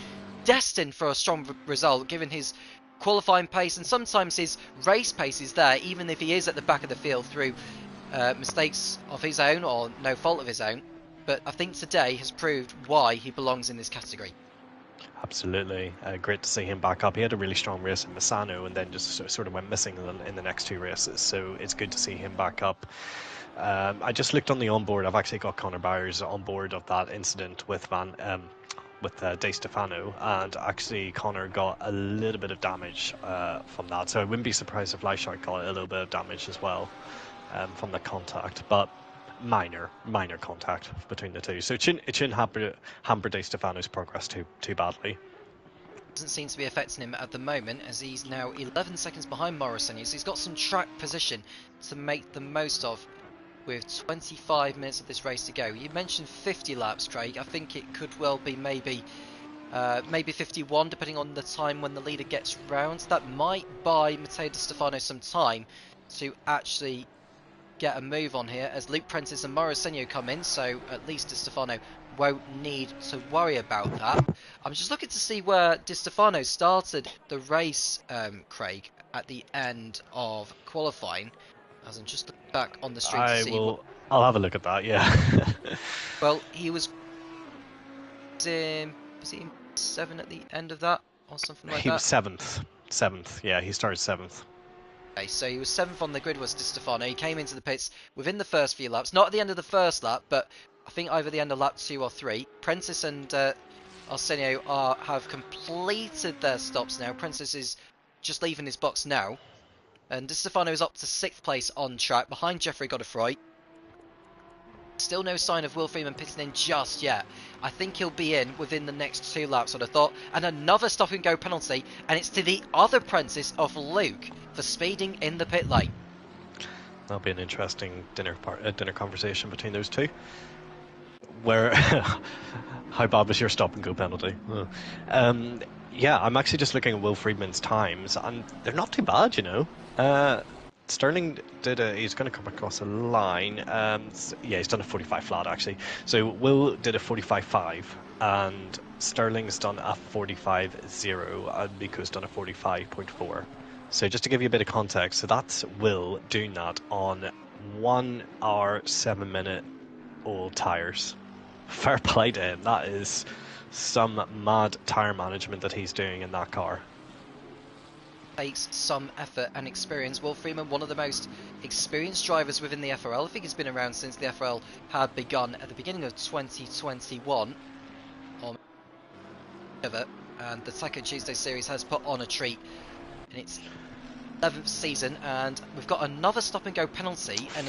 A: destined for a strong result, given his qualifying pace, and sometimes his race pace is there, even if he is at the back of the field through mistakes of his own or no fault of his own. But I think today has proved why he belongs in this category.
B: Absolutely. Great to see him back up. He had a really strong race in Misano and then just sort of went missing in the next 2 races. So it's good to see him back up. I just looked on the onboard. I've actually got Connor Byers on board of that incident with De Stefano, and actually Connor got a little bit of damage from that. So I wouldn't be surprised if Lyshout got a little bit of damage as well from the contact. But minor contact between the two, so it shouldn't hamper De Stefano's progress too badly.
A: Doesn't seem to be affecting him at the moment, as he's now 11 seconds behind Morrison, so he's got some track position to make the most of with 25 minutes of this race to go. You mentioned 50 laps, Craig. I think it could well be maybe 51, depending on the time when the leader gets round. That might buy Matteo Di Stefano some time to actually get a move on here, as Luke Prentice and Morrison come in, so at least Di Stefano won't need to worry about that. I'm just looking to see where Di Stefano started the race, Craig, at the end of qualifying, as I'm just looking back on the street to see.
B: I'll have a look at that, yeah.
A: Well, he was in 7 at the end of that, or something like that?
B: He was 7th, yeah, he started 7th.
A: Okay, so he was 7th on the grid, was Di Stefano. He came into the pits within the first few laps, not at the end of the first lap, but I think either the end of lap 2 or 3. Prentice and Arsenio have completed their stops now. Prentice is just leaving his box now, and Di Stefano is up to 6th place on track behind Jeffrey Godefroy. Still no sign of Will Freeman pitting in just yet. I think he'll be in within the next 2 laps, I'd have thought. And another stop and go penalty, and it's to the other apprentice of Luke for speeding in the pit lane.
B: That'll be an interesting dinner conversation between those two. Where, how bad was your stop and go penalty? Yeah, I'm actually just looking at Will Friedman's times, and they're not too bad, you know. Sterling he's going to come across a line. Yeah, he's done a 45 flat actually. So Will did a 45.5, and Sterling's done a 45.0, and Miko's done a 45.4. So just to give you a bit of context, so that's Will doing that on 1 hour 7 minute old tires. Fair play to him. That is some mad tire management that he's doing in that car.
A: Takes some effort and experience. Will Freeman, one of the most experienced drivers within the FRL. I think he's been around since the FRL had begun at the beginning of 2021. And the Taco Tuesday series has put on a treat in its 11th season, and we've got another stop and go penalty, and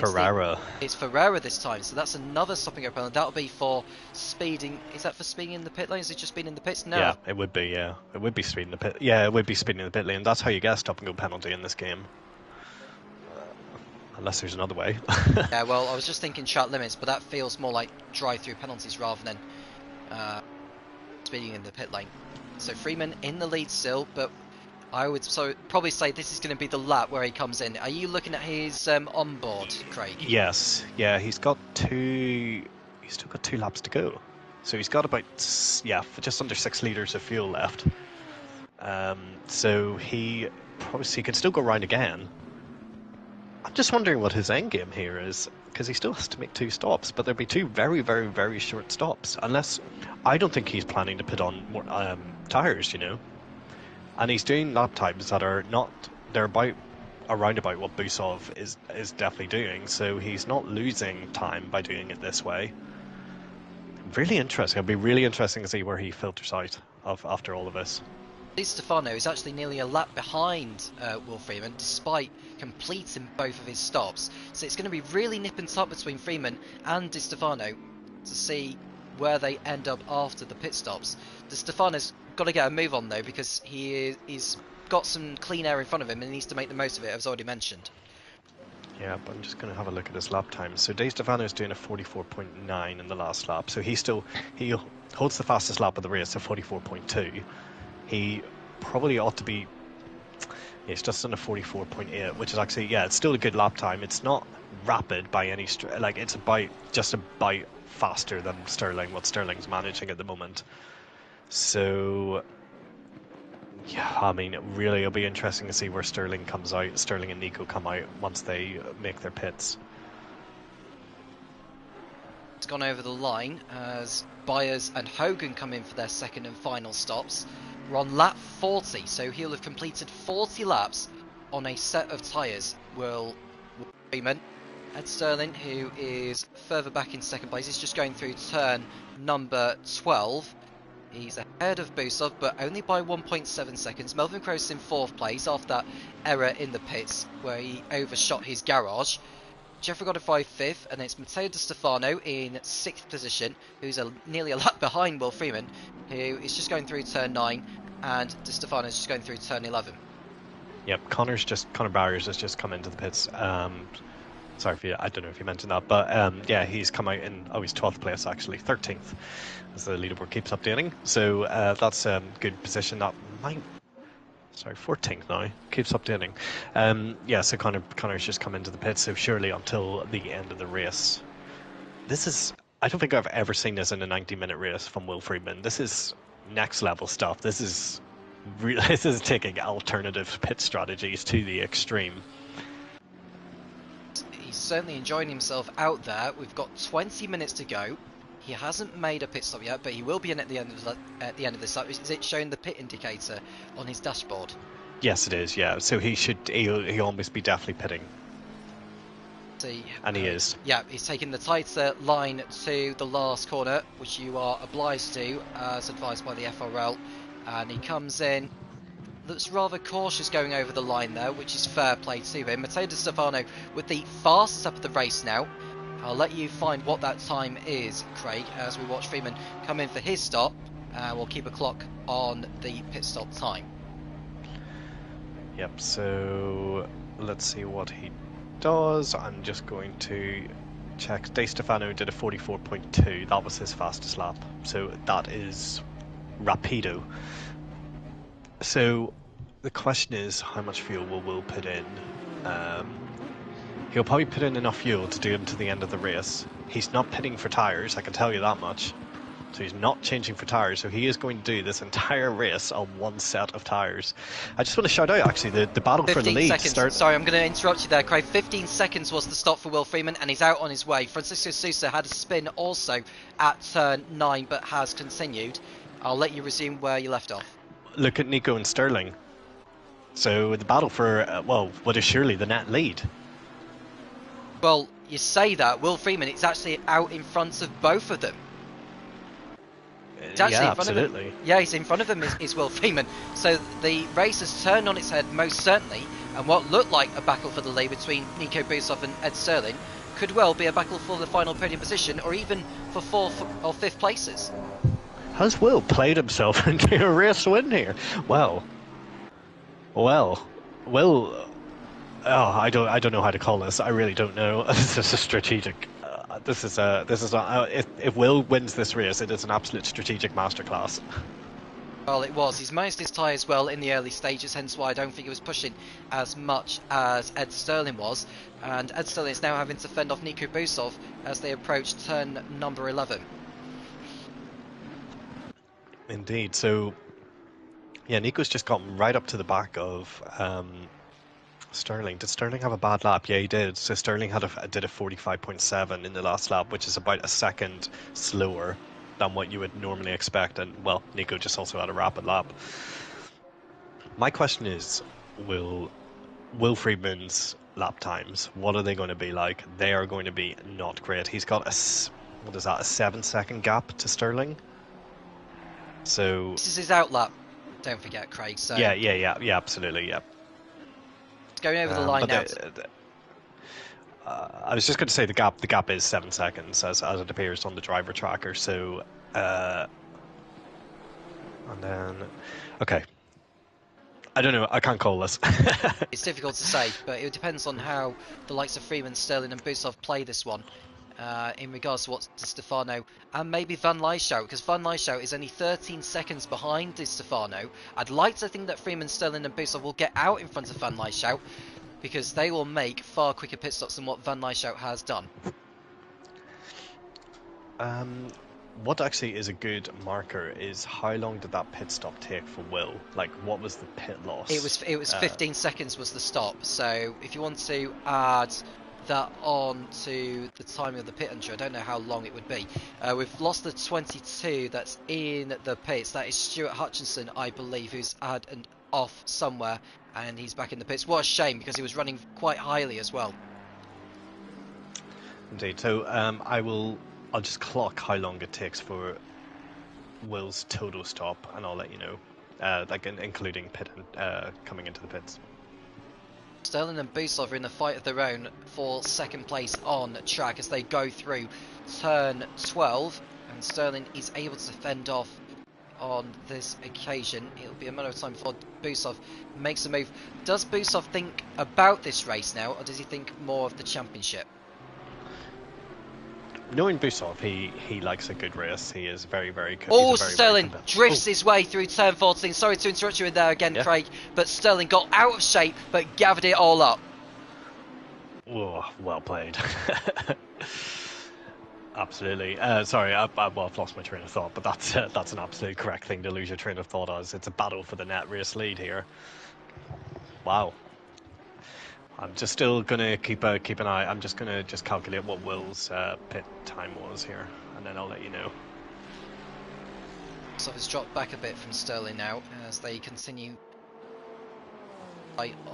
A: it's Ferrara this time, so that's another stop and go penalty. That'll be for speeding. Is that for speeding in the pit lane? Is it just been in the pits? No.
B: Yeah, it would be. Yeah, it would be speeding the pit. Yeah, it would be speeding in the pit lane. That's how you get a stop and go penalty in this game, unless there's another way.
A: Yeah, well, I was just thinking track limits, but that feels more like drive-through penalties rather than speeding in the pit lane. So Freeman in the lead still, but I would probably say this is going to be the lap where he comes in. Are you looking at his onboard, Craig?
B: Yes. Yeah, he's still got 2 laps to go. So he's got about, just under 6 litres of fuel left. So he can still go round again. I'm just wondering what his end game here is, because he still has to make 2 stops, but there'll be 2 very, very, very short stops. Unless, I don't think he's planning to put on more tyres, you know. And he's doing lap times that are not, they're around about what Busov is definitely doing, so he's not losing time by doing it this way. Really interesting. It'll be really interesting to see where he filters out after all of this.
A: Di Stefano is actually nearly a lap behind Will Freeman, despite completing both of his stops. So it's going to be really nip and tuck between Freeman and Di Stefano to see where they end up after the pit stops. Di Stefano's got to get a move on though, because he's got some clean air in front of him and he needs to make the most of it, as already mentioned.
B: Yeah, but I'm just going to have a look at his lap time. So Di Stefano is doing a 44.9 in the last lap. So he holds the fastest lap of the race, a 44.2. He probably ought to be. It's just on a 44.8, which is actually, it's still a good lap time. It's not rapid by any it's just about faster than Sterling, what Sterling's managing at the moment. So, yeah, I mean, really, it'll be interesting to see where Sterling comes out. Sterling and Nico come out once they make their pits.
A: It's gone over the line as Byers and Hogan come in for their second and final stops. We're on lap 40, so he'll have completed 40 laps on a set of tyres. Will Freeman. Ed Sterling, who is further back in second place, is just going through turn number 12. He's ahead of Busov, but only by 1.7 seconds. Melvin Crowe's in 4th place after that error in the pits where he overshot his garage. Jeffrey Godify 5th, and it's Matteo Di Stefano in 6th position, who's nearly a lap behind Will Freeman, who is just going through turn 9, and Di Stefano's just going through turn 11.
B: Yep, Connor Barriers has just come into the pits. Sorry if I don't know if you mentioned that, but he's come out in, he's 12th place actually, 13th, as the leaderboard keeps updating. So that's a good position. That might, 14th now, keeps updating. So Connor's just come into the pits, so surely until the end of the race. I don't think I've ever seen this in a 90-minute race from Will Freeman. This is next level stuff. This is taking alternative pit strategies to the extreme.
A: He's certainly enjoying himself out there. We've got 20 minutes to go. He hasn't made a pit stop yet, but he will be in at the end of this lap. Is it showing the pit indicator on his dashboard?
B: Yes, it is. Yeah, so he'll almost be definitely pitting. And he is.
A: Yeah, he's taking the tighter line to the last corner, which you are obliged to, as advised by the FRL. And he comes in, looks rather cautious going over the line there, which is fair play to him. Matteo Di Stefano with the fastest up of the race now, I'll let you find what that time is, Craig, as we watch Freeman come in for his stop. We'll keep a clock on the pit stop time.
B: Yep, so let's see what he does. I'm just going to check. De Stefano did a 44.2. That was his fastest lap. So that is rapido. So the question is, how much fuel will Will put in? He'll probably put in enough fuel to do him to the end of the race. He's not pitting for tyres, I can tell you that much. So he's not changing for tyres, so he is going to do this entire race on one set of tyres. I just want to shout out, actually, the battle for the lead.
A: 15 seconds. Sorry, I'm going to interrupt you there, Craig. 15 seconds was the stop for Will Freeman, and he's out on his way. Francisco Sousa had a spin also at turn 9, but has continued. I'll let you resume where you left off.
B: Look at Nico and Sterling. So the battle for, what is surely the net lead.
A: Well, you say that. Will Freeman is actually out in front of both of them.
B: Yeah, absolutely.
A: Yeah, he's in front of them is Will Freeman. So the race has turned on its head most certainly, and what looked like a battle for the lead between Nico Busov and Ed Sterling could well be a battle for the final podium position, or even for 4th or 5th places.
B: Has Will played himself into a race win here? Well, Will. Oh, I don't know how to call this. I really don't know. This is a strategic. If Will wins this race, it is an absolute strategic masterclass.
A: Well, it was. He's managed his tyres well in the early stages, hence why I don't think he was pushing as much as Ed Sterling was. And Ed Sterling is now having to fend off Nico Busov as they approach turn number 11.
B: Indeed. So, yeah, Nico's just gotten right up to the back of Sterling. Did Sterling have a bad lap? Yeah, he did. So Sterling did a 45.7 in the last lap, which is about a second slower than what you would normally expect. And, well, Nico just also had a rapid lap. My question is, Will Freeman's lap times, what are they going to be like? They are going to be not great. He's got a 7-second gap to Sterling. So
A: this is his out lap, don't forget, Craig. So
B: yeah, absolutely, yeah.
A: Going over the line now.
B: I was just going to say the gap is 7 seconds as it appears on the driver tracker. So, and then, okay, I don't know. I can't call this.
A: It's difficult to say, but it depends on how the likes of Freeman, Sterling, and Busov play this one. In regards to what Di Stefano and maybe Van Lieshout, because Van Lieshout is only 13 seconds behind Di Stefano. I'd like to think that Freeman, Sterling and Busov will get out in front of Van Lieshout, because they will make far quicker pit stops than what Van Lieshout has done.
B: What actually is a good marker is how long did that pit stop take for Will? Like, what was the pit loss?
A: It was 15 seconds was the stop. So if you want to add that on to the timing of the pit entry, I don't know how long it would be. We've lost the 22 that's in the pits. That is Stuart Hutchinson, I believe, who's had an off somewhere, and he's back in the pits. What a shame, because he was running quite highly as well.
B: Indeed. So I'll just clock how long it takes for Will's total stop, and I'll let you know, including pit coming into the pits.
A: Sterling and Busov are in a fight of their own for second place on track as they go through turn 12, and Sterling is able to fend off on this occasion. It'll be a matter of time before Busov makes a move. Does Busov think about this race now, or does he think more of the championship?
B: Knowing Busov, he likes a good race. He is very, very good.
A: Oh, Sterling drifts his way through turn 14. Sorry to interrupt you in there again, yeah. Craig, but Sterling got out of shape, but gathered it all up.
B: Oh, well played. Absolutely. Sorry, I've lost my train of thought, but that's an absolute correct thing to lose your train of thought as. It's a battle for the net race lead here. Wow. I'm just still gonna keep an eye. I'm just gonna calculate what Will's pit time was here, and then I'll let you know.
A: So it's dropped back a bit from Sterling now as they continue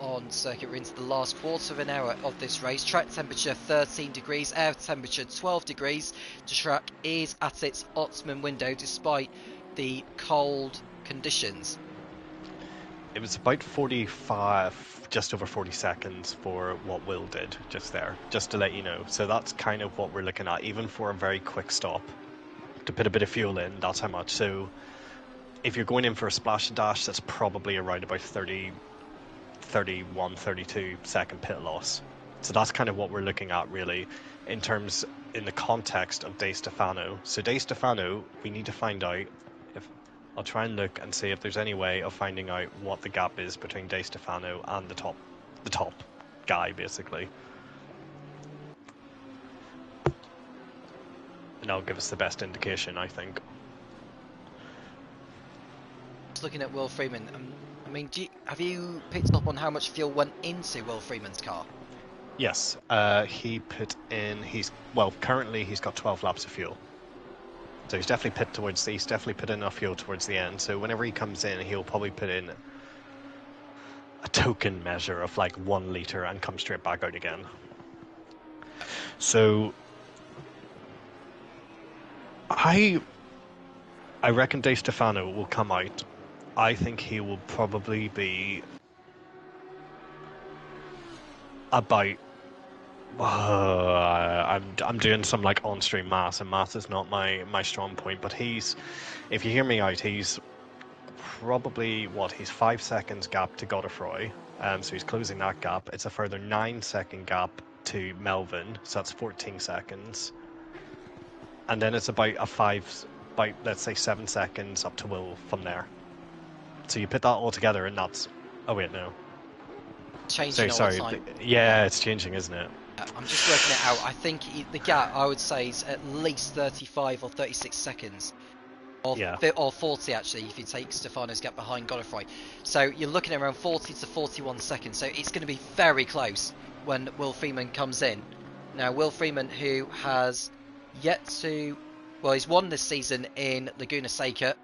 A: on circuit. We're into the last quarter of an hour of this race. Track temperature 13 degrees, air temperature 12 degrees. The track is at its optimum window despite the cold conditions.
B: It was about 45, just over 40 seconds for what Will did just there, just to let you know. So that's kind of what we're looking at, even for a very quick stop. To put a bit of fuel in, that's how much. So if you're going in for a splash and dash, that's probably around about 30, 31, 32-second pit loss. So that's kind of what we're looking at, really, in the context of De Stefano. So De Stefano, we need to find out if I'll try and look and see if there's any way of finding out what the gap is between De Stefano and the top guy, basically. And that'll give us the best indication, I think.
A: Just looking at Will Freeman, I mean, have you picked up on how much fuel went into Will Freeman's car?
B: Yes, he put in. Currently he's got 12 laps of fuel. So he's definitely put in enough fuel towards the end. So whenever he comes in, he'll probably put in a token measure of like 1 liter and come straight back out again. So I reckon De Stefano will come out. I think he will probably be about. I'm doing some like on-stream maths, and maths is not my strong point. But if you hear me out, he's probably he's 5 seconds gap to Godefroy, so he's closing that gap. It's a further 9-second gap to Melvin, so that's 14 seconds, and then it's about let's say 7 seconds up to Will from there. So you put that all together, and that's
A: Changing all the time.
B: Yeah, it's changing, isn't it?
A: I'm just working it out. I think the gap, I would say, is at least 35 or 36 seconds. Or 40 actually, if you take Stefano's gap behind Godefroy. So you're looking at around 40 to 41 seconds. So it's going to be very close when Will Freeman comes in. Now, Will Freeman, who has yet to... Well, he's won this season in Laguna Seca.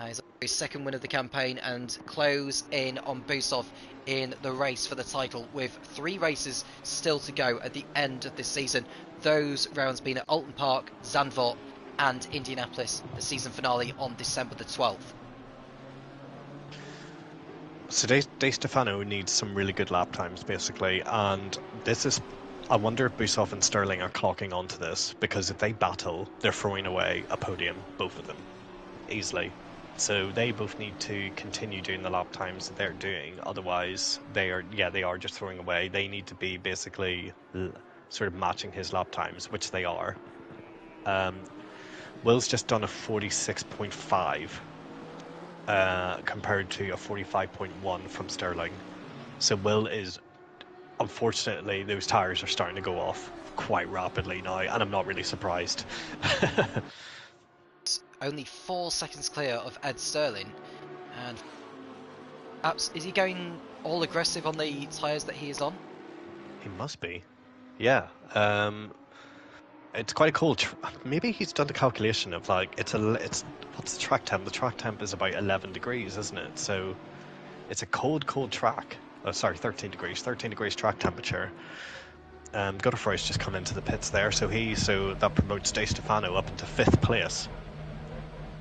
A: He's his second win of the campaign, and close in on Busov in the race for the title, with 3 races still to go at the end of this season. Those rounds being at Alton Park, Zandvoort and Indianapolis, the season finale on December the 12th.
B: So De Stefano needs some really good lap times, basically, and I wonder if Busov and Sterling are clocking onto this, because if they battle, they're throwing away a podium, both of them, easily. So they both need to continue doing the lap times that they're doing. Otherwise, they are just throwing away. They need to be basically sort of matching his lap times, which they are. Will's just done a 46.5 compared to a 45.1 from Sterling. So Will is, unfortunately, those tires are starting to go off quite rapidly now, and I'm not really surprised.
A: Only 4 seconds clear of Ed Sterling, and is he going all aggressive on the tyres that he is on?
B: He must be, yeah. It's quite a cool. Maybe he's done the calculation of like what's the track temp? The track temp is about 11 degrees, isn't it? So it's a cold track. Oh, sorry, 13 degrees. 13 degrees track temperature. Godefroy's just come into the pits there, so that promotes De Stefano up into 5th place.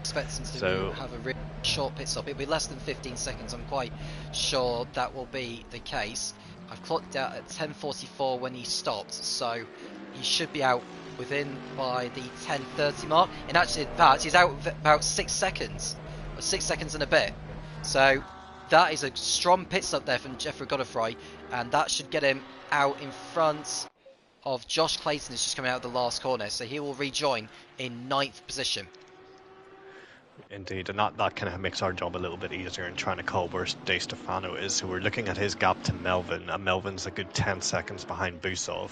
A: Expecting to have a really short pit stop. It'll be less than 15 seconds. I'm quite sure that will be the case. I've clocked out at 10:44 when he stopped, so he should be out by the 10:30 mark. And actually, in fact, he's out about 6 seconds, or 6 seconds and a bit. So that is a strong pit stop there from Jeffrey Godefroy, and that should get him out in front of Josh Clayton, who's just coming out of the last corner. So he will rejoin in 9th position.
B: Indeed, and that kind of makes our job a little bit easier in trying to call where De Stefano is. So we're looking at his gap to Melvin, and Melvin's a good 10 seconds behind Busov.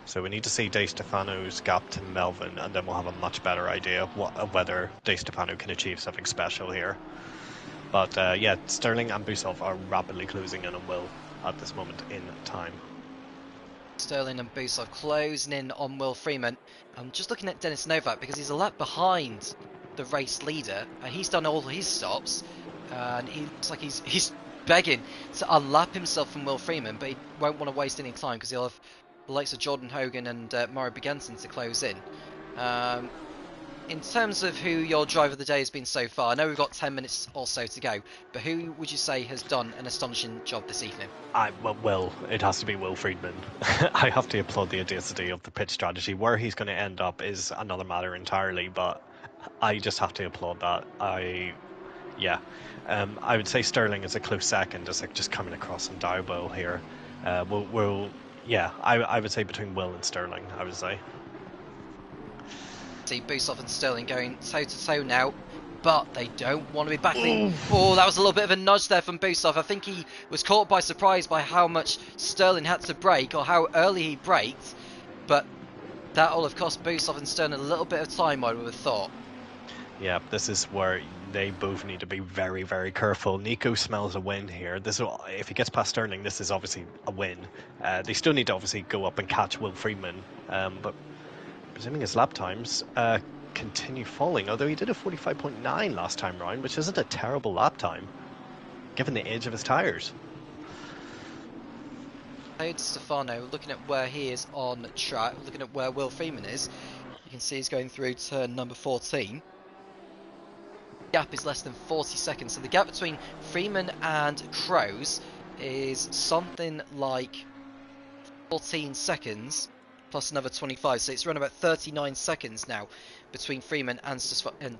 B: So we need to see De Stefano's gap to Melvin, and then we'll have a much better idea of whether De Stefano can achieve something special here. But yeah, Sterling and Busov are rapidly closing in on Will at this moment in time.
A: Sterling and Busov closing in on Will Freeman. I'm just looking at Dennis Novak because he's a lap behind the race leader. He's done all his stops, and he looks like he's begging to unlap himself from Will Freeman, but he won't want to waste any time because he'll have the likes of Jordan Hogan and Mario Beganson to close in. in terms of who your driver of the day has been so far, I know we've got 10 minutes or so to go, but who would you say has done an astonishing job this evening?
B: Well, it has to be Will Friedman. I have to applaud the audacity of the pit strategy. Where he's going to end up is another matter entirely, but I just have to applaud that. Yeah. I would say Sterling is a close second, just coming across some diabole here. Yeah, I would say between Will and Sterling, I would say.
A: See Busov and Sterling going toe to toe now, but they don't want to be battling. Oh, that was a little bit of a nudge there from Busov. I think he was caught by surprise by how much Sterling had to brake, or how early he braked, but that will have cost Busov and Sterling a little bit of time, I would have thought.
B: Yeah, this is where they both need to be very, very careful. Nico smells a win here. If he gets past Sterling, this is obviously a win. They still need to obviously go up and catch Will Friedman, but presuming his lap times continue falling, although he did a 45.9 last time round, which isn't a terrible lap time, given the age of his tyres.
A: Stefano, looking at where he is on track, looking at where Will Freeman is, you can see he's going through turn number 14. The gap is less than 40 seconds, so the gap between Freeman and Kroos is something like 14 seconds plus another 25, so it's around about 39 seconds now between Freeman and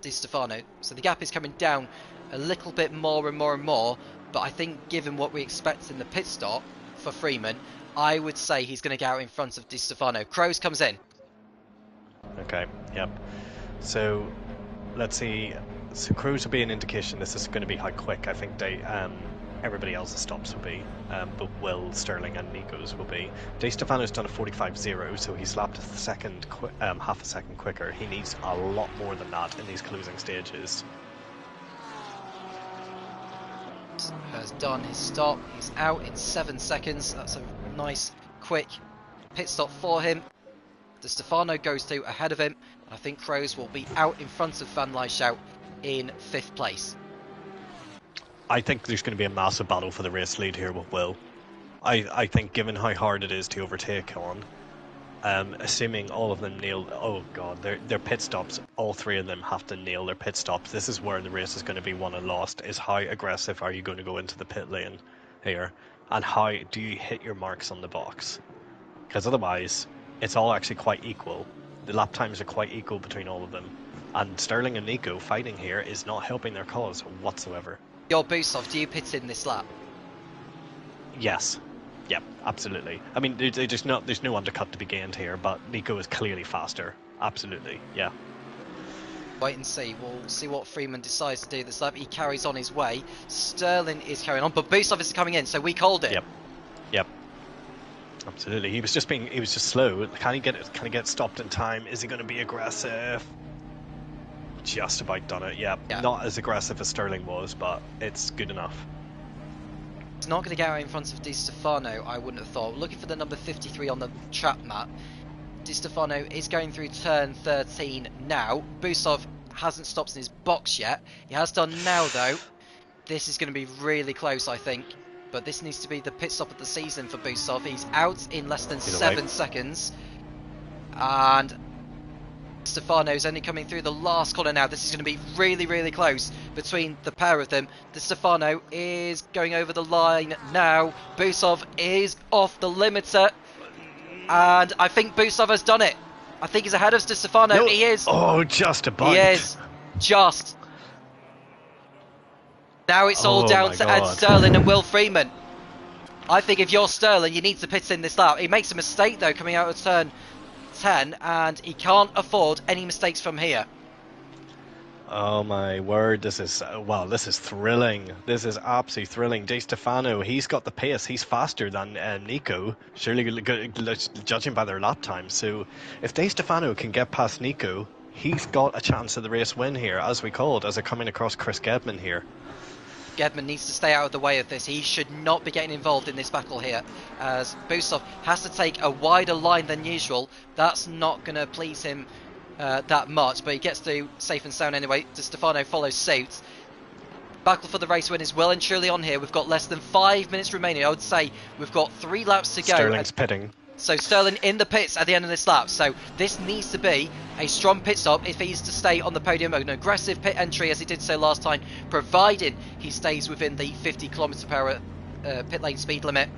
A: Di Stefano. So the gap is coming down a little bit more and more and more, but I think given what we expect in the pit stop for Freeman, I would say he's going to get out in front of Di Stefano. Kroos comes in.
B: Okay, yep. So let's see. So Kroos will be an indication this is going to be how quick I think everybody else's stops will be, but Will, Sterling and Nico's will be. Di Stefano's done a 45.0, so he's lapped half a second quicker. He needs a lot more than that in these closing stages.
A: Has done his stop. He's out in 7 seconds. That's a nice, quick pit stop for him. Di Stefano goes through ahead of him. I think Kroos will be out in front of Van Lyshout in 5th place.
B: I think there's going to be a massive battle for the race lead here with Will. I think given how hard it is to overtake on, assuming all of them nail, oh god, their pit stops, all three of them have to nail their pit stops. This is where the race is going to be won and lost, is how aggressive are you going to go into the pit lane here, and how do you hit your marks on the box, because otherwise it's all actually quite equal. The lap times are quite equal between all of them, and Sterling and Nico fighting here is not helping their cause whatsoever.
A: Your Busov, do you pit in this lap?
B: Yes. Yep, absolutely. I mean, there's no undercut to be gained here, but Nico is clearly faster. Absolutely, yeah.
A: Wait and see. We'll see what Freeman decides to do this lap. He carries on his way. Sterling is carrying on, but Busov is coming in, so we called it.
B: Yep. Absolutely. He was just slow. Can he get stopped in time? Is he going to be aggressive? Just about done it. Yeah. Not as aggressive as Sterling was, but it's good enough.
A: He's not going to get out in front of Di Stefano, I wouldn't have thought. Looking for the number 53 on the trap map. Di Stefano is going through turn 13 now. Busov hasn't stopped in his box yet. He has done now, though. This is going to be really close, I think. But this needs to be the pit stop of the season for Busov. He's out in less than 7 seconds. And Stefano's only coming through the last corner now. This is going to be really, really close between the pair of them. Di Stefano is going over the line now. Busov is off the limiter. And I think Busov has done it. I think he's ahead of Di Stefano. No. He is.
B: Oh, just a bite.
A: He is. Just. Now it's all down to Ed Sterling and Will Freeman. I think if you're Sterling, you need to pit in this lap. He makes a mistake, though, coming out of turn 10, and he can't afford any mistakes from here.
B: Oh my word, this is thrilling. This is absolutely thrilling. Di Stefano, he's got the pace. He's faster than Nico, surely judging by their lap time. So if Di Stefano can get past Nico, he's got a chance of the race win here, as we called, as they're coming across Chris Gedman here.
A: Gedman needs to stay out of the way of this. He should not be getting involved in this battle here, as Busov has to take a wider line than usual. That's not going to please him that much, but he gets through safe and sound anyway. Di Stefano follows suit. Battle for the race win is well and truly on here. We've got less than 5 minutes remaining. I would say we've got 3 laps to go.
B: Sterling's pitting.
A: So Sterling in the pits at the end of this lap. So this needs to be a strong pit stop if he's to stay on the podium. An aggressive pit entry as he did so last time, providing he stays within the 50 kilometers per hour pit lane speed limit.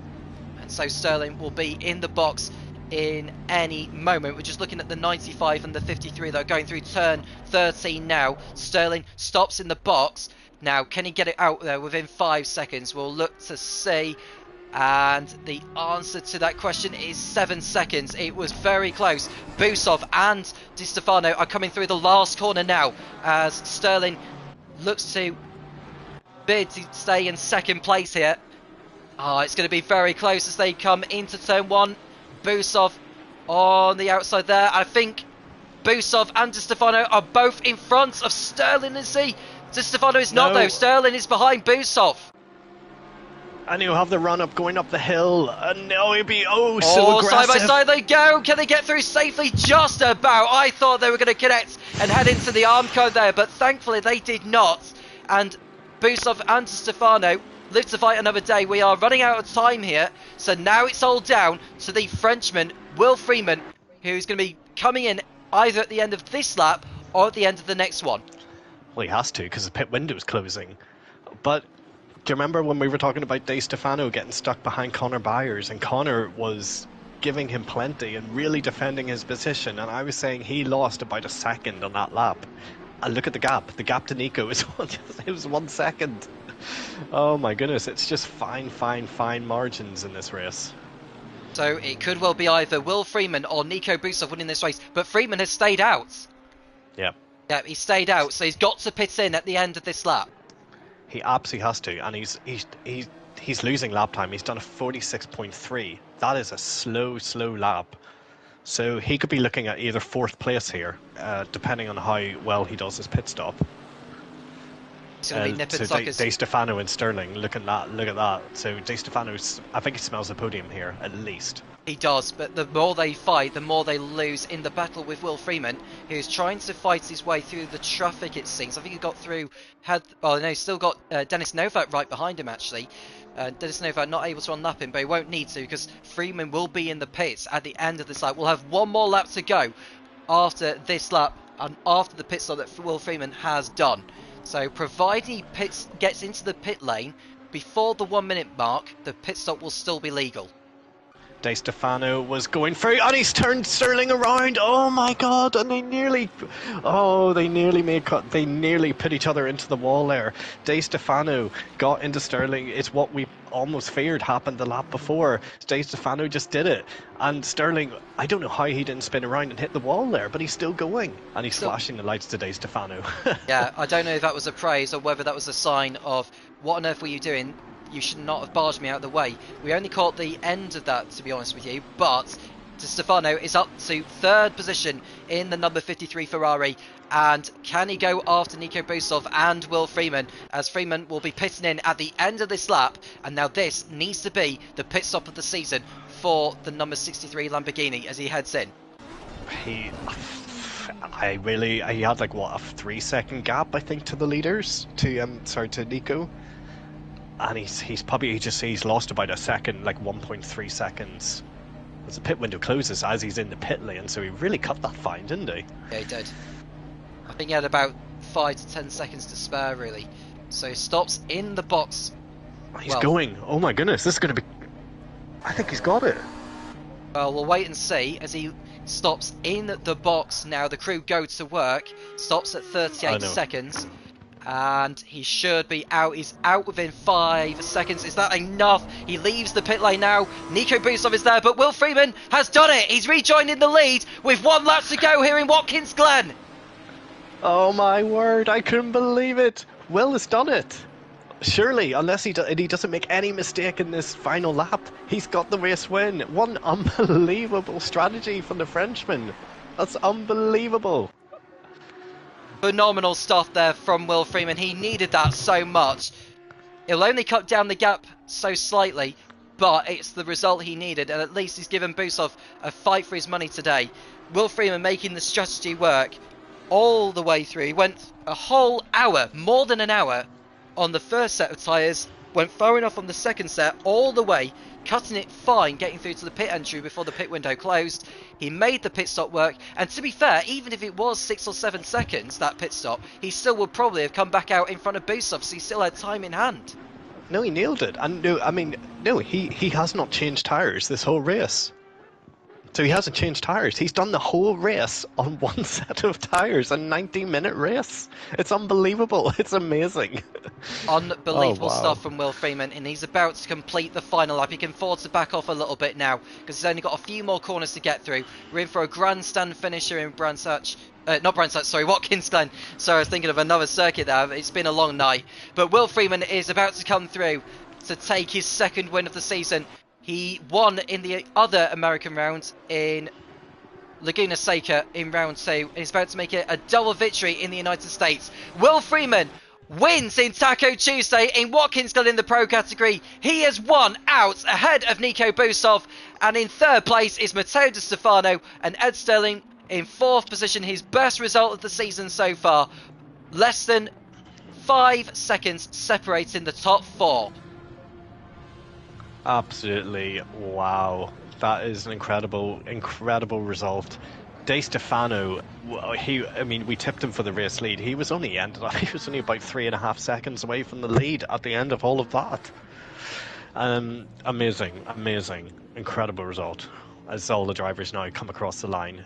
A: And so Sterling will be in the box in any moment. We're just looking at the 95 and the 53 that are going through turn 13 now. Sterling stops in the box. Now, can he get it out there within 5 seconds? We'll look to see. And the answer to that question is 7 seconds. It was very close. Busov and Di Stefano are coming through the last corner now as Sterling looks to bid to stay in second place here. It's going to be very close as they come into turn 1. Busov on the outside there. I think Busov and Di Stefano are both in front of Sterling, is he? Di Stefano is not, though. Sterling is behind Busov.
B: And he'll have the run up going up the hill. And now he'll be so aggressive.
A: Side by side they go. Can they get through safely? Just about. I thought they were going to connect and head into the arm code there, but thankfully they did not. And Busov and Di Stefano live to fight another day. We are running out of time here, so now it's all down to the Frenchman Will Freeman, who's going to be coming in either at the end of this lap or at the end of the next one.
B: Well, he has to because the pit window's closing. But do you remember when we were talking about Di Stefano getting stuck behind Connor Byers, and Connor was giving him plenty and really defending his position, and I was saying he lost about a second on that lap. And look at the gap. The gap to Nico is it was 1 second. Oh my goodness, it's just fine margins in this race.
A: So it could well be either Will Freeman or Nico Busov winning this race, but Freeman has stayed out.
B: Yeah,
A: he stayed out, so he's got to pit in at the end of this lap.
B: He absolutely has to, and he's losing lap time. He's done a 46.3. That is a slow lap. So he could be looking at either 4th place here, depending on how well he does his pit stop.
A: It's going to be nip and
B: so
A: tuckers.
B: Di Stefano and Sterling, look at that. So Di Stefano's, I think he smells the podium here, at least.
A: He does, but the more they fight, the more they lose in the battle with Will Freeman, who's trying to fight his way through the traffic, it seems. I think he got through, he's still got Dennis Novak right behind him, actually. Dennis Novak not able to unlap him, but he won't need to, because Freeman will be in the pits at the end of this lap. We'll have one more lap to go after this lap, and after the pit stop that Will Freeman has done. So providing he gets into the pit lane before the 1 minute mark, the pit stop will still be legal.
B: Di Stefano was going through, and he's turned Sterling around. Oh my god! And they nearly put each other into the wall there. Di Stefano got into Sterling. It's what we almost feared happened the lap before. Di Stefano just did it, and Sterling, I don't know how he didn't spin around and hit the wall there, but he's still going, and he's flashing the lights to Di Stefano.
A: Yeah, I don't know if that was a praise or whether that was a sign of what on earth were you doing. You should not have barged me out of the way. We only caught the end of that, to be honest with you, but Di Stefano is up to 3rd position in the number 53 Ferrari, and can he go after Nico Busov and Will Freeman, as Freeman will be pitting in at the end of this lap, and now this needs to be the pit stop of the season for the number 63 Lamborghini as he heads in.
B: He had like what, a 3 second gap I think to the leaders, to Nico. And he's lost about a second, like 1.3 seconds, as the pit window closes as he's in the pit lane. So he really cut that fine, didn't he?
A: Yeah, he did. I think he had about 5 to 10 seconds to spare, really. So he stops in the box.
B: He's going. Oh my goodness, this is going to be... I think he's got it.
A: Well, we'll wait and see as he stops in the box now. The crew go to work. Stops at 38 seconds. And he should be out. He's out within 5 seconds. Is that enough? He leaves the pit lane now. Nico Busov is there, but Will Freeman has done it. He's rejoined in the lead with 1 lap to go here in Watkins Glen.
B: Oh my word, I couldn't believe it. Will has done it. Surely, unless he doesn't make any mistake in this final lap, he's got the race win. One unbelievable strategy from the Frenchman. That's unbelievable.
A: Phenomenal stuff there from Will Freeman. He needed that so much. He'll only cut down the gap so slightly, but it's the result he needed, and at least he's given Busov a fight for his money today. Will Freeman making the strategy work all the way through. He went a whole hour, more than an hour, on the first set of tyres, went far enough on the second set, all the way cutting it fine, getting through to the pit entry before the pit window closed. He made the pit stop work, and to be fair, even if it was 6 or 7 seconds, that pit stop, he still would probably have come back out in front of Busov, so he still had time in hand.
B: No, he nailed it. And no, I mean, no, he has not changed tyres this whole race. So he hasn't changed tyres. He's done the whole race on one set of tyres, a 90-minute race. It's unbelievable. It's amazing.
A: Unbelievable
B: Oh, wow.
A: stuff from Will Freeman, and he's about to complete the final lap. He can afford to back off a little bit now, because he's only got a few more corners to get through. We're in for a grandstand finisher in Watkins Glen. Sorry, I was thinking of another circuit there. It's been a long night. But Will Freeman is about to come through to take his second win of the season. He won in the other American round in Laguna Seca in round 2, and he's about to make it a double victory in the United States. Will Freeman wins in Taco Tuesday in Watkins Glen in the Pro category. He has won out ahead of Nico Busov, and in third place is Matteo Di Stefano and Ed Sterling in fourth position, his best result of the season so far. Less than 5 seconds separating the top 4.
B: Absolutely, wow. That is an incredible result. De Stefano, we tipped him for the race lead. He was only about 3.5 seconds away from the lead at the end of all of that. Amazing, incredible result. As all the drivers now come across the line.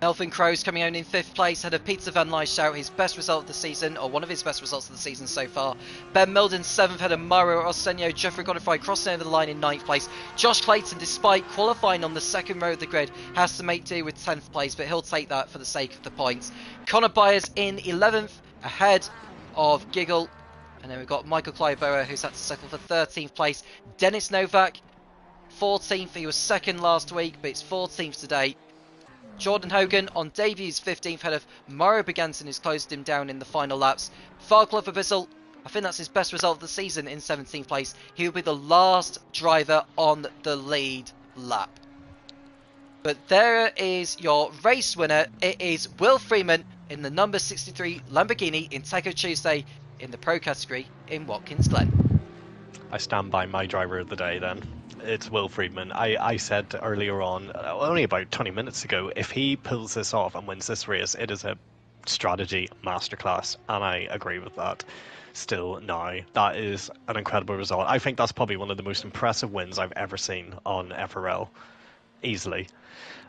A: Melvin Krause coming out in 5th place, ahead of Peter van Lyshout, his best result of the season, or one of his best results of the season so far. Ben Milden 7th, ahead of Mauro Osenio. Jeffrey Godefroy crossing over the line in 9th place. Josh Clayton, despite qualifying on the second row of the grid, has to make do with 10th place, but he'll take that for the sake of the points. Connor Byers in 11th, ahead of Giggle. And then we've got Michael Klyboa, who's had to settle for 13th place. Dennis Novak, 14th. He was 2nd last week, but it's 14th today. Jordan Hogan on debuts 15th, ahead of Mauro Beganton, who's closed him down in the final laps. Farcliffe Abyssal, I think that's his best result of the season, in 17th place. He will be the last driver on the lead lap. But there is your race winner. It is Will Freeman in the number 63 Lamborghini in Taco Tuesday in the Pro category in Watkins Glen.
B: I stand by my driver of the day then. It's Will Freeman. I said earlier on, only about 20 minutes ago, if he pulls this off and wins this race, it is a strategy masterclass, and I agree with that. Still now, that is an incredible result. I think that's probably one of the most impressive wins I've ever seen on FRL, easily.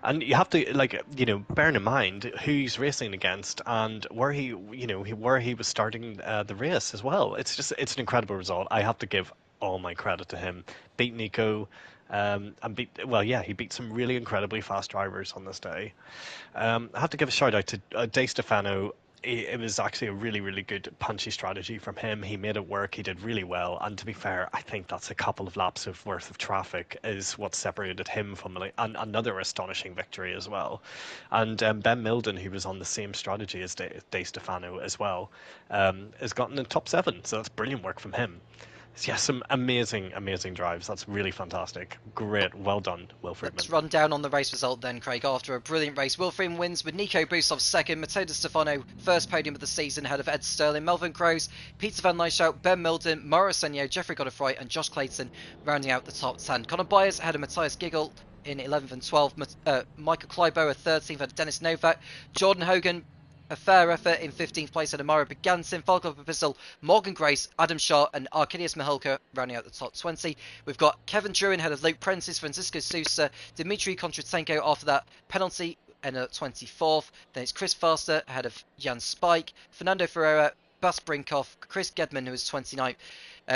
B: And you have to, bearing in mind who he's racing against and where he was starting the race as well. It's an incredible result. I have to give all my credit to him. Beat Nico, he beat some really incredibly fast drivers on this day. I have to give a shout out to De Stefano. It was actually a really, really good punchy strategy from him. He made it work. He did really well. And to be fair, I think that's a couple of laps worth of traffic is what separated him from another astonishing victory as well. And Ben Milden, who was on the same strategy as De Stefano as well, has gotten in top 7. So that's brilliant work from him. Yeah, some amazing drives. That's really fantastic. Great. Well done, Will Freeman.
A: Let's run down on the race result then, Craig. After a brilliant race, Will Freeman wins with Nico Busov 2nd, Matteo Di Stefano first podium of the season ahead of Ed Sterling, Melvin Krause, Peter van Lyshout, Ben Milden, Mauro Senio, Jeffrey Godefroy and Josh Clayton rounding out the top 10. Connor Byers ahead of Matthias Giggle in 11th and 12th, Michael Klyboa 13th ahead of Dennis Novak, Jordan Hogan a fair effort in 15th place at Amara Begantin, Falco Pistol, Morgan Grace, Adam Shaw and Arkadiusz Michalka rounding out the top 20. We've got Kevin Druin ahead of Luke Prentice, Francisco Sousa, Dmitry Kontratenko after that penalty and at 24th. Then it's Chris Faster ahead of Jan Spike, Fernando Ferreira, Bas Brinkoff, Chris Gedman who is 29th.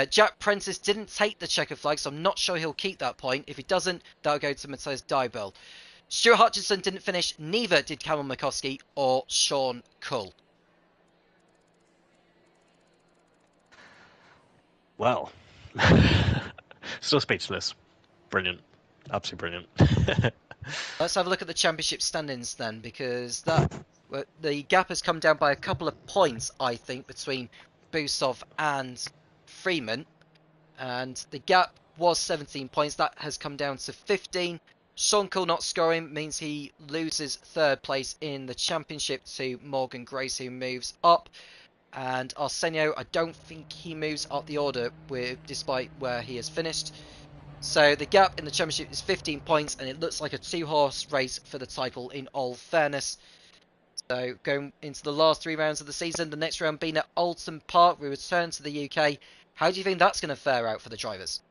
A: Jack Prentice didn't take the checker flag, so I'm not sure he'll keep that point. If he doesn't, that'll go to Matthias Dybel. Stuart Hutchinson didn't finish, neither did Cameron Makowski or Sean Cull.
B: Well, still speechless. Brilliant. Absolutely brilliant.
A: Let's have a look at the championship standings then, because the gap has come down by a couple of points, I think, between Busov and Freeman. And the gap was 17 points. That has come down to 15. Sean Cull not scoring means he loses third place in the championship to Morgan Grace, who moves up. and Arsenio, I don't think he moves up the order despite where he has finished. So the gap in the championship is 15 points, and it looks like a two-horse race for the title in all fairness. So going into the last 3 rounds of the season, the next round being at Alton Park, we return to the UK. How do you think that's going to fare out for the drivers?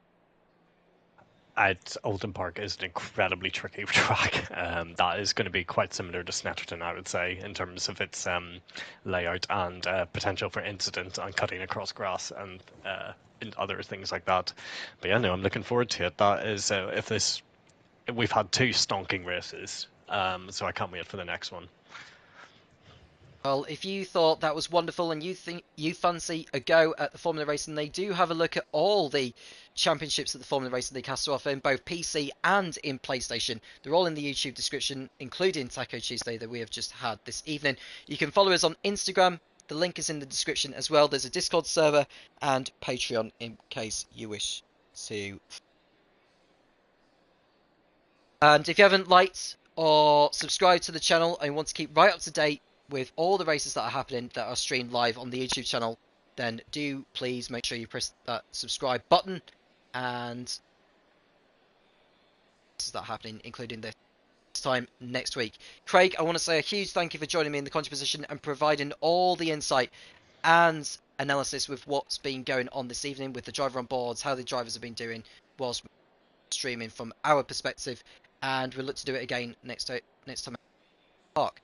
B: At Oldham Park is an incredibly tricky track. That is going to be quite similar to Snetterton, I would say, in terms of its layout and potential for incident and cutting across grass and other things like that. But yeah, no, I'm looking forward to it. That is, we've had 2 stonking races, so I can't wait for the next one.
A: Well, if you thought that was wonderful and you think you fancy a go at the Formula Racing, they do have a look at all the championships that the Formula Racing League has to offer in both PC and in PlayStation. They're all in the YouTube description, including Taco Tuesday that we have just had this evening. You can follow us on Instagram. The link is in the description as well. There's a Discord server and Patreon in case you wish to. And if you haven't liked or subscribed to the channel and want to keep right up to date with all the races that are happening that are streamed live on the YouTube channel, then do please make sure you press that subscribe button. And this is that happening, including this time next week. Craig, I want to say a huge thank you for joining me in the commentary position and providing all the insight and analysis with what's been going on this evening with the driver on boards, how the drivers have been doing whilst streaming from our perspective. And we'll look to do it again next time at Park.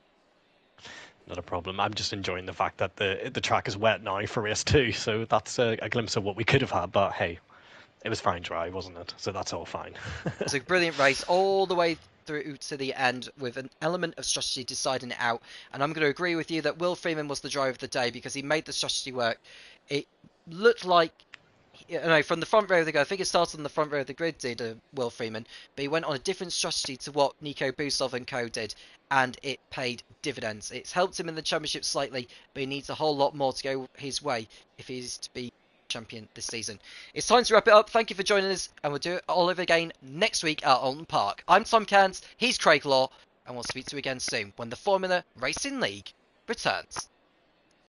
B: Not a problem. I'm just enjoying the fact that the track is wet now for race 2, so that's a glimpse of what we could have had. But hey, it was fine dry, wasn't it? So that's all fine.
A: It's a brilliant race all the way through to the end with an element of strategy deciding it out. And I'm going to agree with you that Will Freeman was the driver of the day because he made the strategy work. It looked like, from the front row of the grid, I think it started on the front row of the grid, did Will Freeman, but he went on a different strategy to what Nico Busov and co did, and it paid dividends. It's helped him in the championship slightly, but he needs a whole lot more to go his way if he's to be champion this season. It's time to wrap it up. Thank you for joining us, and we'll do it all over again next week at Alton Park. I'm Tom Cairns, he's Craig Law, and we'll speak to you again soon when the Formula Racing League returns.